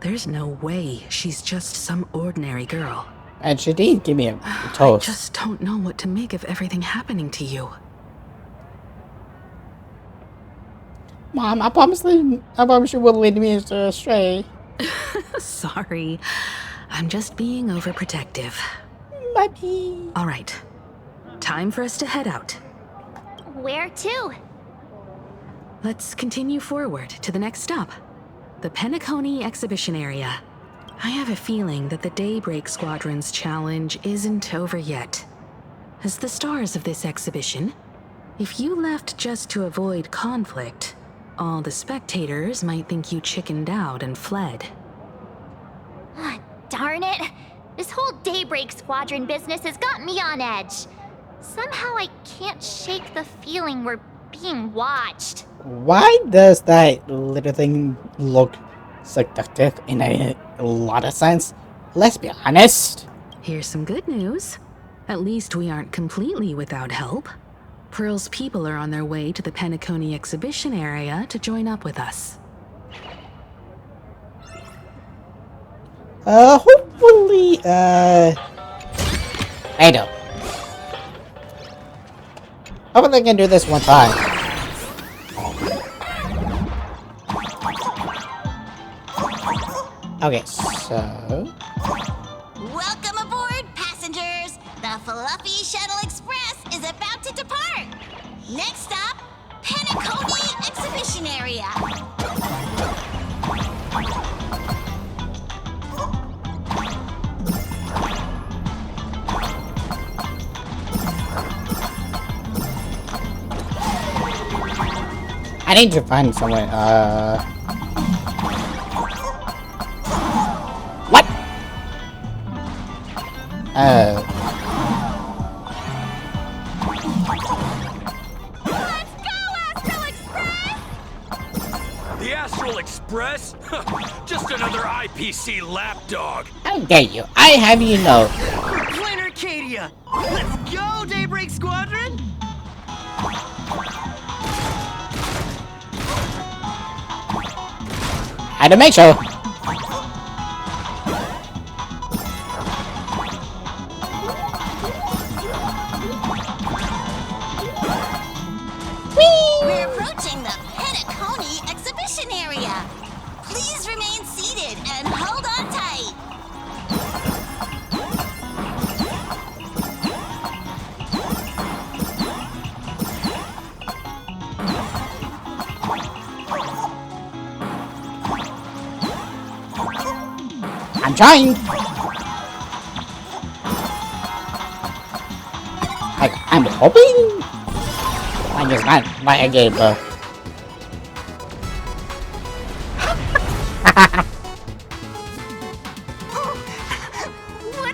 there's no way she's just some ordinary girl. And she did give me a toast. I just don't know what to make of everything happening to you. Mom, I promise you wouldn't lead me astray. Sorry. I'm just being overprotective. Buddy. All right. Time for us to head out. Where to? Let's continue forward to the next stop. The Penacony Exhibition Area. I have a feeling that the Daybreak Squadron's challenge isn't over yet. As the stars of this exhibition, if you left just to avoid conflict, all the spectators might think you chickened out and fled. Darn it! This whole Daybreak Squadron business has got me on edge. Somehow I can't shake the feeling we're being watched. Why does that little thing look seductive in a lot of sense? Let's be honest. Here's some good news. At least we aren't completely without help. Pearl's people are on their way to the Penacony Exhibition Area to join up with us. Hopefully, I know. Hopefully I can do this one time. Okay, so... Welcome aboard, passengers! The Fluffy Shuttle Express is about to depart! Next stop, Penacony Exhibition Area! I need to find someone, What? Let's go, Astral Express! The Astral Express? Just another IPC lapdog. How dare you? I have you know. Plain Arcadia! Let's go, Daybreak Squadron! Had to make sure. We're approaching the Penacony Exhibition Area. Please remain seated and hold on tight. I'm trying. I'm hoping. I guess not. I gave Would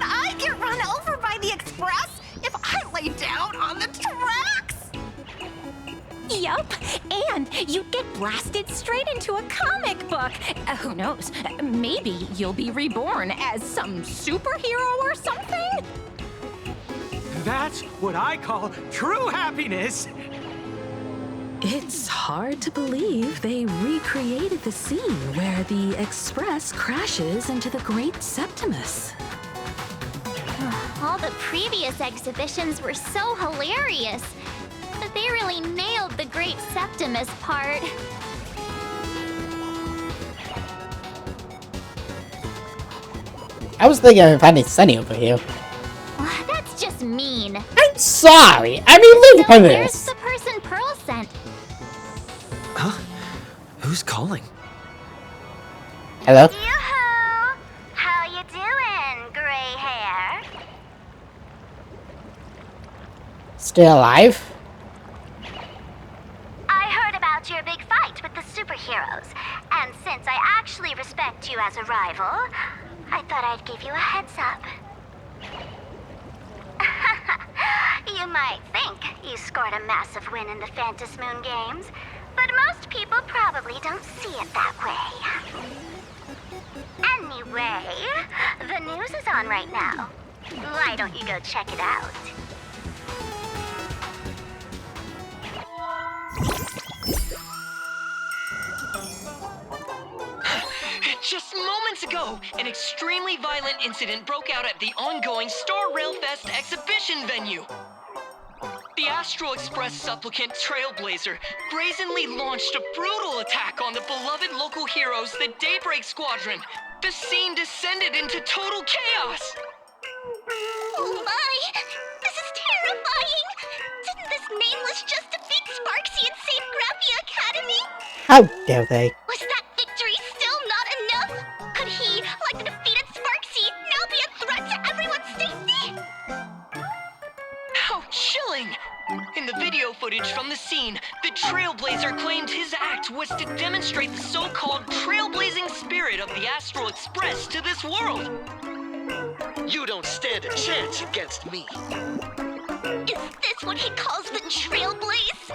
I get run over by the Express if I lay down on the tracks? Yup, and you'd get blasted straight into a comic book. Who knows? Maybe you'll be reborn as some superhero or something? That's what I call true happiness! It's hard to believe they recreated the scene where the Express crashes into the Great Septimus. All the previous exhibitions were so hilarious, but they really nailed the Great Septimus part. I was thinking of finding Sunny over here. That's just mean. I'm sorry. I mean, look at Where's this. the person Pearl sent? Huh? Who's calling? Hello? Yoo-hoo! How you doing, gray hair? Still alive? I heard about your big fight with the superheroes, and since I actually respect you as a rival, I thought I'd give you a heads up. You might think you scored a massive win in the Fantasmoon games, but most people probably don't see it that way. Anyway, the news is on right now. Why don't you go check it out? Just moments ago, an extremely violent incident broke out at the ongoing Star Railfest exhibition venue. The Astral Express supplicant Trailblazer brazenly launched a brutal attack on the beloved local heroes, the Daybreak Squadron. The scene descended into total chaos. Oh my! This is terrifying! Didn't this nameless just defeat Sparksy and save Graphia Academy? How dare they? Was that victory still not enough? Could he, like the defeated Sparksy, now be a threat to everyone's safety? How chilling! In the video footage from the scene, the Trailblazer claimed his act was to demonstrate the so-called trailblazing spirit of the Astral Express to this world. You don't stand a chance against me. Is this what he calls the Trailblaze?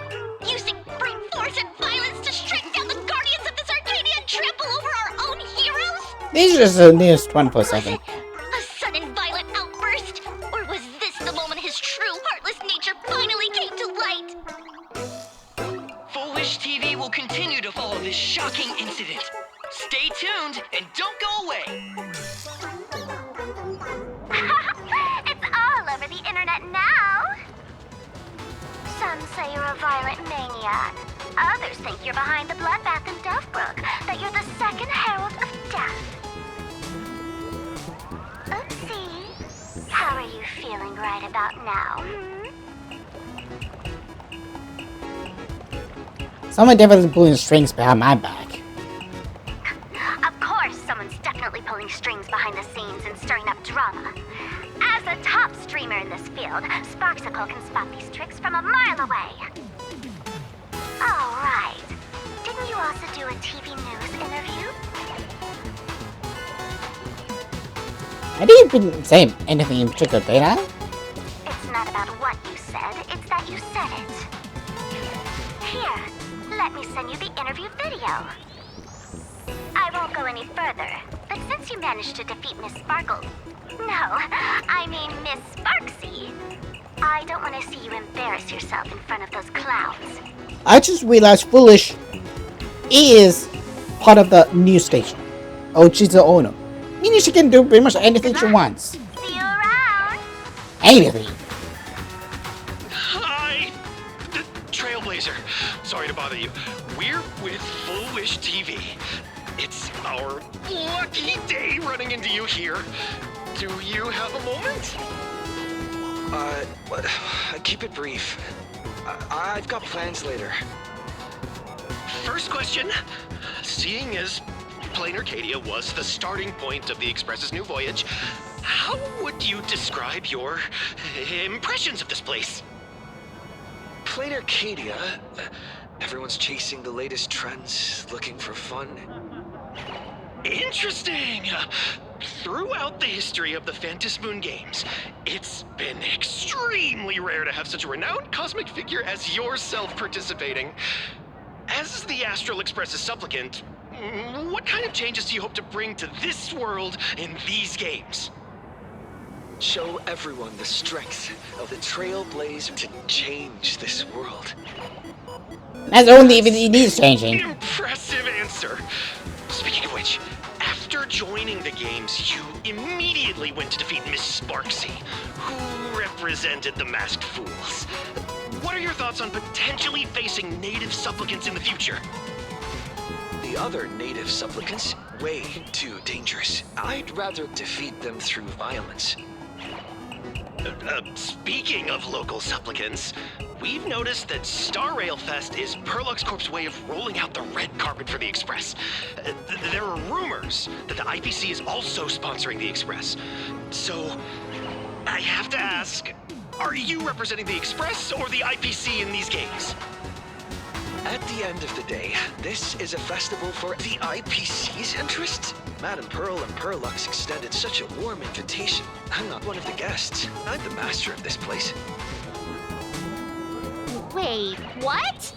Using brute force and violence to strike down the guardians of this Arcadia and trample over our own heroes? These are just the news 24/7. A sudden violent outburst? Or was this the moment his true heartless nature finally came to light? Foolish TV will continue to follow this shocking incident. Stay tuned and don't go away. It's all over the internet now. Some say you're a violent maniac. Others think you're behind the bloodbath in Deathbrook, that you're the second herald of death. Oopsie. How are you feeling right about now, Someone definitely pulling strings behind my back. Of course, someone's definitely pulling strings behind the scenes and stirring up drama. As a top streamer in this field, Sparksicle can spot these tricks from a mile away. All right. Didn't you also do a TV news interview? I didn't even say anything in particular, did I? It's not about what you said, it's that you said it. Here, let me send you the interview video. I won't go any further, but since you managed to defeat Miss Sparkle... No, I mean Miss Sparksy. I don't want to see you embarrass yourself in front of those clowns. I just realized Foolish is part of the news station. Oh, she's the owner. Meaning she can do pretty much anything she wants. See you around. Anything. Hi! Trailblazer. Sorry to bother you. We're with Full Wish TV. It's our lucky day running into you here. Do you have a moment? Keep it brief. I've got plans later. First question. Seeing as Plain Arcadia was the starting point of the Express's new voyage, how would you describe your impressions of this place? Plain Arcadia? Everyone's chasing the latest trends, looking for fun. Interesting! Throughout the history of the Fantasmoon games, it's been extremely rare to have such a renowned cosmic figure as yourself participating. As the Astral Express's supplicant, what kind of changes do you hope to bring to this world in these games? Show everyone the strength of the Trailblazer to change this world. That's only if it needs changing. Impressive answer. Speaking of which, after joining the games, you immediately went to defeat Miss Sparksy, who represented the Masked Fools. What are your thoughts on potentially facing native supplicants in the future? The other native supplicants way too dangerous. I'd rather defeat them through violence. Speaking of local supplicants, we've noticed that Star Rail Fest is Perlux Corp's way of rolling out the red carpet for the Express. There are rumors that the IPC is also sponsoring the Express. So, I have to ask, are you representing the Express or the IPC in these games? At the end of the day, this is a festival for the IPC's interests. Madame Pearl and Perlux extended such a warm invitation. I'm not one of the guests. I'm the master of this place. Wait, what?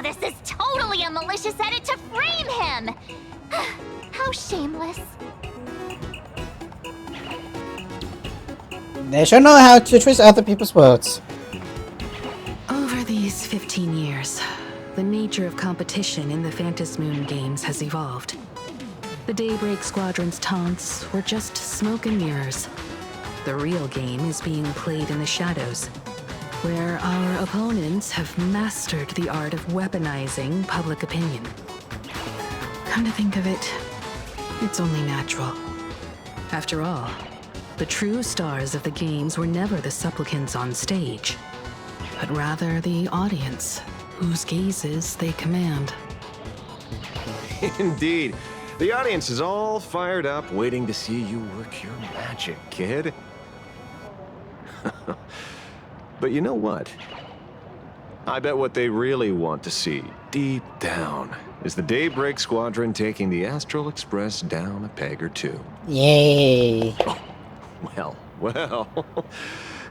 This is totally a malicious edit to frame him! How shameless. They should know how to twist other people's words. Over these 15 years, the nature of competition in the Phantasmoon games has evolved. The Daybreak Squadron's taunts were just smoke and mirrors. The real game is being played in the shadows, where our opponents have mastered the art of weaponizing public opinion. Come to think of it, it's only natural. After all, the true stars of the games were never the supplicants on stage, but rather the audience, whose gazes they command. Indeed. The audience is all fired up, waiting to see you work your magic, kid. But you know what? I bet what they really want to see, deep down, is the Daybreak Squadron taking the Astral Express down a peg or two. Yay. Well,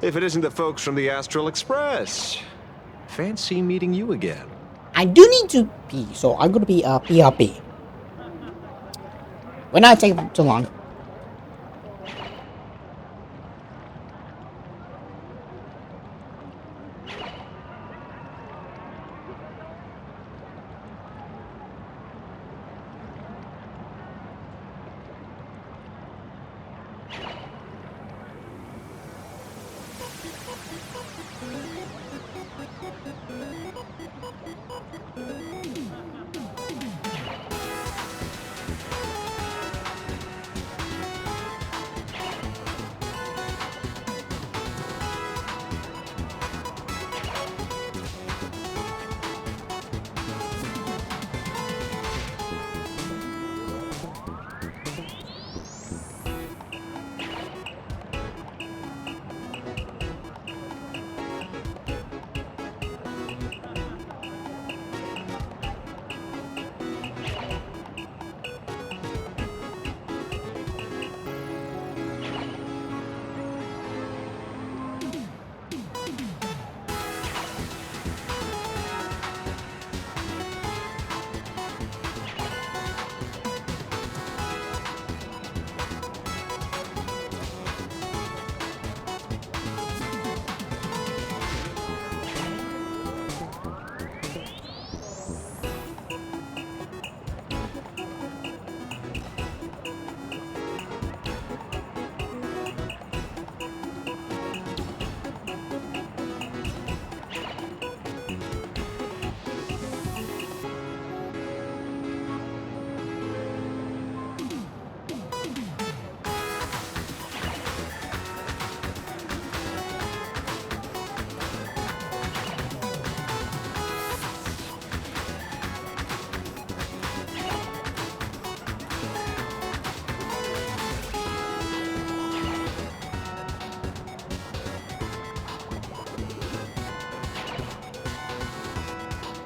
if it isn't the folks from the Astral Express. Fancy meeting you again. I do need to pee, so I'm gonna be BRB. Will not take too long.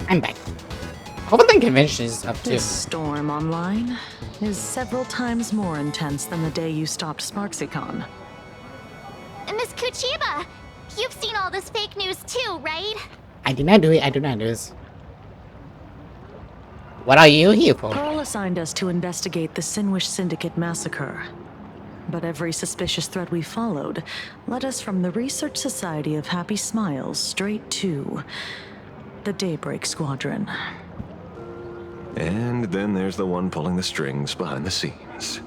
I'm back. Hopefully the convention is up too. This storm online is several times more intense than the day you stopped SparksyCon. Miss Kuchiba, you've seen all this fake news too, right? I did not do it. I do not do this. What are you here for? Pearl assigned us to investigate the Sinwish Syndicate massacre. But every suspicious thread we followed led us from the Research Society of Happy Smiles straight to the Daybreak Squadron. And then there's the one pulling the strings behind the scenes.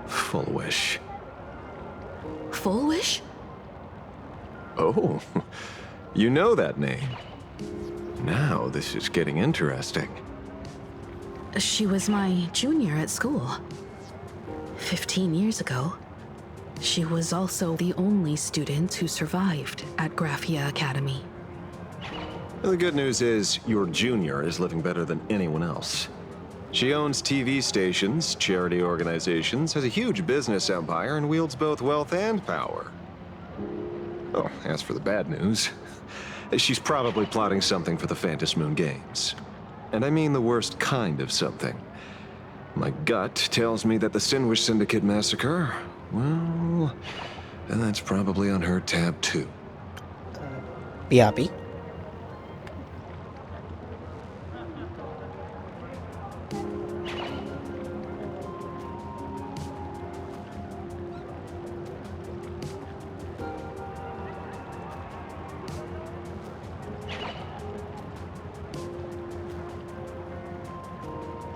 Full Wish. Full Wish? Oh, you know that name. Now this is getting interesting. She was my junior at school. 15 years ago, she was also the only student who survived at Graphia Academy. Well, the good news is your junior is living better than anyone else. She owns TV stations, charity organizations, has a huge business empire, and wields both wealth and power. Oh, as for the bad news, she's probably plotting something for the Phantasmoon Games. And I mean the worst kind of something. My gut tells me that the Sinwish Syndicate massacre, well, and that's probably on her tab too. BRB.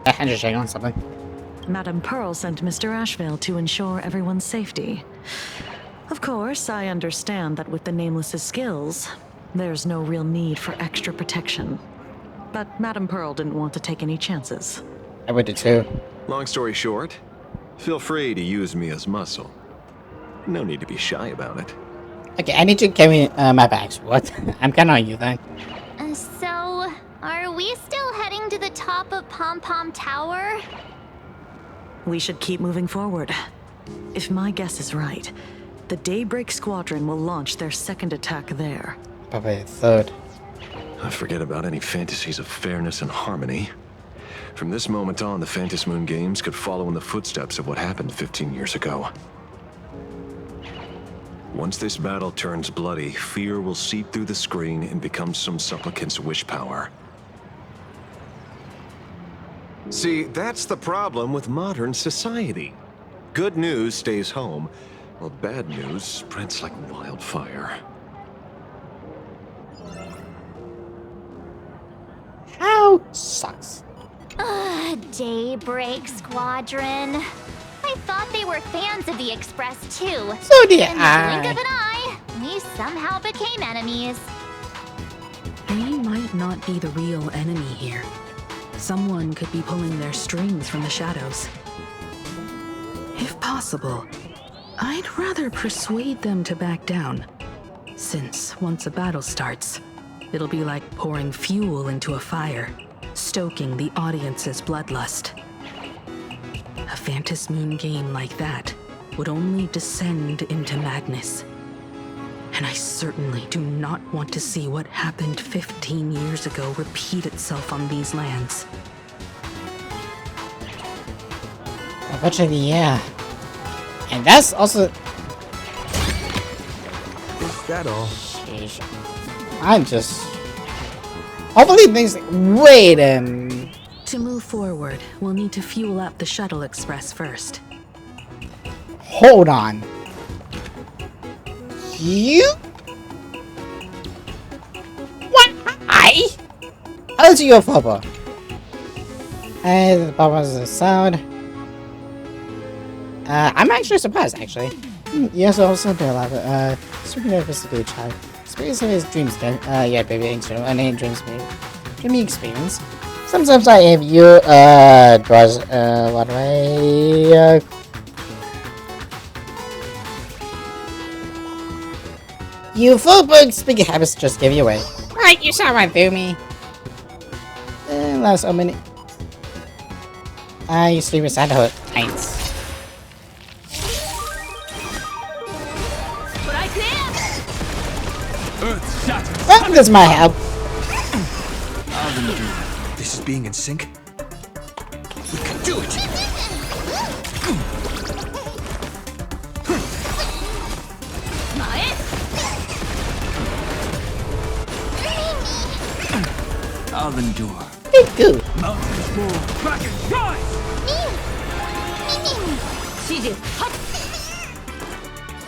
I had to check on something. Madame Pearl sent Mr. Ashvale to ensure everyone's safety. Of course, I understand that with the Nameless's skills, there's no real need for extra protection. But Madame Pearl didn't want to take any chances. I would do too. Long story short, feel free to use me as muscle. No need to be shy about it. Okay, I need to carry my bags. What? I'm kind of on you then. So, are we still heading to the top of Pom Pom Tower? We should keep moving forward. If my guess is right, the Daybreak Squadron will launch their second attack there. Probably third. I forget about any fantasies of fairness and harmony. From this moment on, the Phantasmoon Games could follow in the footsteps of what happened 15 years ago. Once this battle turns bloody, fear will seep through the screen and become some supplicant's wish power. See, that's the problem with modern society. Good news stays home, while bad news spreads like wildfire. How sucks. Daybreak Squadron. I thought they were fans of the Express too. So did In the blink of an eye, we somehow became enemies. They might not be the real enemy here. Someone could be pulling their strings from the shadows. If possible, I'd rather persuade them to back down. Since once a battle starts, it'll be like pouring fuel into a fire, stoking the audience's bloodlust. A Phantasmoon game like that would only descend into madness. And I certainly do not want to see what happened 15 years ago repeat itself on these lands. Unfortunately, yeah. And that's also... Is that all? Sheesh. I'm just... Hopefully things... Wait To move forward, we'll need to fuel up the Shuttle Express first. Hold on. You? What? How is your papa? And the papa's the sound. I'm actually surprised, actually. Yes, also do a lot of super nervous to do, child. Space of his dreams, yeah, baby, any dreams, baby. Dreamy experience. Sometimes I have you, draws, what way, You full bug speaking habits just give you away. Right, you saw right through me. Last so many. I used to reside her. Thanks. But I can! Well, that's my help. This is being in sync. We can do it! I'll endure. Good. Mountains roar. Kraken rise!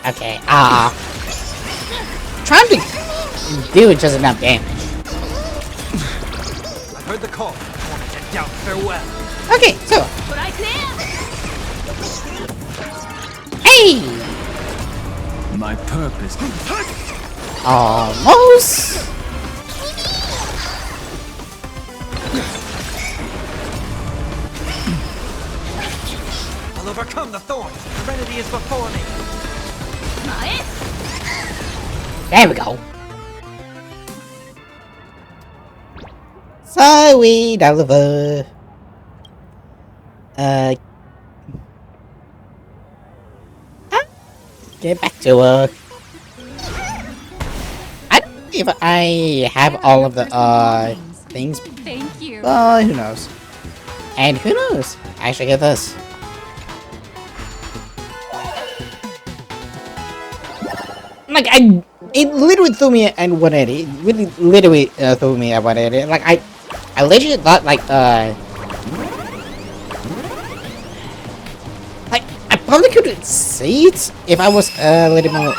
Okay, trying to do just enough damage. I heard the call. And down farewell. Okay, so. But I can! Hey! My purpose. Almost. overcome the thorns. Serenity is before me. There we go. So we deliver. Get back to work. I don't know if I have all of the things. Thank you. Who knows? And who knows? I actually get this. Like it literally threw me at 180. It really, literally threw me at 180. Like I literally thought like I probably couldn't see it if I was a little more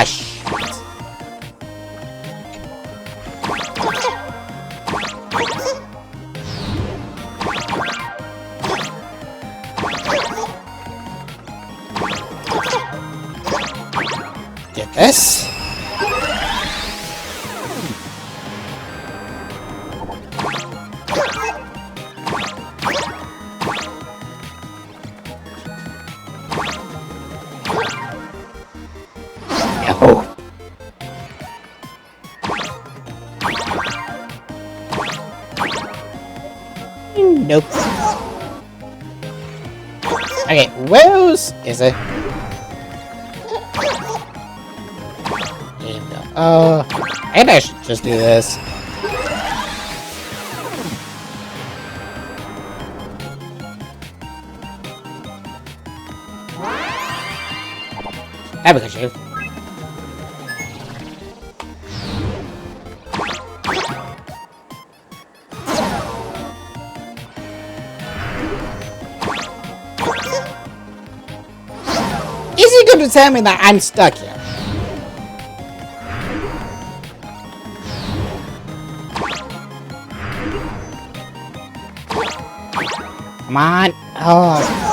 shit. Get this. No. Nope. Okay, where else is it? Here we go. Maybe I should just do this. There we go, Shave. Is he going to tell me that I'm stuck here? Come on. Oh.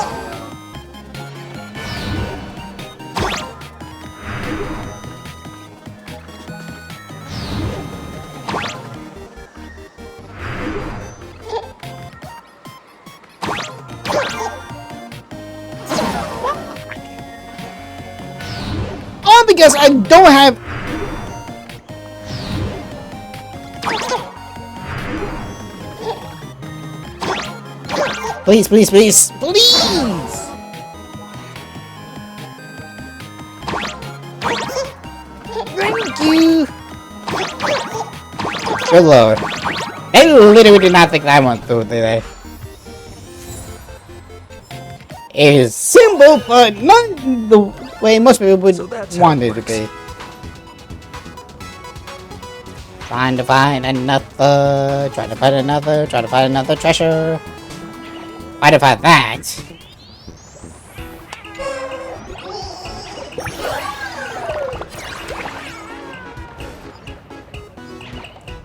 All because I don't have. Please, please, please, please! Thank you! Good lord. They literally did not think that went through, did they? It is simple, but not the way most people would want it to be. Trying to find another treasure. Why to find that?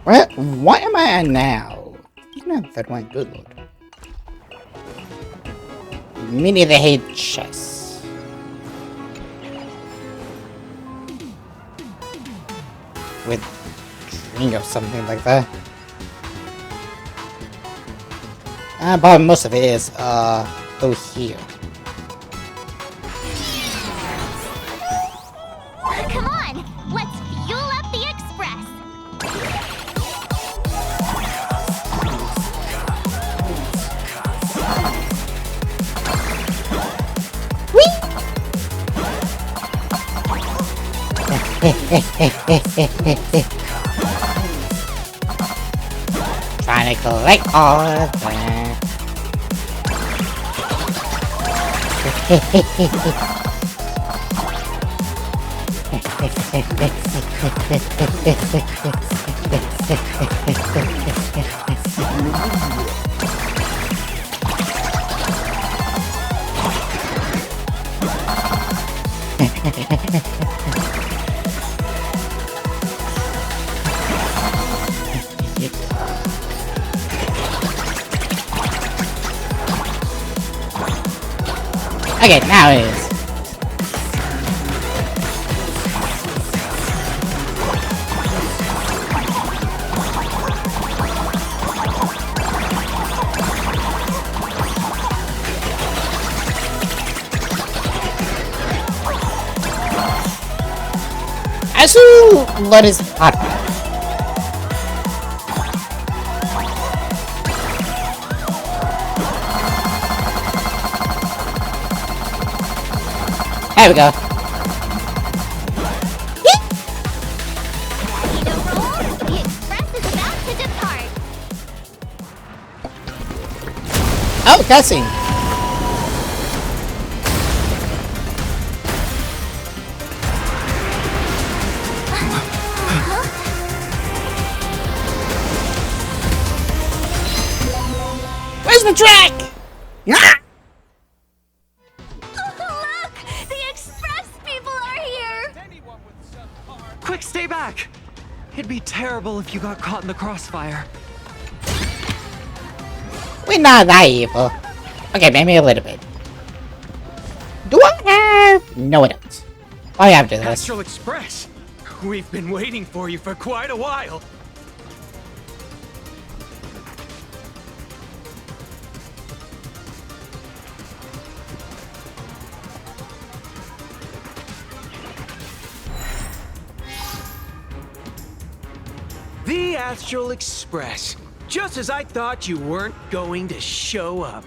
What am I at now? Even if that went good, lord. Mini the hate chest. With drink or something like that. But most of it is through here. Come on, let's fuel up the express. Trying to collect all of that. Okay, now it is. As to let us hot. There we go. The express is about to depart. Oh, cutscene. Where's the track? Ah! Look! The express people are here! Quick, stay back! It'd be terrible if you got caught in the crossfire. We're not that evil. Okay, maybe a little bit. Do I have... No, I don't. I have to do this. Astral Express! We've been waiting for you for quite a while. The Astral Express. Just as I thought you weren't going to show up.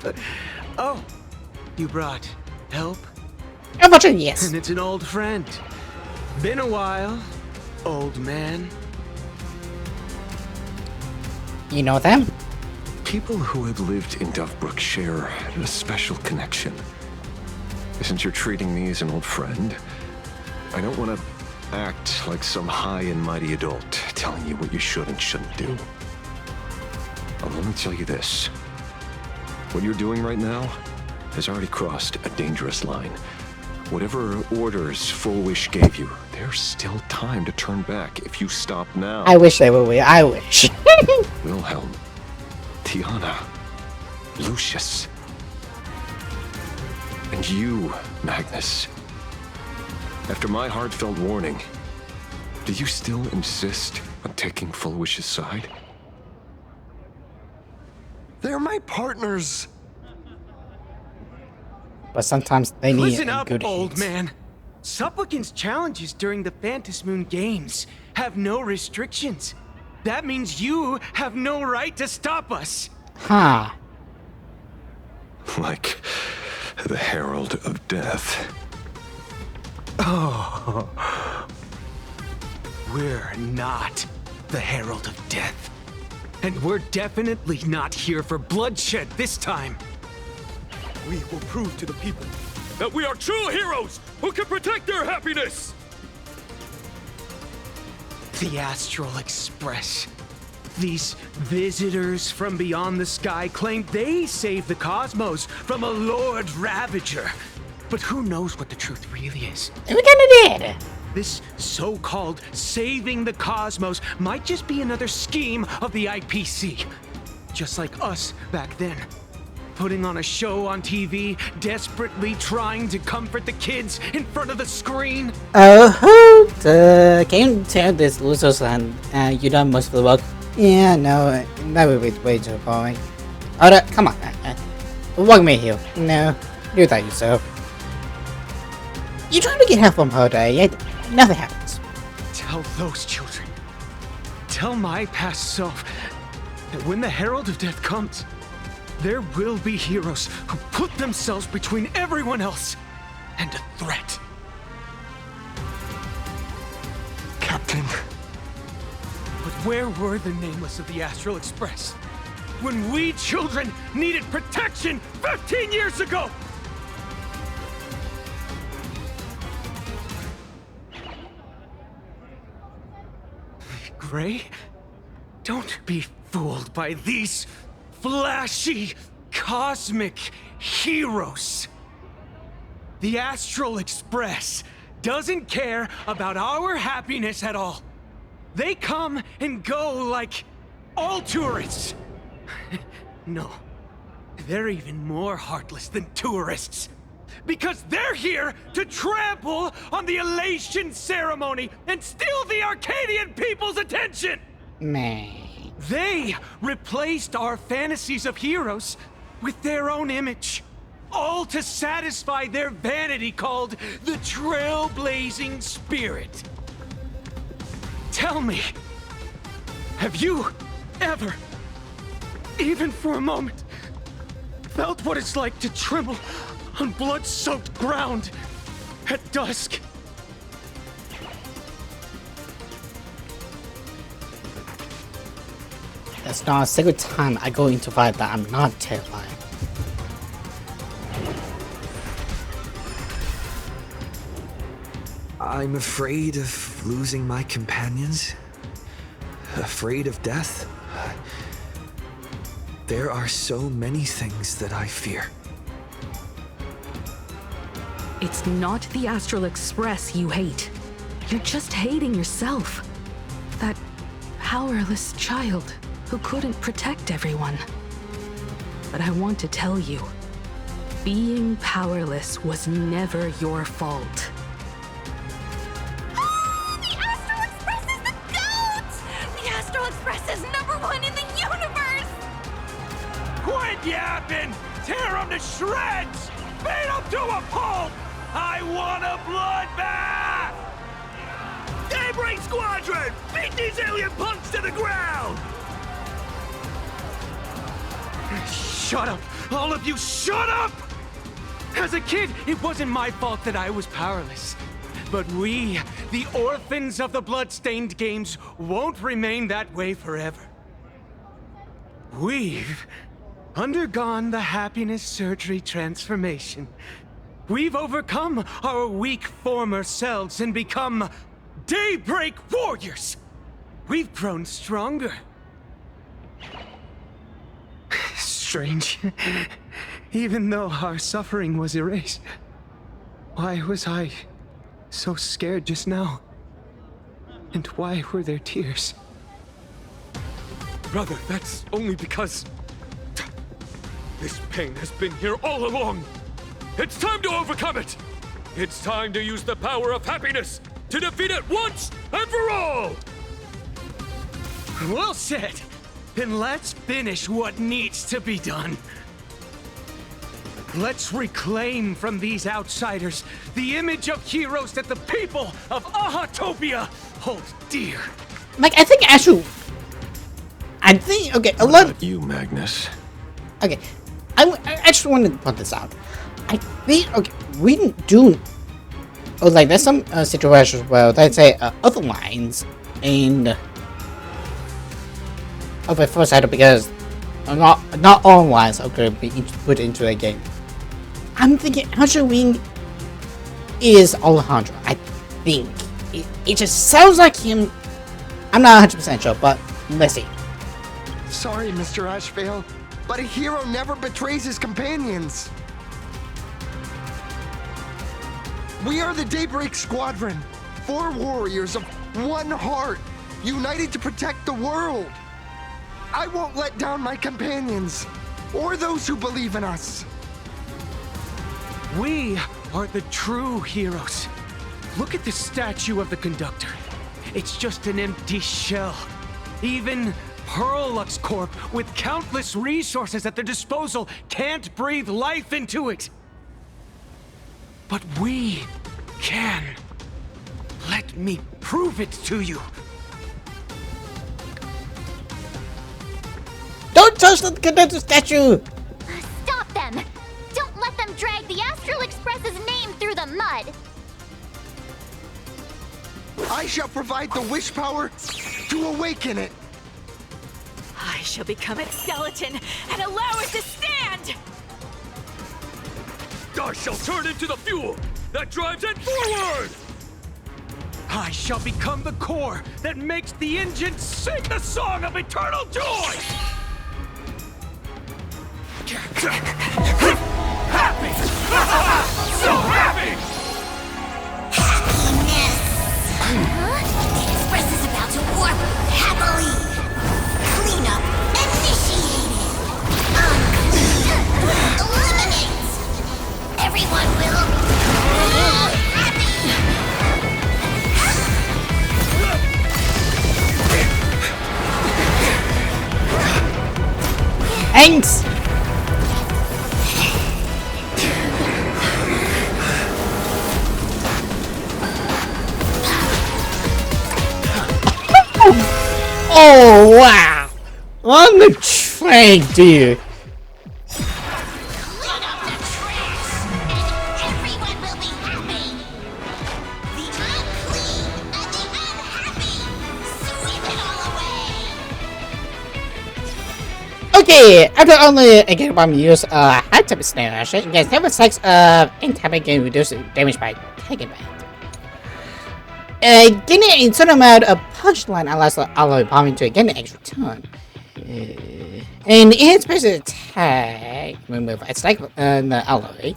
Oh, you brought help? Unfortunately, yes. And it's an old friend. Been a while, old man. You know them? People who have lived in Dovebrook share a special connection. Since you're treating me as an old friend, I don't want to act like some high and mighty adult telling you what you should and shouldn't do. I'll only tell you this. What you're doing right now has already crossed a dangerous line. Whatever orders Full Wish gave you, there's still time to turn back if you stop now. I wish they would. I wish. Wilhelm, Tiana, Lucius, and you, Magnus. After my heartfelt warning, do you still insist on taking Full Wish's side? They're my partners. But sometimes they need Listen up, good old hits. man. Supplicants' challenges during the Phantasmoon Games have no restrictions. That means you have no right to stop us. Huh. Like the Herald of Death. Oh. We're not the Herald of Death. And we're definitely not here for bloodshed this time. We will prove to the people that we are true heroes who can protect their happiness! The Astral Express. These visitors from beyond the sky claim they saved the cosmos from a Lord Ravager. But who knows what the truth really is? We kinda did. This so-called saving the cosmos might just be another scheme of the IPC. Just like us back then. Putting on a show on TV, desperately trying to comfort the kids in front of the screen. Oh, can you tell this losers and you done most of the work? Yeah, no, that would be way too boring. Alright, come on. Walk me here. No, do that yourself. You trying to get help from her there, yet nothing happens. Tell those children. Tell my past self that when the Herald of Death comes, there will be heroes who put themselves between everyone else and a threat. Captain. But where were the nameless of the Astral Express when we children needed protection 15 years ago? Gray, don't be fooled by these flashy, cosmic heroes. The Astral Express doesn't care about our happiness at all. They come and go like all tourists. No, they're even more heartless than tourists. Because they're here to trample on the elation ceremony and steal the Arcadian people's attention! Man. They replaced our fantasies of heroes with their own image. All to satisfy their vanity called the trailblazing spirit. tell me, have you ever, even for a moment, felt what it's like to tremble on blood-soaked ground at dusk? That's not a single time I go into fight that I'm not terrified. I'm afraid of losing my companions. Afraid of death. There are so many things that I fear. It's not the Astral Express you hate. You're just hating yourself. That powerless child who couldn't protect everyone. But I want to tell you, being powerless was never your fault. The Astral Express is the GOAT! The Astral Express is #1 in the universe! Quit yapping! Tear them to shreds! Beat them to a pulp! I want a bloodbath! Daybreak Squadron! Beat these alien punks to the ground! Shut up! All of you, shut up! As a kid, it wasn't my fault that I was powerless. But we, the orphans of the Bloodstained Games, won't remain that way forever. We've undergone the happiness surgery transformation. We've overcome our weak former selves and become Daybreak Warriors! We've grown stronger. Strange. Even though our suffering was erased, why was I so scared just now? And why were there tears? Brother, that's only because this pain has been here all along. It's time to overcome it. It's time to use the power of happiness to defeat it once and for all. Well said. Then let's finish what needs to be done. Let's reclaim from these outsiders the image of heroes that the people of Ahatopia hold dear. Like, I think actually, okay, a lot of you, Magnus. Okay, I actually want to put this out. I think, okay, we do, like, there's some situations where they say other lines and of a first item because not all lines are going to be put into a game. I'm thinking Halloween is Alejandro. I think it just sounds like him. I'm not 100% sure, but let's see. Sorry, Mr. Ashvale, but a hero never betrays his companions. We are the Daybreak Squadron, 4 warriors of one heart, united to protect the world. I won't let down my companions, or those who believe in us. We are the true heroes. Look at the statue of the conductor. It's just an empty shell. Even Hurlux Corp, with countless resources at their disposal, can't breathe life into it. But we can. Let me prove it to you. Don't touch the conductor statue! Stop them! Don't let them drag the Astral Express's name through the mud! I shall provide the wish power to awaken it. I shall become its skeleton and allow it to stand! I shall turn into the fuel that drives it forward! I shall become the core that makes the engine sing the song of eternal joy! Happy! So happy! The Express is about to warp happily! Cleanup initiated! Eliminate! Everyone will... Thanks! Oh, wow. On the train, dude. Okay, after only a gigabyte use high type snare, it gets never sex in type game reduces damage by taking back. Getting a certain amount of punchline allows the alloy bombing to gain an extra turn. And in special attack remove it's like the alloy.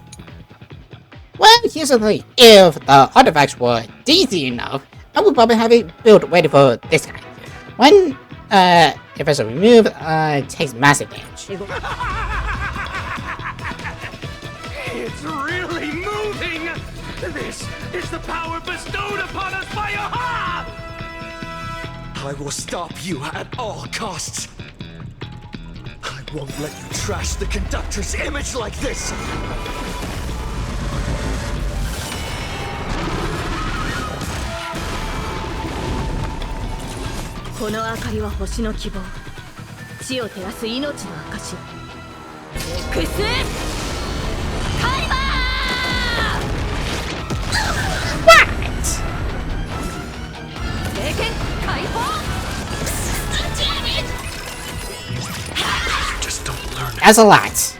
Well, here's the thing, if the artifacts were easy enough, I would probably have it built ready for this guy. When if it's removed, it takes massive damage. It's really moving! This is the power bestowed upon us by Aha! I will stop you at all costs. I won't let you trash the conductor's image like this! Just don't learn it. That's a lot.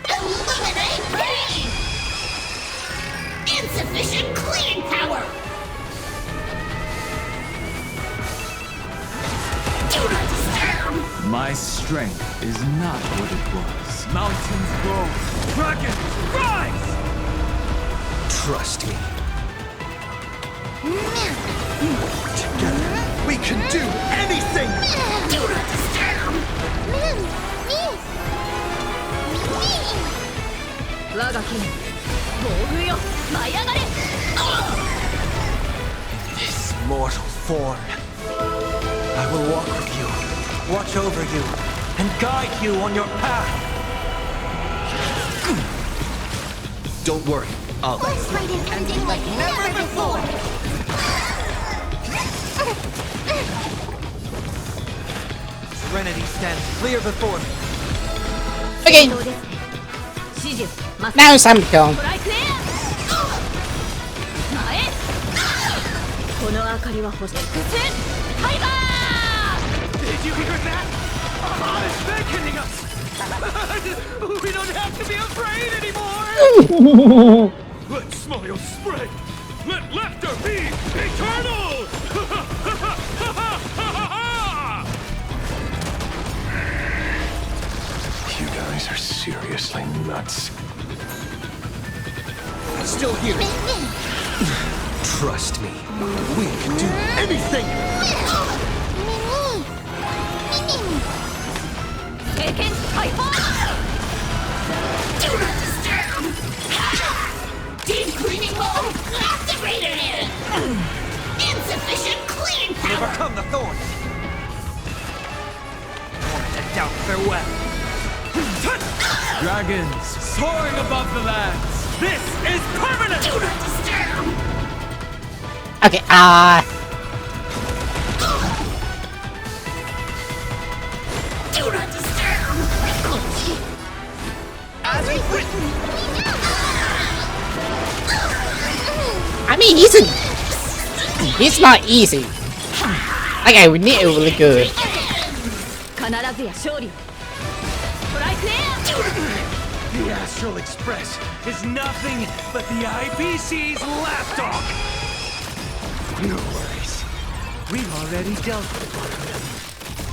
Insufficient cleaning power! Do not disturb! My strength is not what it was. Mountains grow. Dragons, rise! Trust me. Together, we can do anything! Do not disturb! In this mortal form, I will walk with you, watch over you, and guide you on your path. Don't worry, I'll... Let's fight an ending like never before! Serenity stands clear before me. Okay. Now it's time to kill him. Did you hear that? Aha is beckoning us! We don't have to be afraid anymore! Let smile spread! Let laughter be eternal! You guys are seriously nuts. Still here. Trust me, we can do anything! Do not disturb! Deep cleaning mode activated! Insufficient cleaning power! Overcome the thorns. More to doubt farewell. Dragons soaring above the lands. This is permanent! Do not disturb! Okay, Do not disturb! As we've written! I mean, he's not easy. Okay, we need it really good. The Astral Express is nothing but the IBC's lapdog! No worries. We've already dealt with one of them.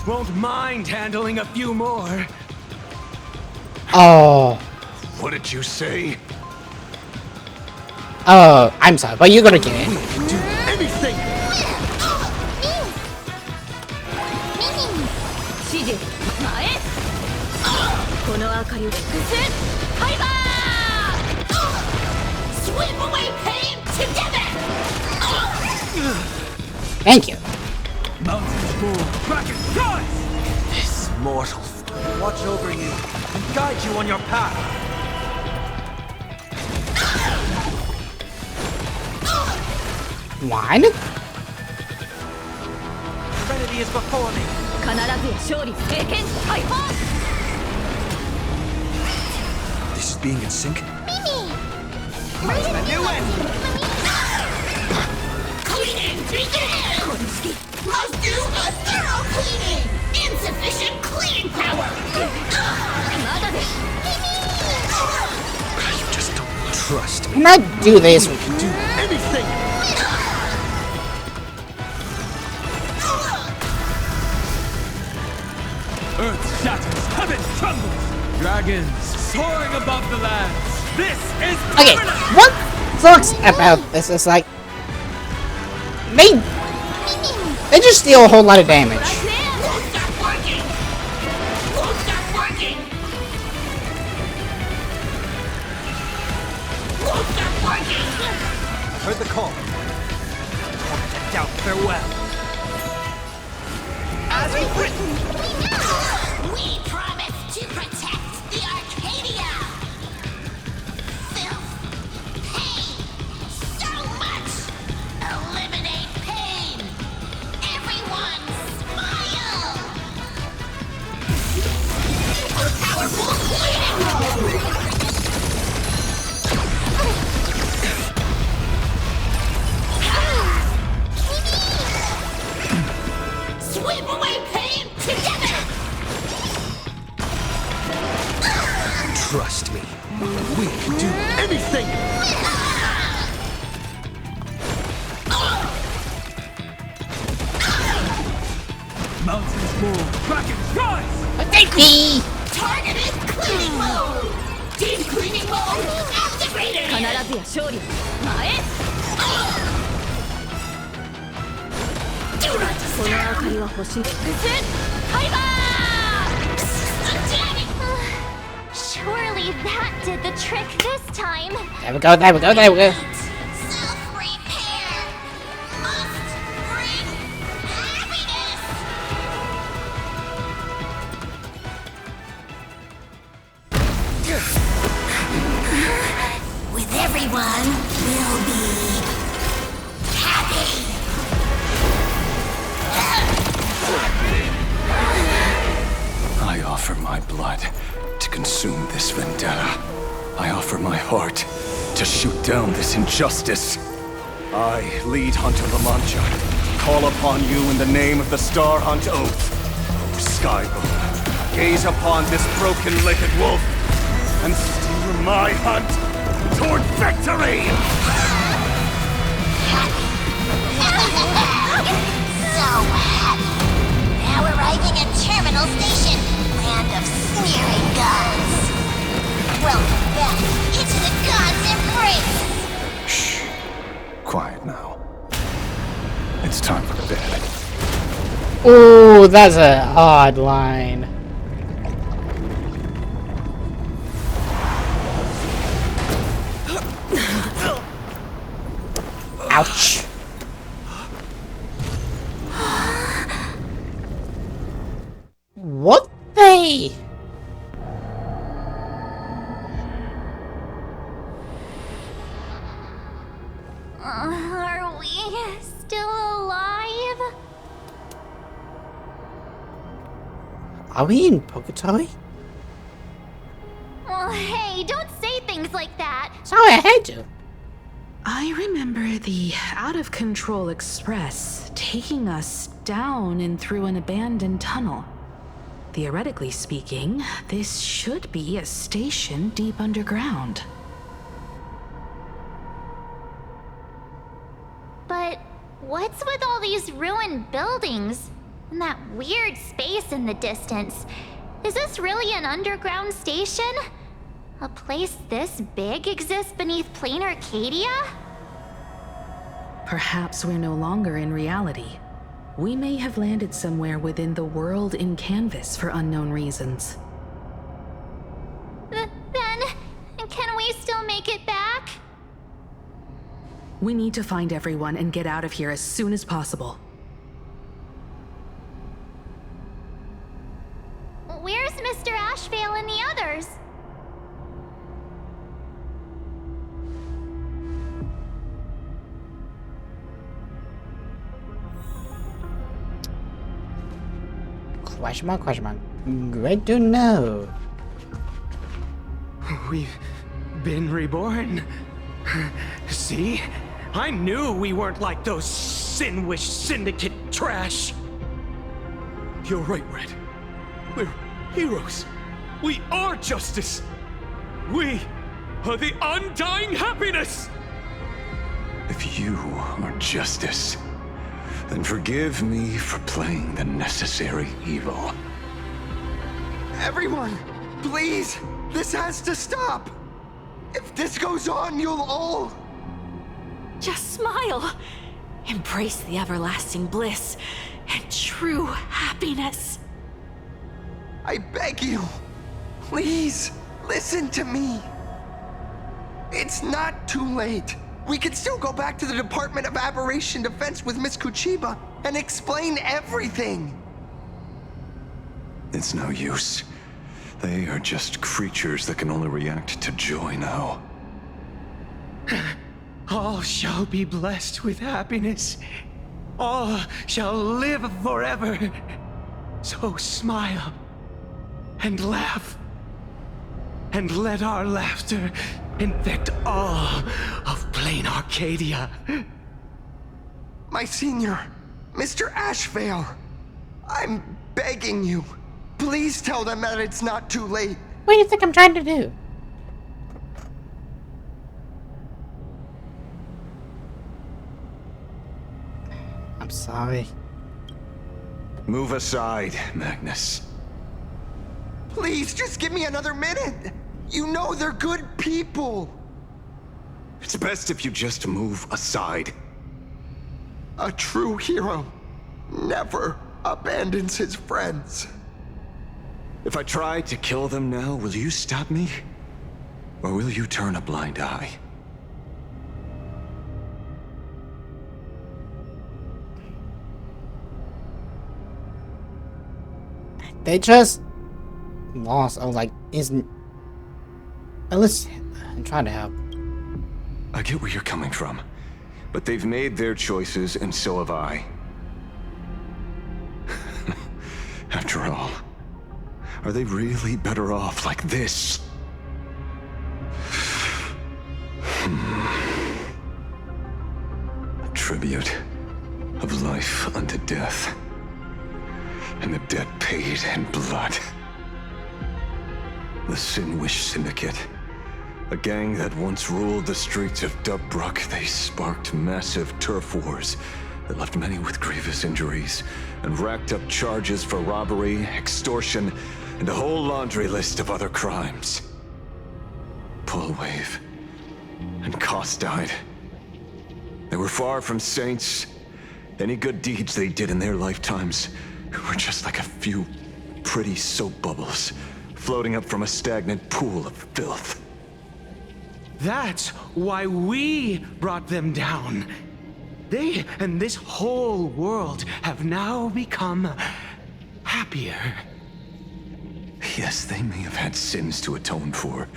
Won't mind handling a few more. Oh. What did you say? Oh, I'm sorry, but you're gonna get it. We can do anything! Sweep away pain together! Thank you. Mountains roar. Kraken, rise! This mortal... Watch over you and guide you on your path. One. Serenity is before me. This is being in sync? Mimi! Where's the new one? Cleaning begin! Must do a thorough cleaning! Insufficient cleaning power! You just don't trust me. Can I do this? You can do anything! Earth shatters, heaven trembles. Dragons soaring above the lands. This is Okay, paradise! what sucks about this is like they just deal a whole lot of damage. Won't stop working! Won't stop working! Won't stop working! Heard the call. Won't to doubt farewell. As we've written! We promise to protect the Arcadia! Filth! Pain! So much! Eliminate pain! Everyone smile! Super powerful cleaning! Sweep away pain together! Trust me. We can do anything! Mountains roar, dragons rise! Take me! Targeted cleaning mode! Deep cleaning mode activated! Do not surely that did the trick this time. There we go, there we go, there we go. Self-repair must bring happiness. With everyone, we'll be happy. I offer my blood to consume this vendetta. I offer my heart to shoot down this injustice. I, lead Hunter La Mancha, call upon you in the name of the Star Hunt Oath. O Skybow, gaze upon this broken-legged wolf and steer my hunt toward victory! So happy. Now arriving at Terminal Station, land of sneering gods. Welcome back into the gods' embrace. Shh. Quiet now. It's time for bed. Ooh, that's a odd line. Ouch. What they? Are we still alive? Are we in Purgatory? Well, hey, don't say things like that. Sorry, I had to. I remember the out-of-control express taking us down and through an abandoned tunnel. Theoretically speaking, this should be a station deep underground. But what's with all these ruined buildings? And that weird space in the distance? Is this really an underground station? A place this big exists beneath plain Arcadia? Perhaps we're no longer in reality. We may have landed somewhere within the world in canvas for unknown reasons. Then, can we still make it back? We need to find everyone and get out of here as soon as possible. Where's Mr. Ashvale and the others? Question mark, question mark. Great to know. We've been reborn. See? I knew we weren't like those Sinwish Syndicate trash. You're right, Red. We're heroes. We are justice. We are the undying happiness. If you are justice, then forgive me for playing the necessary evil. Everyone, please, this has to stop. If this goes on, you'll all... Just smile. Embrace the everlasting bliss and true happiness. I beg you, please, listen to me. It's not too late. We can still go back to the Department of Aberration Defense with Miss Kuchiba and explain everything. It's no use. They are just creatures that can only react to joy now. All shall be blessed with happiness. All shall live forever. So smile and laugh. And let our laughter infect all of plain Arcadia. My senior, Mr. Ashvale, I'm begging you. Please tell them that it's not too late. What do you think I'm trying to do? I'm sorry. Move aside, Magnus. Please, just give me another minute. You know they're good people. It's best if you just move aside. A true hero never abandons his friends. If I try to kill them now, will you stop me? Or will you turn a blind eye? They just lost. I was like, isn't... At least I'm trying to help. I get where you're coming from, but they've made their choices, and so have I. After all, are they really better off like this? A tribute of life unto death, and the debt paid in blood. The Sinwish Syndicate, a gang that once ruled the streets of Dubbrook. They sparked massive turf wars that left many with grievous injuries and racked up charges for robbery, extortion, and a whole laundry list of other crimes. Pullwave and Koss died. They were far from saints. Any good deeds they did in their lifetimes were just like a few pretty soap bubbles floating up from a stagnant pool of filth. That's why we brought them down. They and this whole world have now become happier. Yes, they may have had sins to atone for,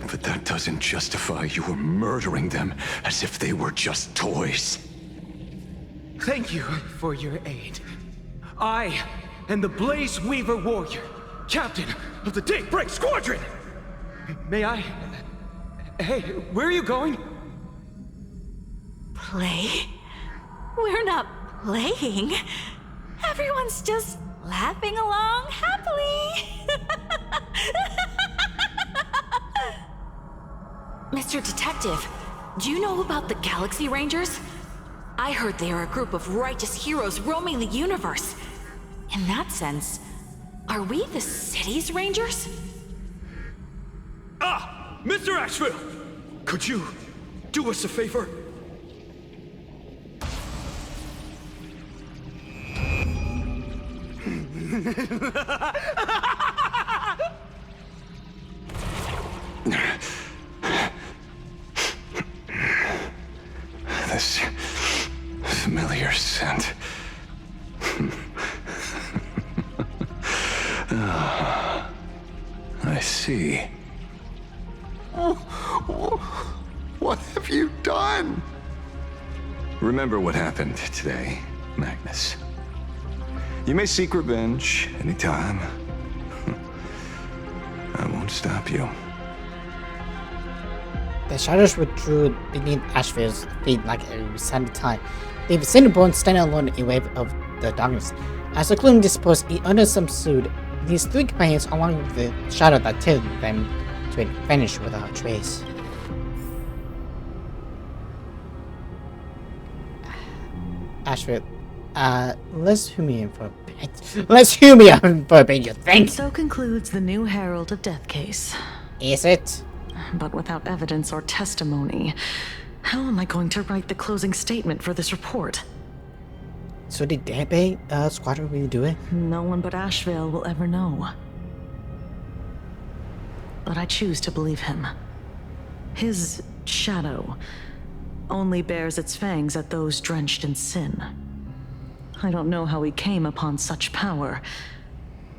but that doesn't justify your murdering them as if they were just toys. Thank you for your aid. I am the Blaze Weaver Warrior, captain of the Daybreak Squadron! May I... Hey, where are you going? Play? We're not playing. Everyone's just laughing along happily. Mr. Detective, do you know about the Galaxy Rangers? I heard they are a group of righteous heroes roaming the universe. In that sense, are we the city's Rangers? Ah! Mr. Ashville! Could you do us a favor? This familiar scent. Ah, I see. What have you done? Remember what happened today, Magnus. You may seek revenge anytime. I won't stop you. The shadows withdrew beneath Ashville's feet like a sudden time. They seen the bones standing alone in a wave of the darkness. As the gloom dispersed, he uttered some soothe. His three companions, along with the shadow that tailed them to it, vanished without trace. Ashville, let's humor him for a bit. Let's humor him for a bit, you think? So concludes the new Herald of Death case. Is it? But without evidence or testimony, how am I going to write the closing statement for this report? So did Daybay Squadron really do it? No one but Ashvale will ever know. But I choose to believe him. His shadow only bears its fangs at those drenched in sin. I don't know how he came upon such power,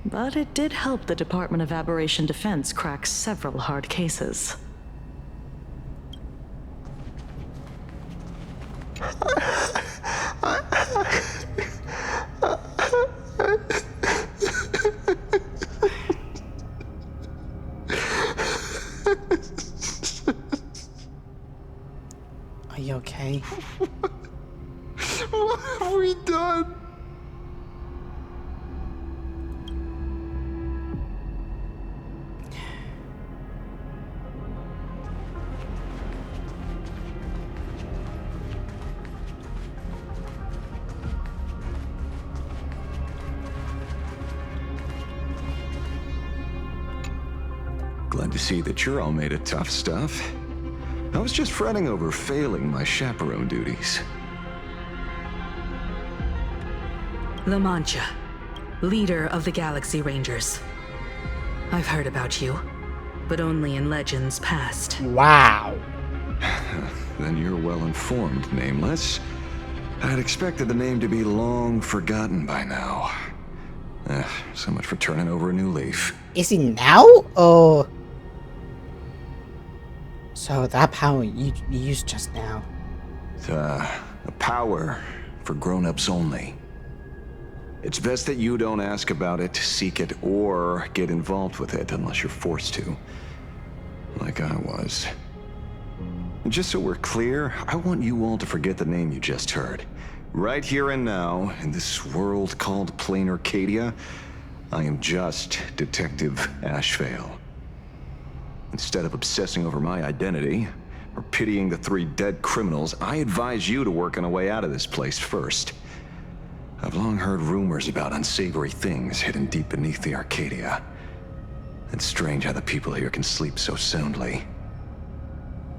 but it did help the Department of Aberration Defense crack several hard cases. Are you okay? What have we done? Glad to see that you're all made of tough stuff. I was just fretting over failing my chaperone duties. La Mancha, leader of the Galaxy Rangers. I've heard about you, but only in legends past. Wow. Then you're well informed, Nameless. I'd expected the name to be long forgotten by now. So much for turning over a new leaf. Is he now? Or... So that power you used just now. A power for grown-ups only. It's best that you don't ask about it, seek it, or get involved with it unless you're forced to. Like I was. And just so we're clear, I want you all to forget the name you just heard. Right here and now, in this world called Plain Arcadia, I am just Detective Ashvale. Instead of obsessing over my identity, or pitying the 3 dead criminals, I advise you to work on a way out of this place first. I've long heard rumors about unsavory things hidden deep beneath the Arcadia. It's strange how the people here can sleep so soundly.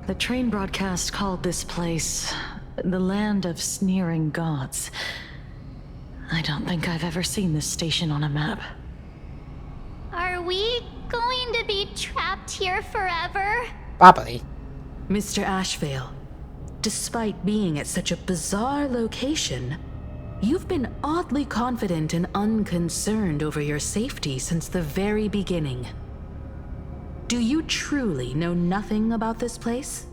The train broadcast called this place the Land of Sneering Gods. I don't think I've ever seen this station on a map. Are we going to be trapped here forever? Probably. Mr. Ashvale, despite being at such a bizarre location, you've been oddly confident and unconcerned over your safety since the very beginning. Do you truly know nothing about this place?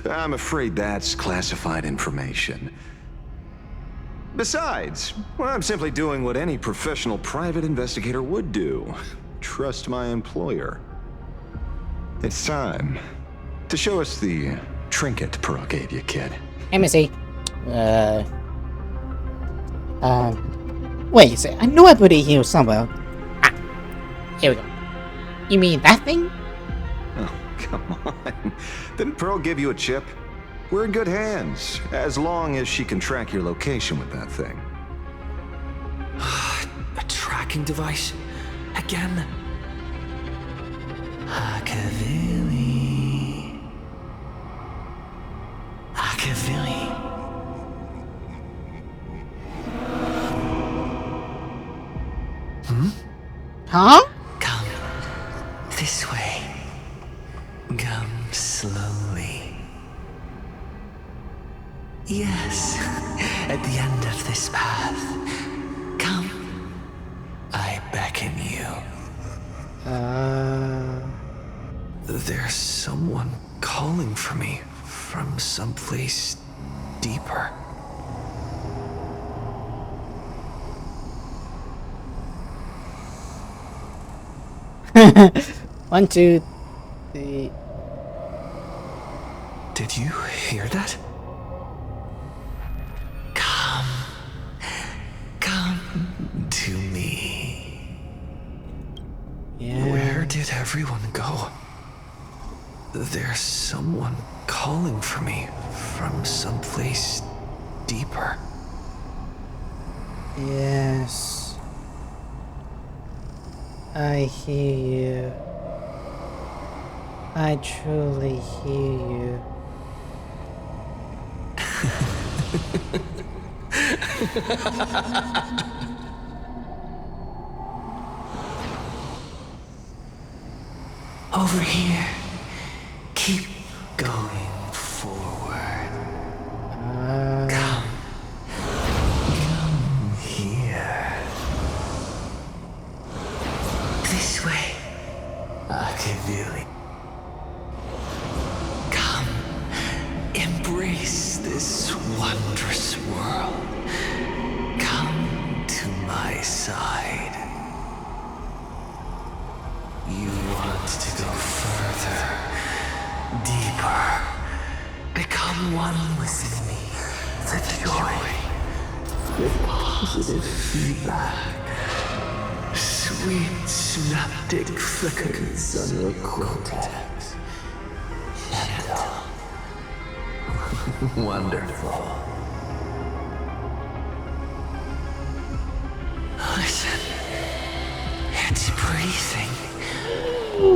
I'm afraid that's classified information. Besides, I'm simply doing what any professional private investigator would do. Trust my employer. It's time to show us the trinket Pearl gave you, kid. Let me see. Wait a sec. I know I put it here somewhere. Ah, here we go. You mean that thing? Oh, come on. Didn't Pearl give you a chip? We're in good hands, as long as she can track your location with that thing. A tracking device? Again? Akavili. Akavili. Huh? Come this way. Come slowly. Yes, at the end of this path. Come. I beckon you. There's someone calling for me from someplace deeper. 1, 2, 3. Did you hear that? Come to me. Yeah. Where did everyone go? There's someone calling for me from someplace deeper. Yes. I hear you. I truly hear you. Over here. Keep going forward. Come here. This way. Akavili. Come. Embrace this wondrous world. Come to my side. You want to go further, deeper, become one with me, the joy, the positive feedback, sweet synaptic flickers on your cortex, gentle, wonderful. Listen, it's breathing.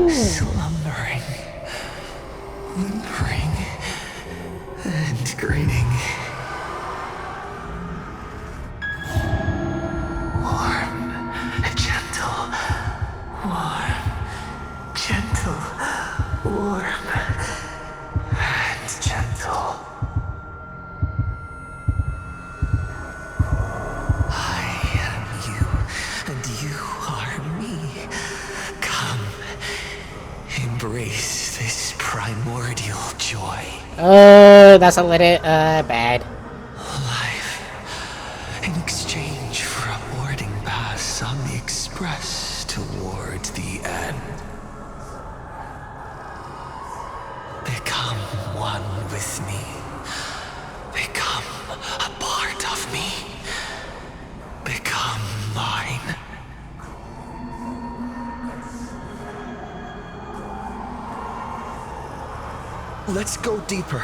Slumbering, whimpering, and grinning. Warm, gentle, warm, gentle, warm, and gentle. I am you, and you are me. Come. Embrace this primordial joy. That's a little, bad. Life. In exchange for a boarding pass on the express toward the end. Become one with me. Become a part of me. Become mine. Let's go deeper.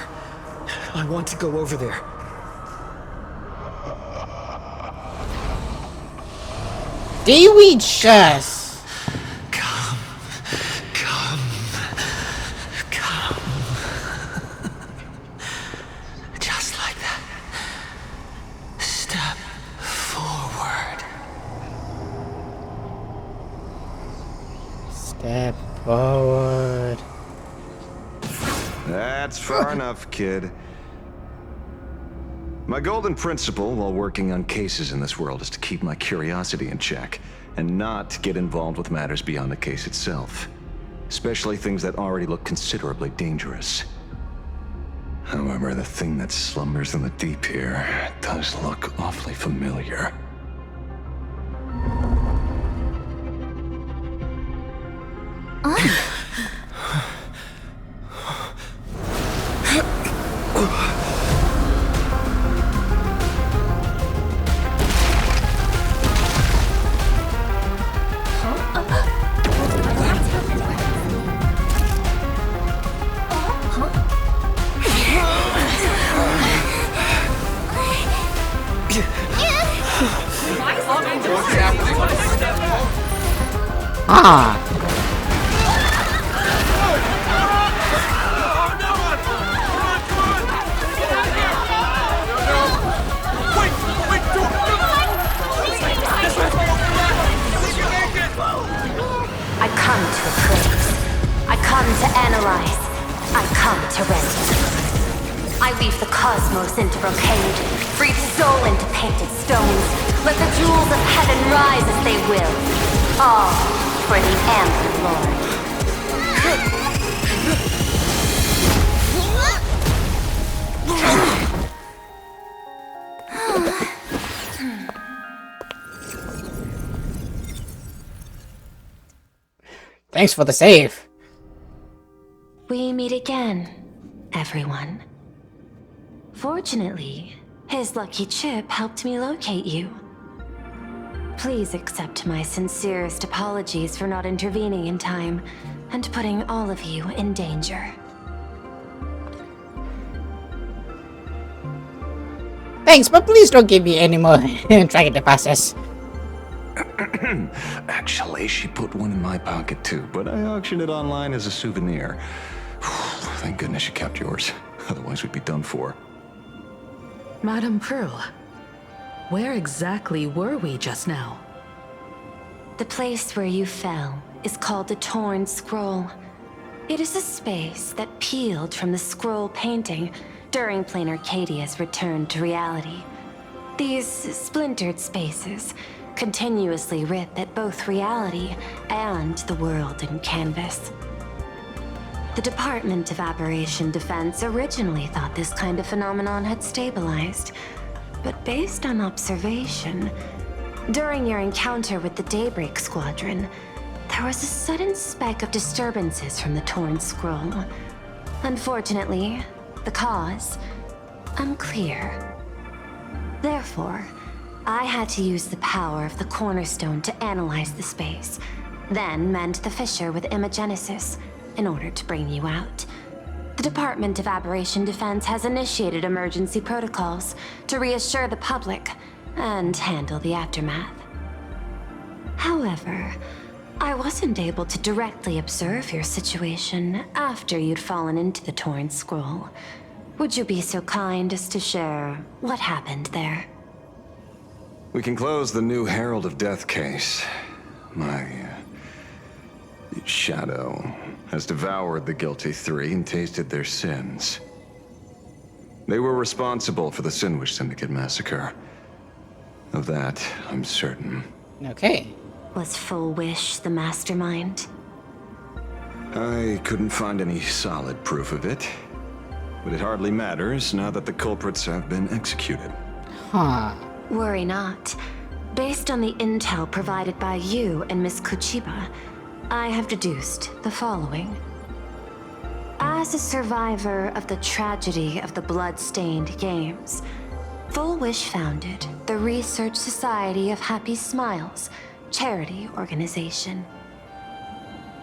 I want to go over there. Do we just... Come. Just like that. Step forward. Step forward. That's far enough, kid. My golden principle while working on cases in this world is to keep my curiosity in check and not get involved with matters beyond the case itself, especially things that already look considerably dangerous. However, the thing that slumbers in the deep here does look awfully familiar. Ah. I come to appraise. I come to analyze. I come to render. I weave the cosmos into brocade, breathe soul into painted stones. Let the jewels of heaven rise as they will. All for the Amber Lord. Thanks for the save. We meet again, everyone. Fortunately, his lucky chip helped me locate you. Please accept my sincerest apologies for not intervening in time and putting all of you in danger. Thanks, but please don't give me any more dragon devices. Actually, she put one in my pocket too, but I auctioned it online as a souvenir. Thank goodness you kept yours. Otherwise, we'd be done for. Madame Pearl, where exactly were we just now? The place where you fell is called the Torn Scroll. It is a space that peeled from the scroll painting during Plain Arcadia's return to reality. These splintered spaces continuously rip at both reality and the world in canvas. The Department of Aberration Defense originally thought this kind of phenomenon had stabilized, but based on observation, during your encounter with the Daybreak Squadron, there was a sudden spike of disturbances from the Torn Scroll. Unfortunately, the cause, unclear. Therefore, I had to use the power of the Cornerstone to analyze the space, then mend the fissure with Imagenesis in order to bring you out. The Department of Aberration Defense has initiated emergency protocols to reassure the public and handle the aftermath. However, I wasn't able to directly observe your situation after you'd fallen into the Torn Scroll. Would you be so kind as to share what happened there? We can close the new Herald of Death case. My shadow has devoured the guilty three and tasted their sins. They were responsible for the Sinwish Syndicate massacre. Of that, I'm certain. Okay. Was Full Wish the mastermind? I couldn't find any solid proof of it, but it hardly matters now that the culprits have been executed. Huh. Worry not. Based on the intel provided by you and Miss Kuchiba, I have deduced the following. As a survivor of the tragedy of the Blood-Stained Games, Full Wish founded the Research Society of Happy Smiles, charity organization.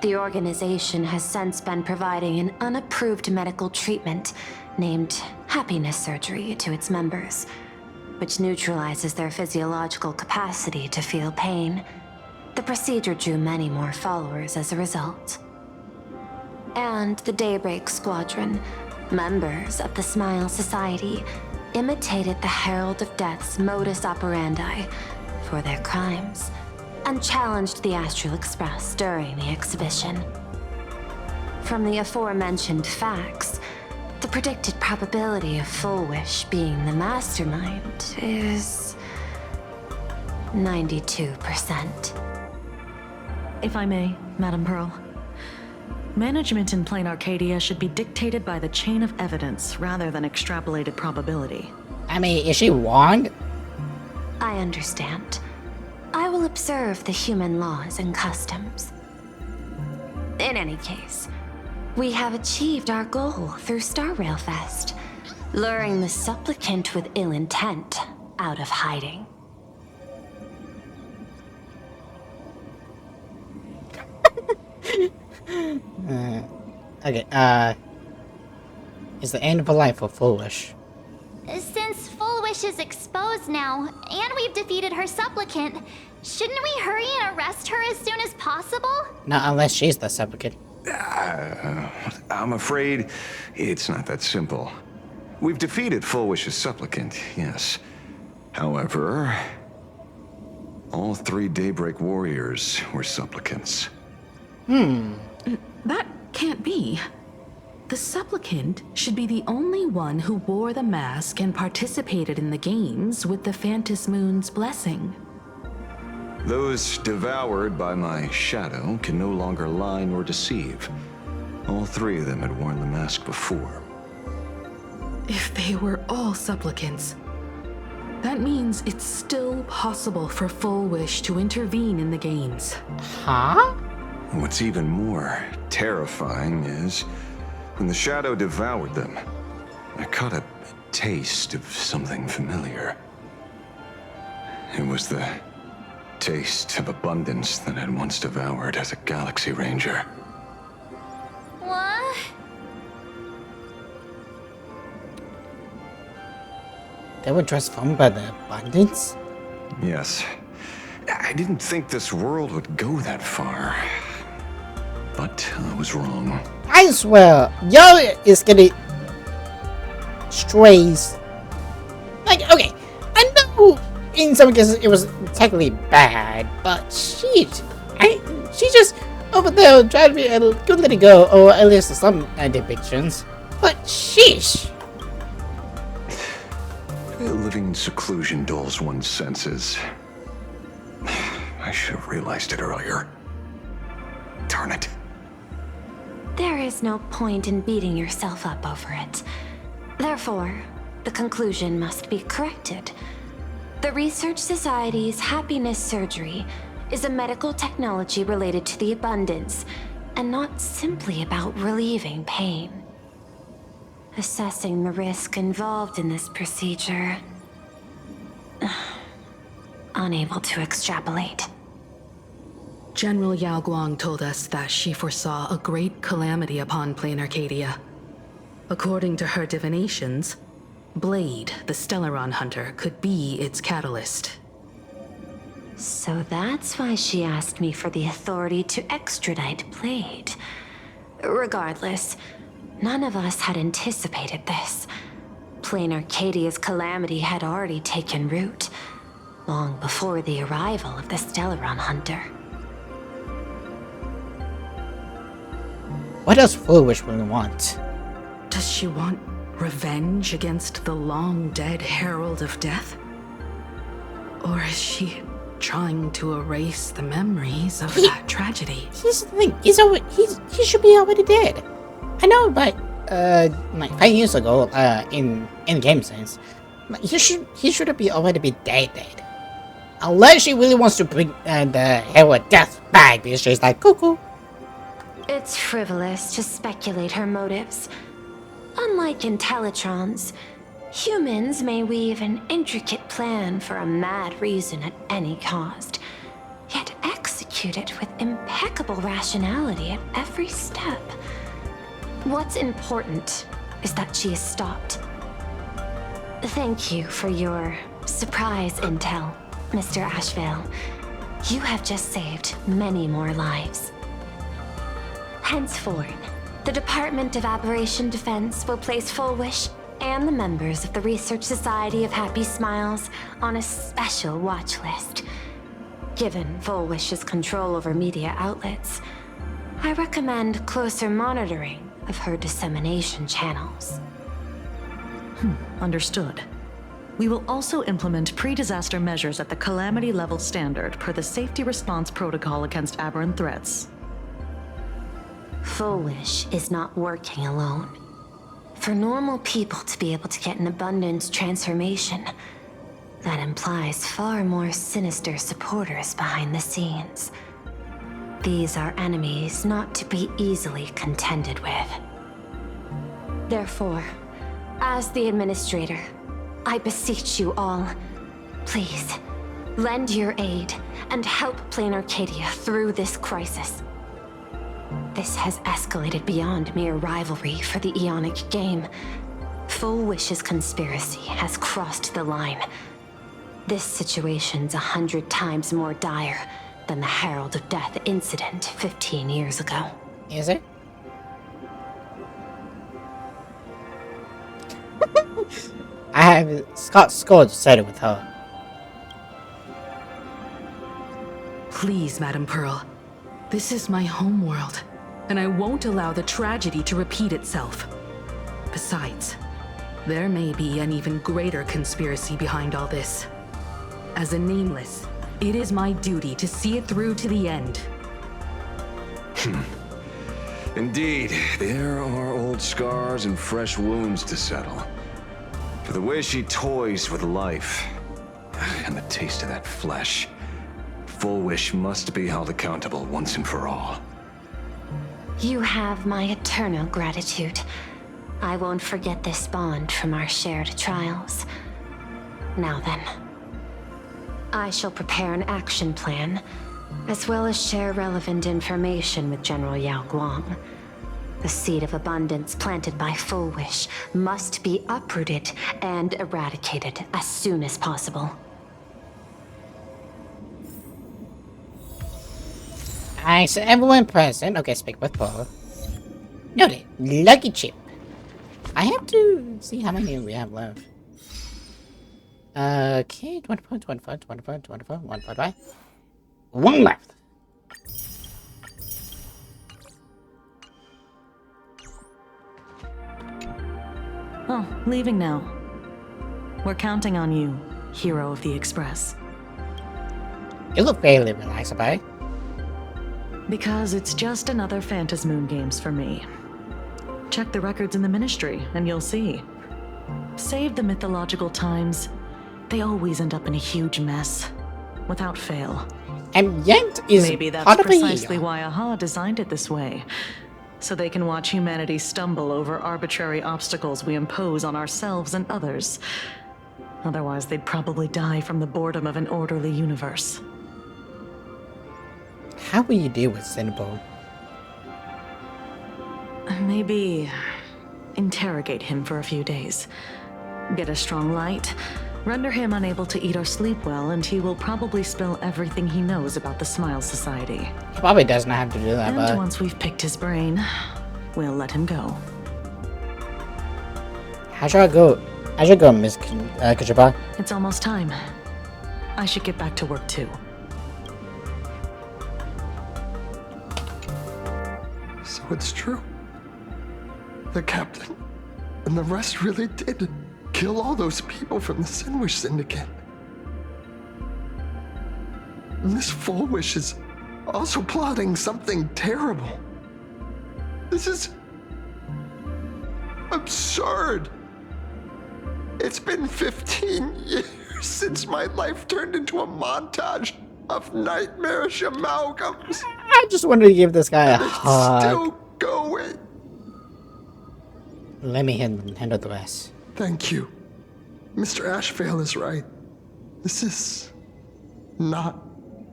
The organization has since been providing an unapproved medical treatment named happiness surgery to its members, which neutralizes their physiological capacity to feel pain. The procedure drew many more followers as a result. And the Daybreak Squadron, members of the Smile Society, imitated the Herald of Death's modus operandi for their crimes, and challenged the Astral Express during the exhibition. From the aforementioned facts, the predicted probability of Full Wish being the mastermind is 92%. If I may, Madame Pearl. Management in Plain Arcadia should be dictated by the chain of evidence rather than extrapolated probability. I mean, is she wrong? I understand. I will observe the human laws and customs. In any case, we have achieved our goal through Star Rail Fest, luring the supplicant with ill intent out of hiding. Okay, is the end of a life for Full Wish? Since Full Wish is exposed now, and we've defeated her supplicant, shouldn't we hurry and arrest her as soon as possible? Not unless she's the supplicant. I'm afraid it's not that simple. We've defeated Full Wish's supplicant, yes. However, all three Daybreak warriors were supplicants. That can't be. The supplicant should be the only one who wore the mask and participated in the games with the Phantas Moon's blessing. Those devoured by my shadow can no longer lie nor deceive. All three of them had worn the mask before. If they were all supplicants, that means it's still possible for Full Wish to intervene in the games. Huh? What's even more terrifying is when the shadow devoured them, I caught a taste of something familiar. It was the taste of abundance that I'd once devoured as a Galaxy Ranger. What? They were transformed by the abundance? Yes. I didn't think this world would go that far. But I was wrong. I swear, y'all is getting strays. Like, okay, I know in some cases it was technically bad, but shit, she just over there tried to be a good little girl, or at least some depictions. But sheesh. Living in seclusion dulls one's senses. I should have realized it earlier. Darn it. There is no point in beating yourself up over it. Therefore, the conclusion must be corrected. The Research Society's happiness surgery is a medical technology related to the abundance, and not simply about relieving pain. Assessing the risk involved in this procedure... unable to extrapolate. General Yao Guang told us that she foresaw a great calamity upon Plain Arcadia. According to her divinations, Blade, the Stellaron hunter, could be its catalyst. So that's why she asked me for the authority to extradite Blade. Regardless, none of us had anticipated this. Plain Arcadia's calamity had already taken root, long before the arrival of the Stellaron hunter. What does Foolish really want? Does she want revenge against the long-dead Herald of Death? Or is she trying to erase the memories of that tragedy? Here's the thing, he should be already dead. I know, but like 5 years ago, in game sense, he should be already be dead. Unless she really wants to bring the Herald of Death back, because she's like cuckoo. It's frivolous to speculate her motives. Unlike Intellitrons, humans may weave an intricate plan for a mad reason at any cost, yet execute it with impeccable rationality at every step. What's important is that she is stopped. Thank you for your surprise intel, Mr. Ashvale. You have just saved many more lives. Henceforth, the Department of Aberration Defense will place Fullwish and the members of the Research Society of Happy Smiles on a special watch list. Given Fullwish's control over media outlets, I recommend closer monitoring of her dissemination channels. Understood. We will also implement pre-disaster measures at the calamity level standard per the Safety Response Protocol against aberrant threats. Fullwish is not working alone. For normal people to be able to get an abundance transformation, that implies far more sinister supporters behind the scenes. These are enemies not to be easily contended with. Therefore, as the administrator, I beseech you all, please, lend your aid and help Plain Arcadia through this crisis. This has escalated beyond mere rivalry for the Ionic game. Fullwish's conspiracy has crossed the line. This situation's 100 times more dire than the Herald of Death incident 15 years ago. Is it? I have Skott said it with her. Please, Madam Pearl. This is my homeworld, and I won't allow the tragedy to repeat itself. Besides, there may be an even greater conspiracy behind all this. As a Nameless, it is my duty to see it through to the end. Indeed, there are old scars and fresh wounds to settle. For the way she toys with life, and the taste of that flesh, Fullwish must be held accountable once and for all. You have my eternal gratitude. I won't forget this bond from our shared trials. Now then, I shall prepare an action plan, as well as share relevant information with General Yao Guang. The seed of abundance planted by Full Wish must be uprooted and eradicated as soon as possible. Alright, so everyone present. Okay, speak with Paul. Noted. Lucky chip. I have to see how many we have left. Okay, 25, 25, 25, 25, 155. One left. Oh, leaving now. We're counting on you, hero of the Express. You look fairly relaxed about it. Because it's just another Phantasmoon Games for me. Check the records in the Ministry, and you'll see. Save the mythological times, they always end up in a huge mess. Without fail. And yet is maybe that's part of precisely why AHA designed it this way. So they can watch humanity stumble over arbitrary obstacles we impose on ourselves and others. Otherwise, they'd probably die from the boredom of an orderly universe. How will you deal with Cinnabon? Maybe interrogate him for a few days. Get a strong light, render him unable to eat or sleep well, and he will probably spill everything he knows about the Smile Society. He probably doesn't have to do that, And but once we've picked his brain, we'll let him go. how should I go? I should go, Miss Kajaba. It's almost time. I should get back to work too. So it's true. The captain and the rest really did kill all those people from the Sinwish Syndicate. And this Full Wish is also plotting something terrible. This is absurd. It's been 15 years since my life turned into a montage of nightmarish amalgams. I just wanted to give this guy a hug. Still going. Let me handle the rest. Thank you. Mr. Ashvale is right. This is not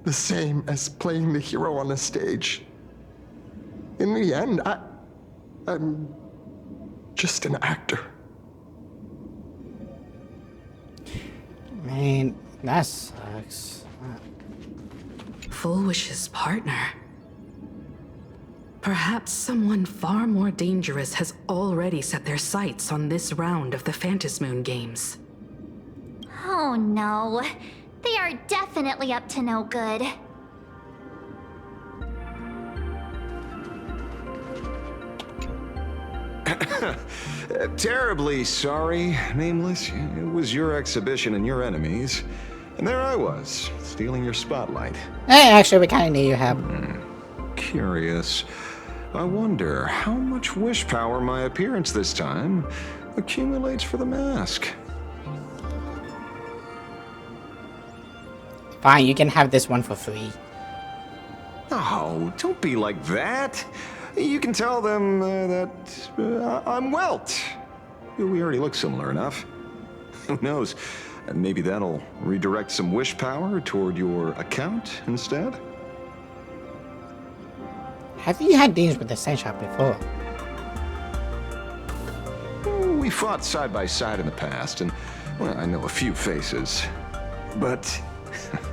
the same as playing the hero on a stage. In the end, I'm just an actor. Man, that sucks. Full Wish's partner. Perhaps someone far more dangerous has already set their sights on this round of the Phantasmoon Games. Oh no. They are definitely up to no good. Terribly sorry, Nameless. It was your exhibition and your enemies. And there I was, stealing your spotlight. Hey, actually, we kind of knew you have. Curious. I wonder how much wish power my appearance this time accumulates for the mask. Fine, you can have this one for free. Oh, don't be like that. You can tell them that I'm Welt. We already look similar enough. Who knows? Maybe that'll redirect some wish power toward your account instead? Have you had dealings with the Sandshop before? We fought side by side in the past, and well, I know a few faces. But,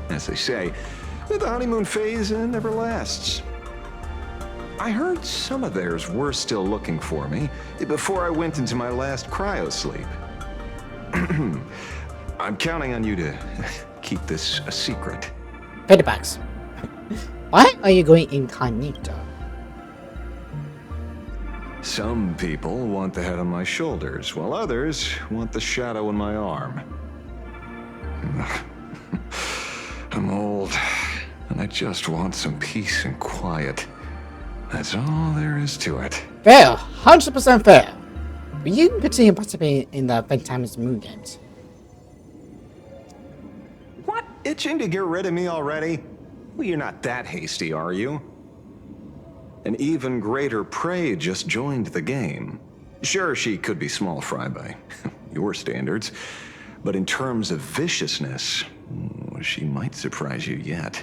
as they say, the honeymoon phase never lasts. I heard some of theirs were still looking for me before I went into my last cryosleep. I'm counting on you to keep this a secret. $50. Why are you going incognito? Some people want the head on my shoulders, while others want the shadow in my arm. I'm old, and I just want some peace and quiet. That's all there is to it. Fair, 100% fair. But you can continue participating in the Phantasmoon Games. What? Itching to get rid of me already? Well, you're not that hasty, are you? An even greater prey just joined the game. Sure, she could be small fry by your standards, but in terms of viciousness, she might surprise you yet.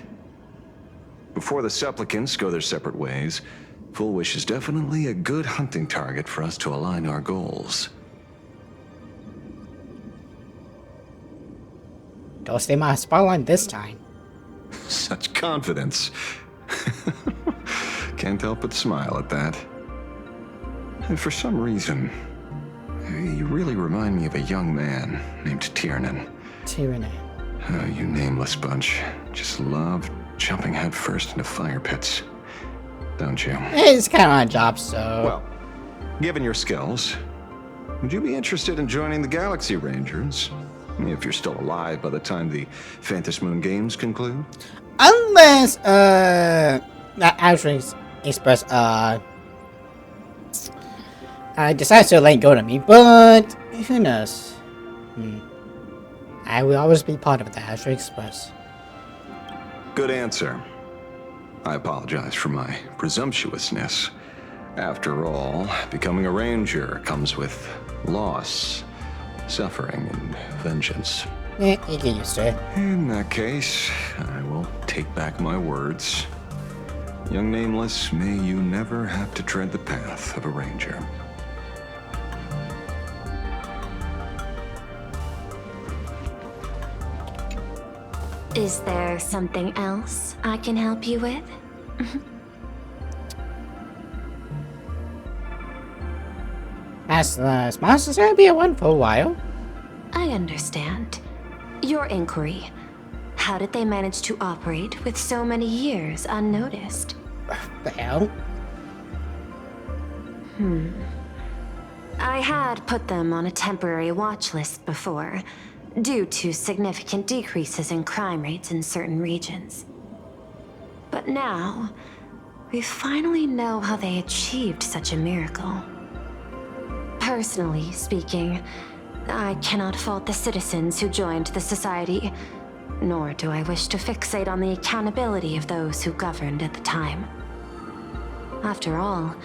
Before the supplicants go their separate ways, Full Wish is definitely a good hunting target for us to align our goals. Don't stay my spotlight this time. Such confidence. Can't help but smile at that. And for some reason, you really remind me of a young man named Tiernan. Tiernan. Oh, you nameless bunch. Just love jumping headfirst into fire pits. Don't you? It's kind of my job, so... Well, given your skills, would you be interested in joining the Galaxy Rangers? If you're still alive by the time the Phantasmoon Games conclude? Unless, actually Express, decides to let go to me, but who knows? I will always be part of the Astro Express. Good answer. I apologize for my presumptuousness. After all, becoming a ranger comes with loss, suffering, and vengeance. Yeah, you get used to it. In that case, I will take back my words. Young Nameless, may you never have to tread the path of a ranger. Is there something else I can help you with? Has the Smile Society been one for a while? I understand. Your inquiry. How did they manage to operate with so many years unnoticed? Well... I had put them on a temporary watch list before, due to significant decreases in crime rates in certain regions. But now, we finally know how they achieved such a miracle. Personally speaking, I cannot fault the citizens who joined the society, nor do I wish to fixate on the accountability of those who governed at the time. After all,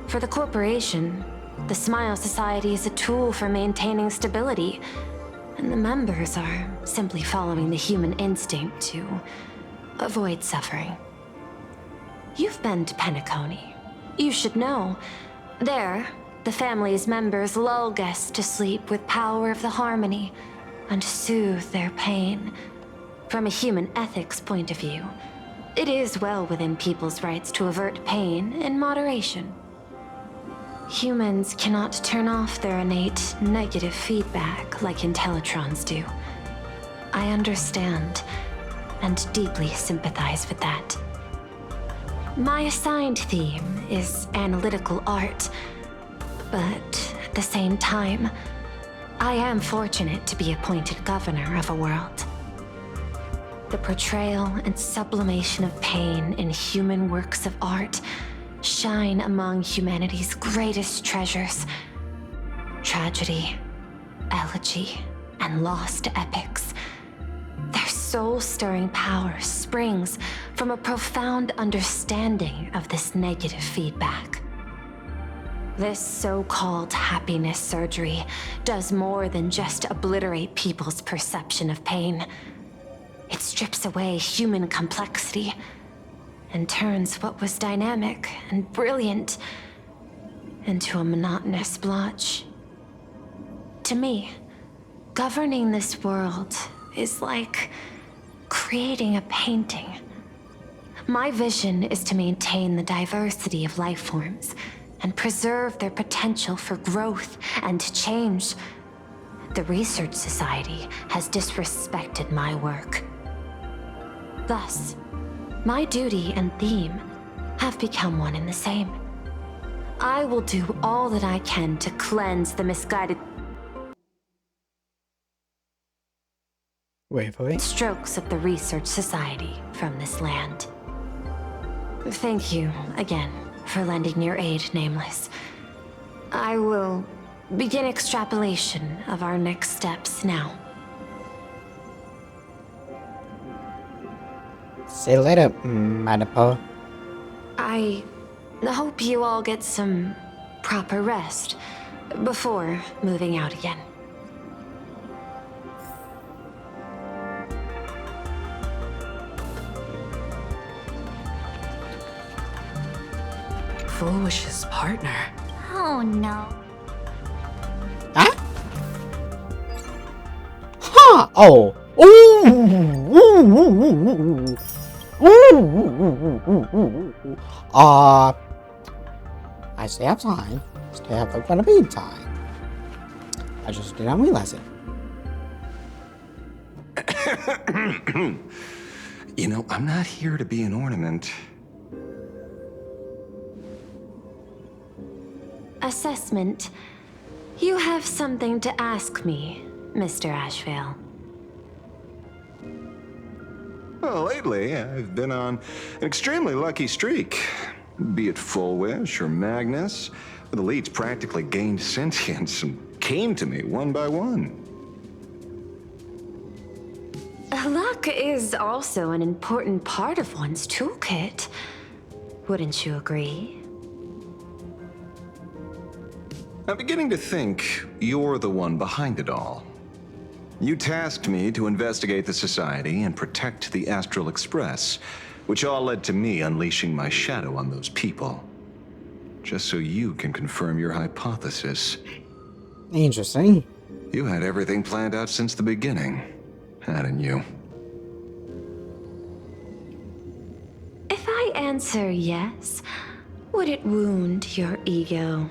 for the corporation, the Smile Society is a tool for maintaining stability, and the members are simply following the human instinct to avoid suffering. You've been to Penacony. You should know. There, the family's members lull guests to sleep with power of the harmony and soothe their pain. From a human ethics point of view, it is well within people's rights to avert pain in moderation. Humans cannot turn off their innate negative feedback like Intellitrons do. I understand and deeply sympathize with that. My assigned theme is analytical art, but at the same time, I am fortunate to be appointed governor of a world. The portrayal and sublimation of pain in human works of art shine among humanity's greatest treasures. Tragedy, elegy, and lost epics. Their soul-stirring power springs from a profound understanding of this negative feedback. This so-called happiness surgery does more than just obliterate people's perception of pain. It strips away human complexity and turns what was dynamic and brilliant into a monotonous blotch. To me, governing this world is like creating a painting. My vision is to maintain the diversity of life forms and preserve their potential for growth and change. The Research Society has disrespected my work. Thus, my duty and theme have become one and the same. I will do all that I can to cleanse the misguided strokes of the Research Society from this land. Thank you again for lending your aid, Nameless. I will begin extrapolation of our next steps now. See you later, Madam Paul. I I hope you all get some proper rest before moving out again. Fullwish's partner. Oh no. Huh? Huh? Oh. I still have time. Still have quite a bit of time. I just did not realize it. You know, I'm not here to be an ornament. Assessment. You have something to ask me, Mr. Ashvale. Well, lately, I've been on an extremely lucky streak. Be it Fullwish or Magnus, the elites practically gained sentience and came to me one by one. Luck is also an important part of one's toolkit. Wouldn't you agree? I'm beginning to think you're the one behind it all. You tasked me to investigate the Society and protect the Astral Express, which all led to me unleashing my shadow on those people. Just so you can confirm your hypothesis. Interesting. You had everything planned out since the beginning, hadn't you? If I answer yes, would it wound your ego?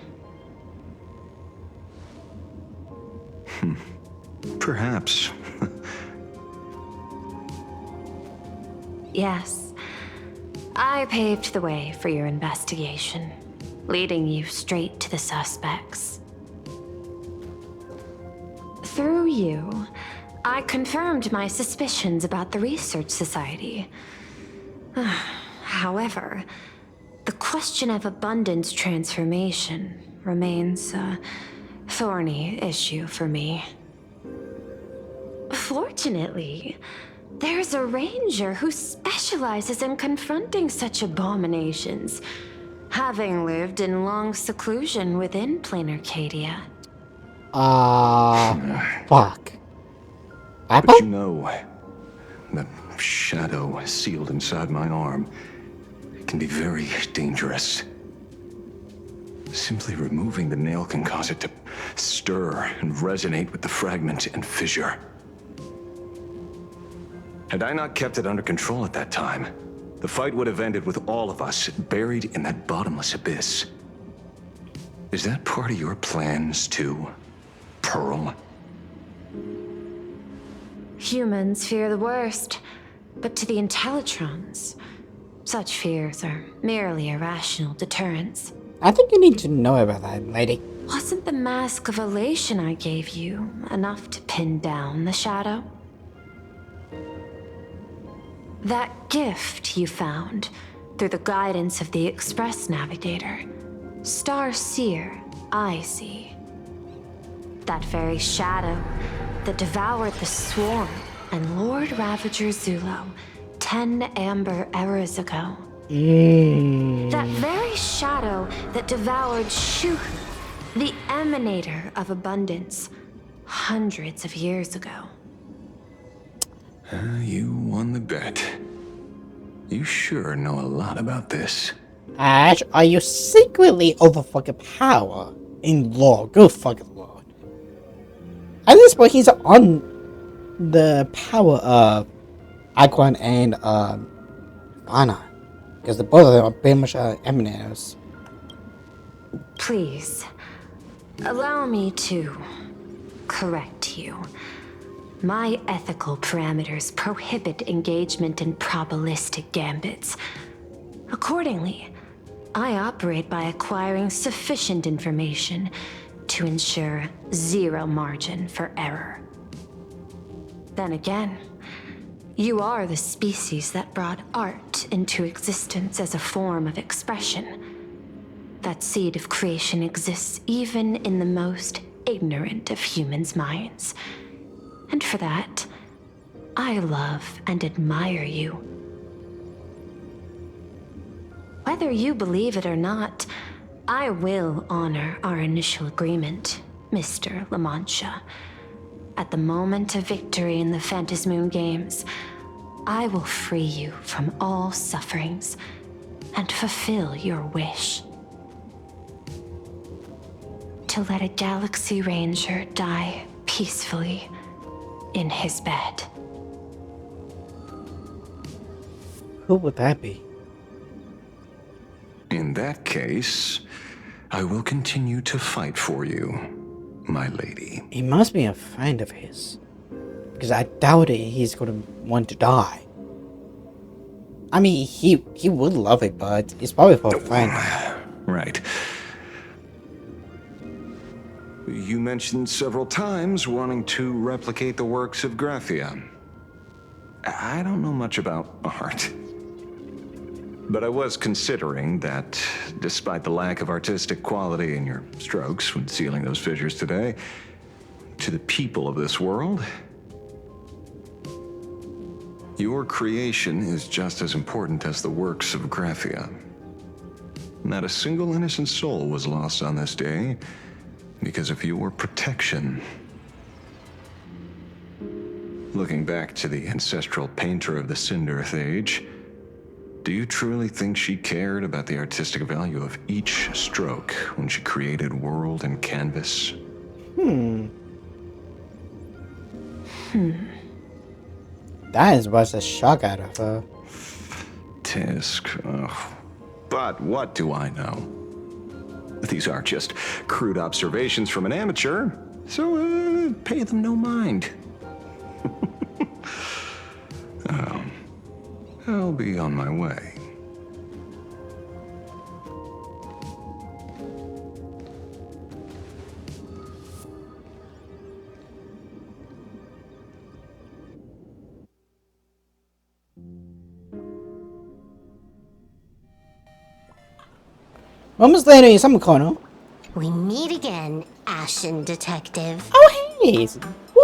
Perhaps. Yes. I paved the way for your investigation, leading you straight to the suspects. Through you, I confirmed my suspicions about the Research Society. However, the question of abundance transformation remains a thorny issue for me. Fortunately, there's a ranger who specializes in confronting such abominations, having lived in long seclusion within Plain Arcadia. Fuck. But you know, that shadow sealed inside my arm can be very dangerous. Simply removing the nail can cause it to stir and resonate with the fragment and fissure. Had I not kept it under control at that time, the fight would have ended with all of us buried in that bottomless abyss. Is that part of your plans too, Pearl? Humans fear the worst, but to the Intellitrons, such fears are merely irrational deterrents. I think you need to know about that, lady. Wasn't the mask of elation I gave you enough to pin down the shadow? That gift you found through the guidance of the Express Navigator, Star Seer, I see. That very shadow that devoured the Swarm and Lord Ravager Zulo 10 amber eras ago. That very shadow that devoured Shuhu, the Emanator of Abundance, hundreds of years ago. You won the bet. You sure know a lot about this. Ash, are you secretly over fucking power in law? Go fucking lord. At this point, he's on the power of Icon and Anna. Because the both of them are pretty much emanators. Please, allow me to correct you. My ethical parameters prohibit engagement in probabilistic gambits. Accordingly, I operate by acquiring sufficient information to ensure zero margin for error. Then again, you are the species that brought art into existence as a form of expression. That seed of creation exists even in the most ignorant of humans' minds. And for that, I love and admire you. Whether you believe it or not, I will honor our initial agreement, Mr. La Mancha. At the moment of victory in the Phantasmoon Games, I will free you from all sufferings and fulfill your wish. To let a Galaxy Ranger die peacefully in his bed. Who would that be? In that case, I will continue to fight for you, my lady. He must be a friend of his. Because I doubt it he's going to want to die. I mean, he would love it, but it's probably for a friend. Right. You mentioned several times wanting to replicate the works of Graphia. I don't know much about art. But I was considering that, despite the lack of artistic quality in your strokes when sealing those fissures today, to the people of this world, your creation is just as important as the works of Graphia. Not a single innocent soul was lost on this day because of your protection. Looking back to the ancestral painter of the Cinderth Age, do you truly think she cared about the artistic value of each stroke when she created world and canvas? That was a shock out of her. Tisk. But what do I know? These are just crude observations from an amateur, so pay them no mind. I'll be on my way. Moments later in some corner. We meet again, Ashen Detective. Oh, hey, it's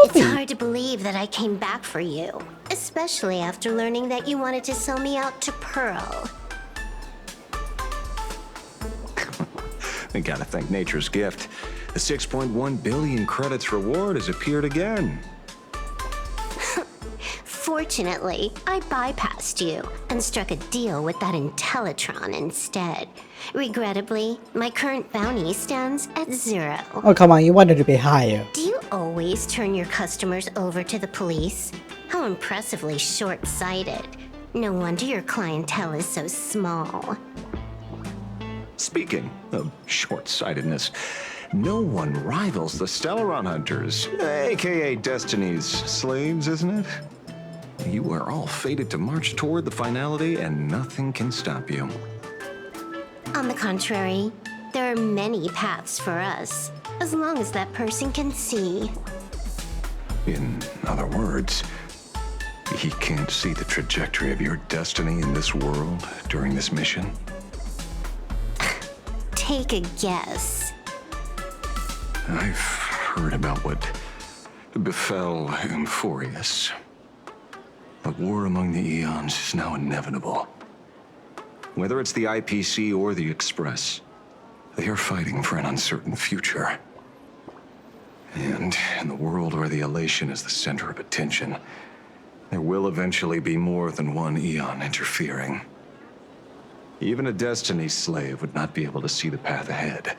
It's hard to believe that I came back for you, especially after learning that you wanted to sell me out to Pearl. I gotta thank nature's gift. The 6.1 billion credits reward has appeared again. Fortunately, I bypassed you and struck a deal with that Intellitron instead. Regrettably, my current bounty stands at 0. Oh, come on, you wanted to be higher. Do you always turn your customers over to the police? How impressively short-sighted. No wonder your clientele is so small. Speaking of short-sightedness, no one rivals the Stellaron Hunters, aka Destiny's slaves, isn't it? You are all fated to march toward the finality, and nothing can stop you. On the contrary, there are many paths for us, as long as that person can see. In other words, he can't see the trajectory of your destiny in this world during this mission? Take a guess. I've heard about what befell Euphorius. The war among the Eons is now inevitable. Whether it's the IPC or the Express, they are fighting for an uncertain future. And in the world where the elation is the center of attention, there will eventually be more than one Eon interfering. Even a Destiny slave would not be able to see the path ahead.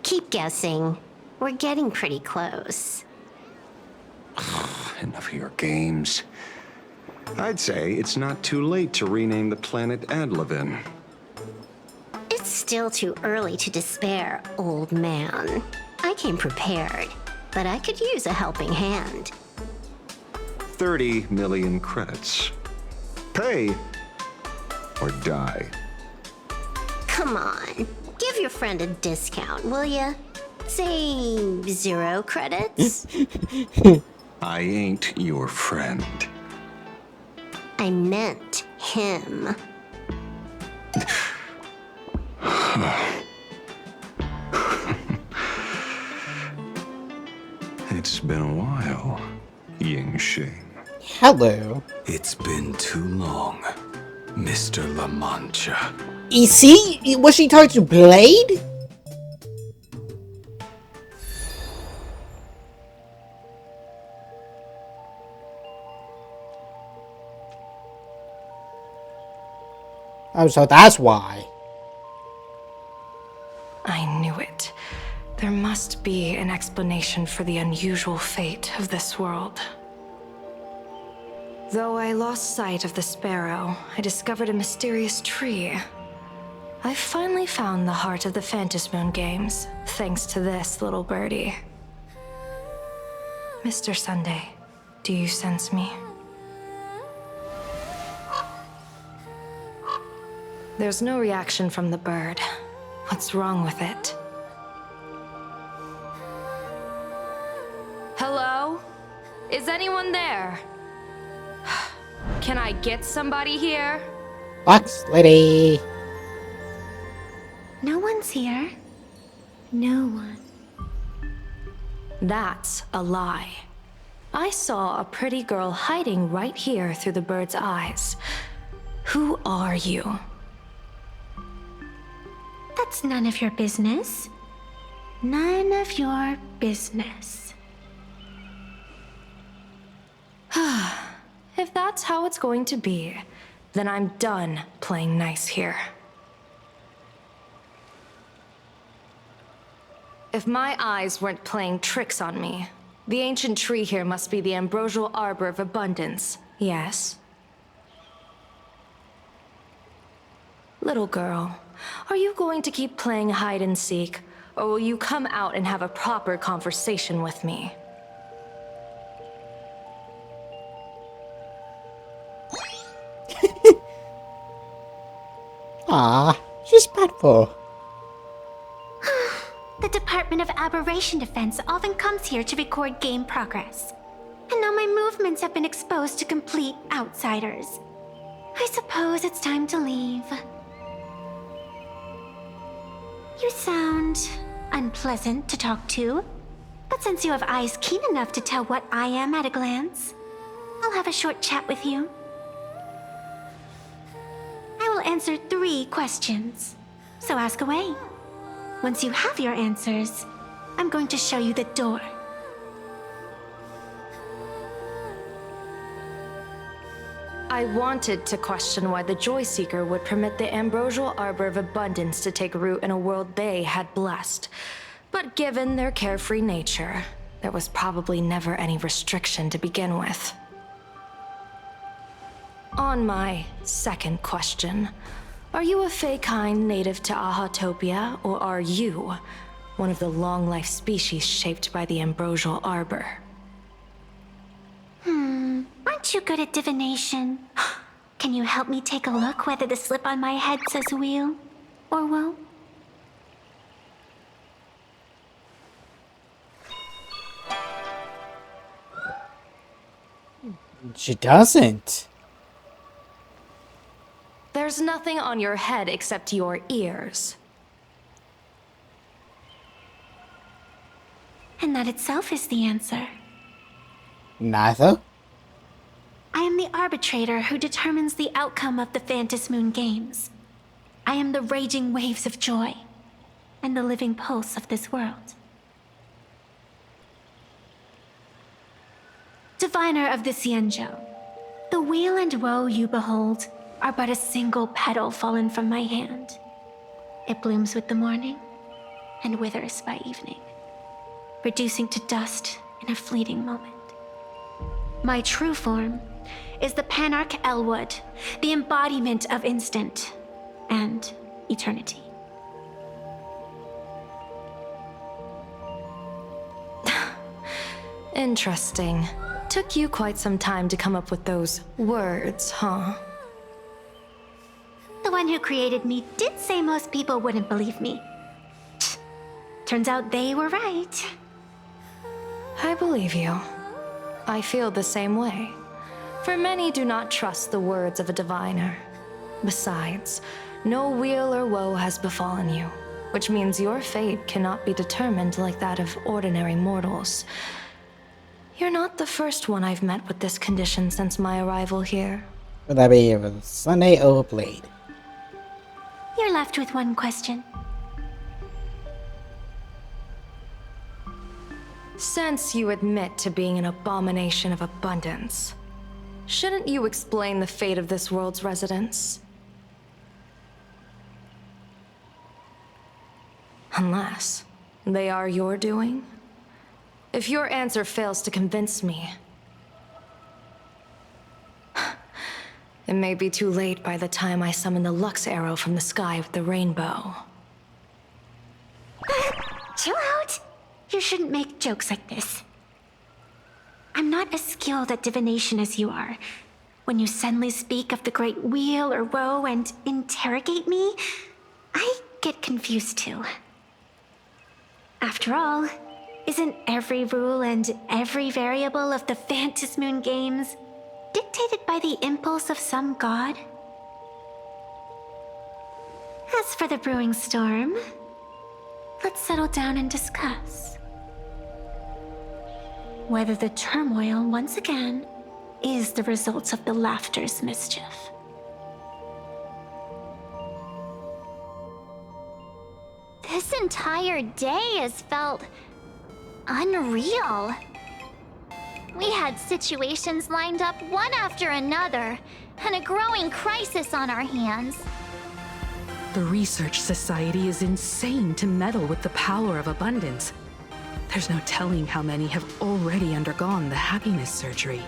Keep guessing. We're getting pretty close. Enough of your games. I'd say it's not too late to rename the planet Adlevin. It's still too early to despair, old man. I came prepared, but I could use a helping hand. 30 million credits. Pay or die. Come on, give your friend a discount, will ya? Say 0 credits? I ain't your friend. I meant him. It's been a while, Ying Shing. Hello. It's been too long. Mr. La Mancha. Is he? Was she talking to Blade? Oh, so that's why. I knew it. There must be an explanation for the unusual fate of this world. Though I lost sight of the sparrow, I discovered a mysterious tree. I finally found the heart of the Phantasmoon games, thanks to this little birdie. Mr. Sunday, do you sense me? There's no reaction from the bird. What's wrong with it? Hello? Is anyone there? Can I get somebody here? Box lady. No one's here. No one. That's a lie. I saw a pretty girl hiding right here through the bird's eyes. Who are you? That's none of your business. None of your business. If that's how it's going to be, then I'm done playing nice here. If my eyes weren't playing tricks on me, the ancient tree here must be the ambrosial arbor of abundance, yes? Little girl, are you going to keep playing hide and seek, or will you come out and have a proper conversation with me? Ah, she's spiteful. The Department of Aberration Defense often comes here to record game progress. And now my movements have been exposed to complete outsiders. I suppose it's time to leave. You sound unpleasant to talk to, but since you have eyes keen enough to tell what I am at a glance, I'll have a short chat with you. I will answer 3 questions, so ask away. Once you have your answers, I'm going to show you the door. I wanted to question why the Joy Seeker would permit the ambrosial arbor of abundance to take root in a world they had blessed. But given their carefree nature, there was probably never any restriction to begin with. On my second question, are you a Fey-kind native to Ahatopia, or are you one of the long-life species shaped by the ambrosial arbor? Aren't you good at divination? Can you help me take a look whether the slip on my head says wheel or woe? She doesn't. There's nothing on your head except your ears. And that itself is the answer. Neither. I am the arbitrator who determines the outcome of the Phantasmoon games. I am the raging waves of joy and the living pulse of this world. Diviner of the Xianzhou, the weal and woe you behold are but a single petal fallen from my hand. It blooms with the morning and withers by evening, reducing to dust in a fleeting moment. My true form is the Panarch Elwood, the embodiment of instant and eternity. Interesting. Took you quite some time to come up with those words, huh? The one who created me did say most people wouldn't believe me. Turns out they were right. I believe you. I feel the same way. For many do not trust the words of a diviner. Besides, no weal or woe has befallen you, which means your fate cannot be determined like that of ordinary mortals. You're not the first one I've met with this condition since my arrival here. Would that be Sunday overplayed? You're left with one question. Since you admit to being an abomination of abundance, shouldn't you explain the fate of this world's residents? Unless they are your doing? If your answer fails to convince me, it may be too late by the time I summon the Lux arrow from the sky with the rainbow. Chill out! You shouldn't make jokes like this. I'm not as skilled at divination as you are. When you suddenly speak of the Great Wheel or Woe and interrogate me, I get confused too. After all, isn't every rule and every variable of the Phantasmoon games dictated by the impulse of some god? As for the brewing storm, let's settle down and discuss whether the turmoil once again is the result of the laughter's mischief. This entire day has felt unreal. We had situations lined up one after another, and a growing crisis on our hands. The Research Society is insane to meddle with the power of abundance. There's no telling how many have already undergone the happiness surgery.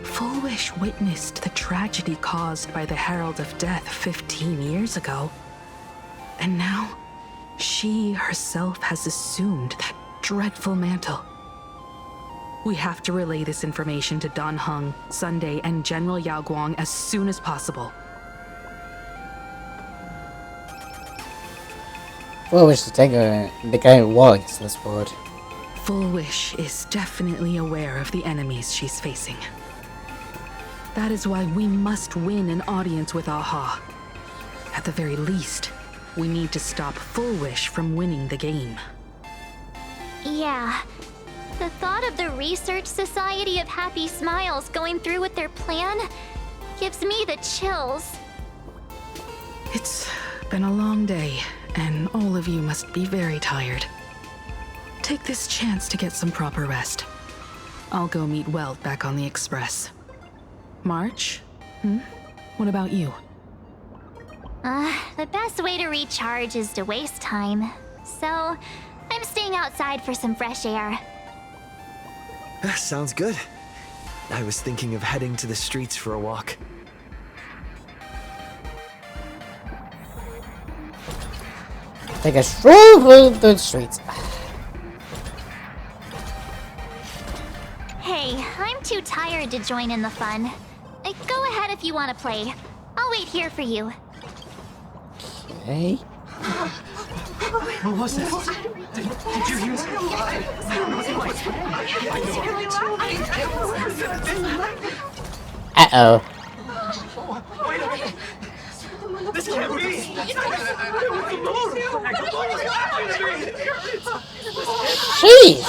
Full Wish witnessed the tragedy caused by the Herald of Death 15 years ago. And now, she herself has assumed that dreadful mantle. We have to relay this information to Dan Heng, Sunday, and General Yao Guang as soon as possible. Full Wish to take the guy who was this board. Full Wish is definitely aware of the enemies she's facing. That is why we must win an audience with Aha. At the very least, we need to stop Full Wish from winning the game. Yeah. The thought of the Research Society of Happy Smiles going through with their plan gives me the chills. It's been a long day, and all of you must be very tired. Take this chance to get some proper rest. I'll go meet Weld back on the Express. March? What about you? The best way to recharge is to waste time. So, I'm staying outside for some fresh air. Sounds good. I was thinking of heading to the streets for a walk. Take a stroll through the streets. Hey, I'm too tired to join in the fun. Go ahead if you want to play. I'll wait here for you. Okay. What was that? Did you hear Uh-oh. This can't be! Jeez!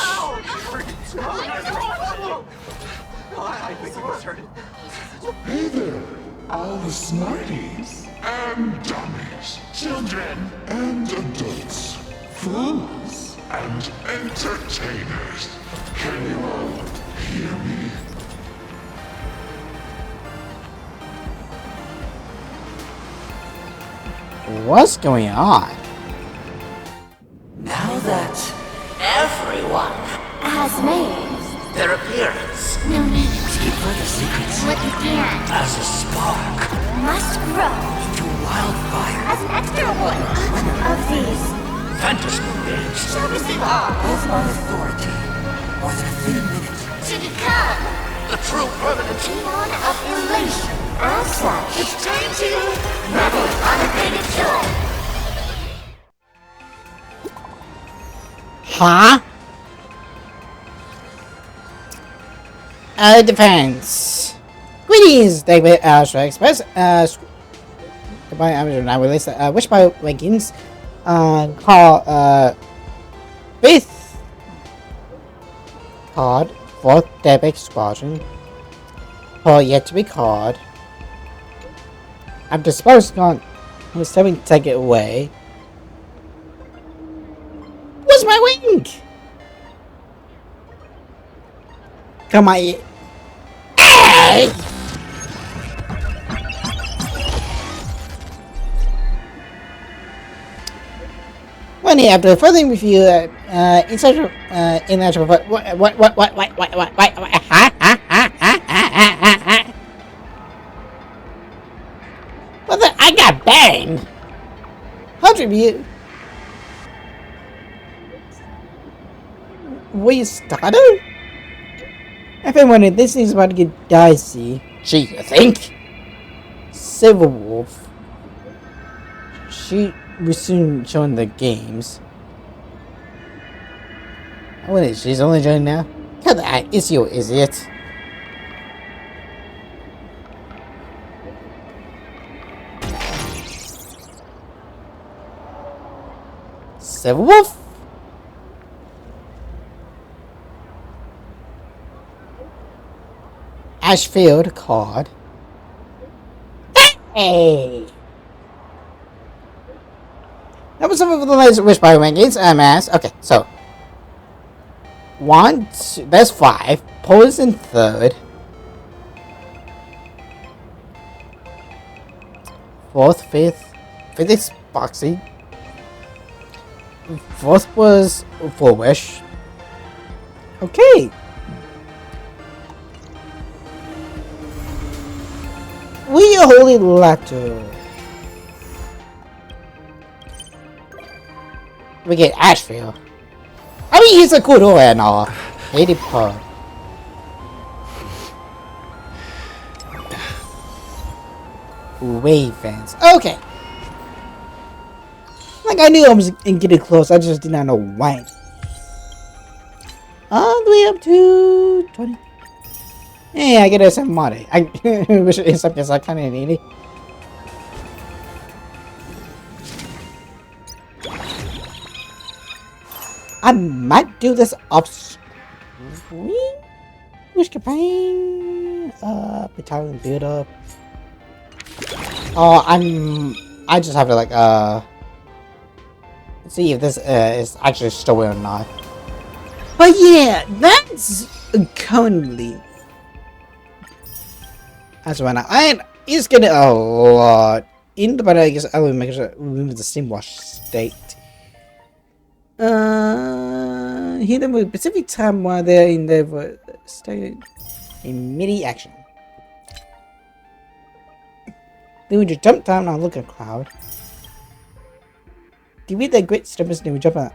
I think we must hurt it. Hey there, all the smarties and dummies, children and adults, fools and entertainers. Can you all hear me? What's going on? Now that everyone has made their appearance, no need to keep further secrets what you can as a spark must grow into wildfire as an extra one of these Phantasmoon games shall receive all of my authority more than a thin minute to become the true permanent demon of elation. As such, it's time to revel in unabated joy. Huh? Defense. Greetings, David Astro Express. Goodbye, I'm now released. Wish by rankings. Call 5th card 4th Daybreak Squadron. Paul yet to be called. After Sparks gone, was telling to take it away. Where's my wing? Come on. Hey! One day after further review, inside international, what, what the, I got banged! How'd you, were you started? I've been wondering, this thing's about to get dicey. Gee, you think? Silver Wolf. She will soon join the games. Oh, what is she's only joining now? Cut that, is you idiot. Silver Wolf? Ashfield card. Hey! That was some of the latest Wish by rankings. MS. Okay, so 1, 2, that's 5. Pose in 3rd. 4th, 5th. 5th is Boxy. 4th was For Wish. Okay. We holy letter. We get Ashfield. I mean, he's a good boy and all. 80 per. Ravens. Okay. Like, I knew I was getting close. I just did not know when. All the way up to 20. Hey, I get a 7 money. I wish it's something I kind of needed. I might do this off screen. Wish campaign. Battalion build up. Oh, I just have to like see if this is actually story or not. But yeah, that's currently as right now. And it's getting a lot in the, but I guess I will make sure remove the steam wash state. Hit them with specific time while they're in the state in midi action. Then we just jump down and look at cloud. Defeat the great steppers, then we jump out.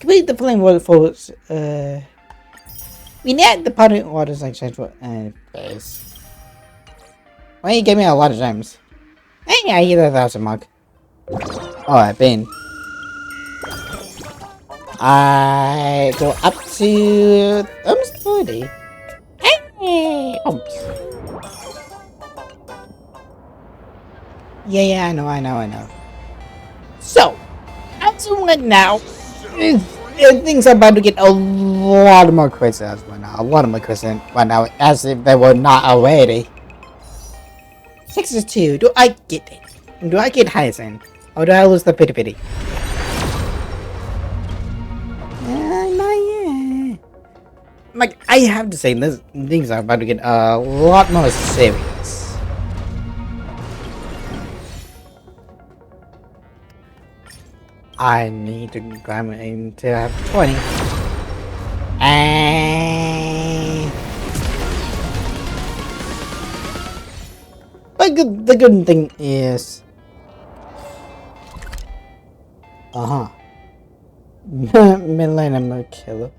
Complete the flame water force. We need the party orders like central and base. Well, you gave me a lot of gems. Hey, I hit 1,000 mark. Alright, Ben. I go up to almost 30. Hey! Oh. Yeah, I know. So, as of right now, things are about to get a lot more crazy as right now. A lot more crazy right now, as if they were not already. 62. Do I get it? Do I get Hyacinth? Or do I lose the pity? Like, I have to say, this things are about to get a lot more serious. I need to grab it until I have 20. And but the good thing is, Millennium Killer.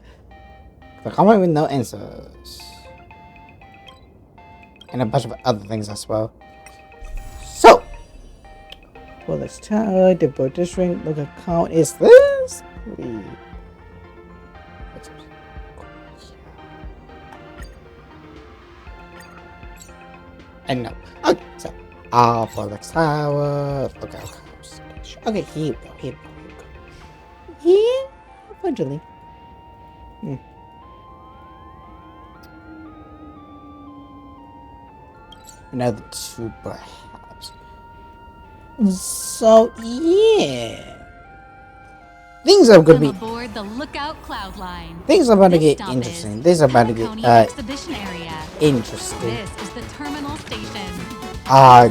The comment with no answers. And a bunch of other things as well. So, well, let's try the British ring. Look at count is this? And no. Okay, so Alpha Tower. Okay, here we go. Here, eventually. Another 2 perhaps. So yeah. Things are gonna Come be aboard the Lookout Cloud Line. things are about to This get stop interesting. is Things are about to Patagonia get Exhibition Area. interesting. This is the terminal station. I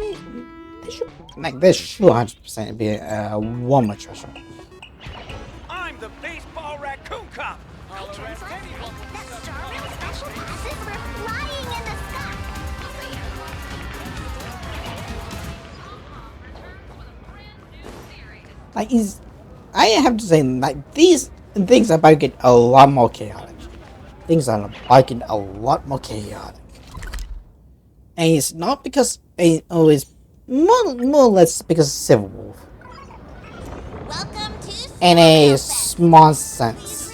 mean, this should 100% be one more treasure. I'm the baseball raccoon cop. I'll arrest anyone. That Star Rail special passes were flying in the sky. Like, I have to say, like, these things are about to get a lot more chaotic. Things are about to get a lot more chaotic. And it's not because it's more or less because of Civil War. Welcome to In a small sense.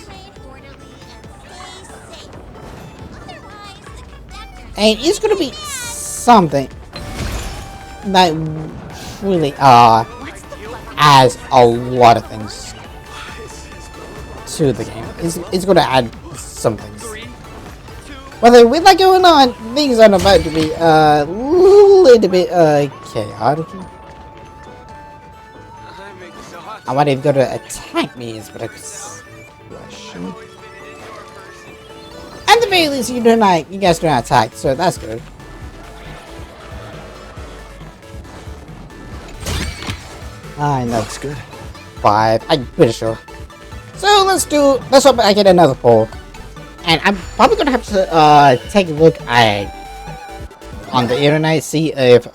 And it's gonna be something that really adds a lot of things to the game. It's gonna add some things. Whether we like it or not, things are about to be a little bit chaotic. I might even go to attack me is but a question. At the very least, you guys do not attack, so that's good. I know. Looks good. 5, I'm pretty sure. So let's hope I get another poll. And I'm probably gonna have to take a look on the internet, see if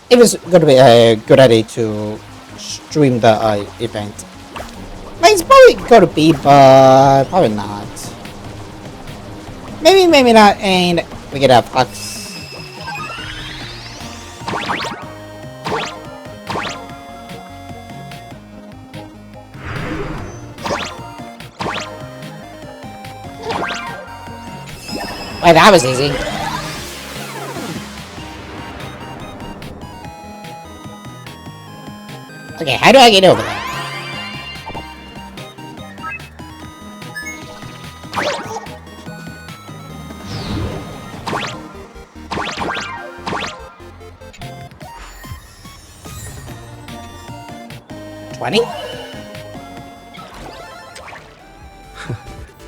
it's gonna be a good idea to stream the event. Like, it's probably gonna be, but probably not. Maybe not, and we get a fox. Wait, that was easy. Okay, how do I get over there?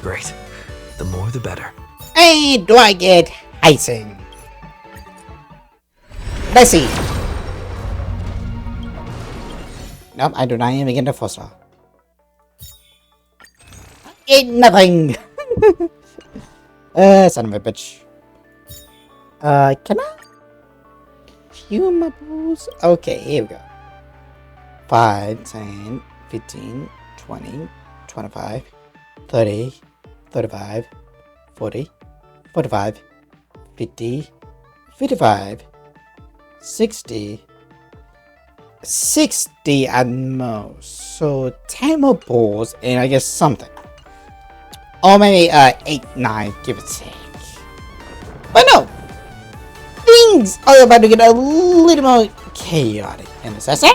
Great. The more the better. And do I get icing? Let's see. Nope, I do not even get the first star. Get nothing. Son of a bitch. Can I? Few marbles? Okay, here we go. 5, 10, 15, 20, 25, 30, 35, 40, 45, 50, 55, 60, 60 at most. So 10 more balls and I guess something. Or maybe 8, 9, give or take. But no! Things are about to get a little more chaotic in this essay.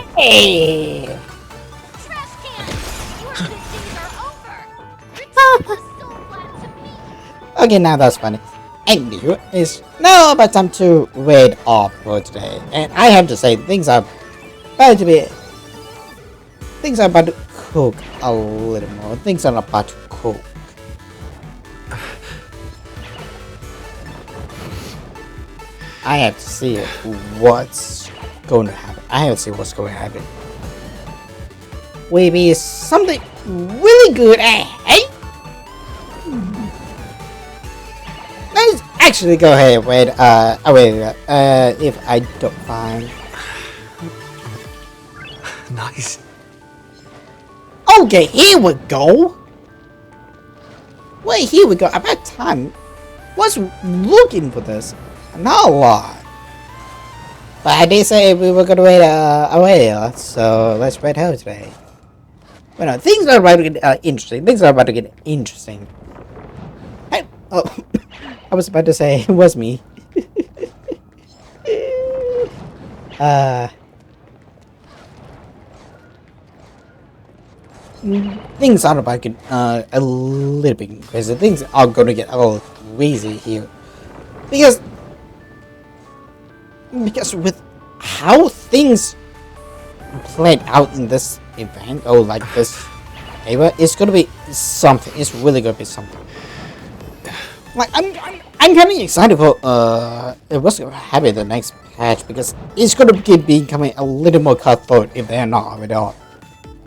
Okay, now that's funny. Anywho, it's now about time to raid off for today. And I have to say, things are about to cook a little more. Things are about to cook. I have to see what's going to happen. I have to see what's going to happen. Maybe something really good. Hey? Let's actually go ahead with if I don't find. Nice. Okay, here we go. Wait, here we go. About time. Was looking for this. Not a lot. But I did say we were gonna wait away, so let's wait out today. But no, things are about to get interesting. Things are about to get interesting. Hey, oh, I was about to say it was me. Things are about to get a little bit crazy. Things are gonna get a little crazy here because because with how things played out in this event, or like this era, it's gonna be something. It's really gonna be something. Like I'm kind of excited for what's gonna happen in the next patch, because it's gonna keep becoming a little more cutthroat if they're not already on.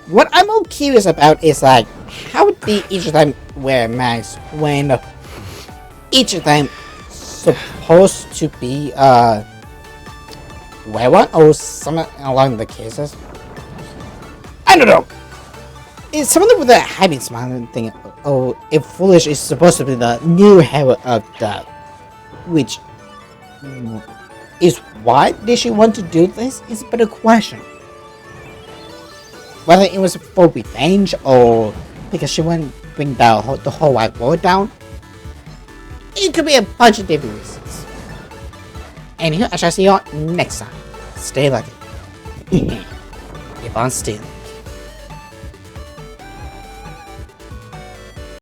What I'm more curious about is like how they each of them wear masks when each of them supposed to be wear one or something along the cases. I don't know. It's something with that happy smiling thing. Oh, if Foolish is supposed to be the new hero of the, which is why did she want to do this is a better question. Whether it was for revenge or because she wanted to bring the whole wide world down, it could be a bunch of different reasons. And here I shall see you all next time. Stay lucky. Keep on stealing.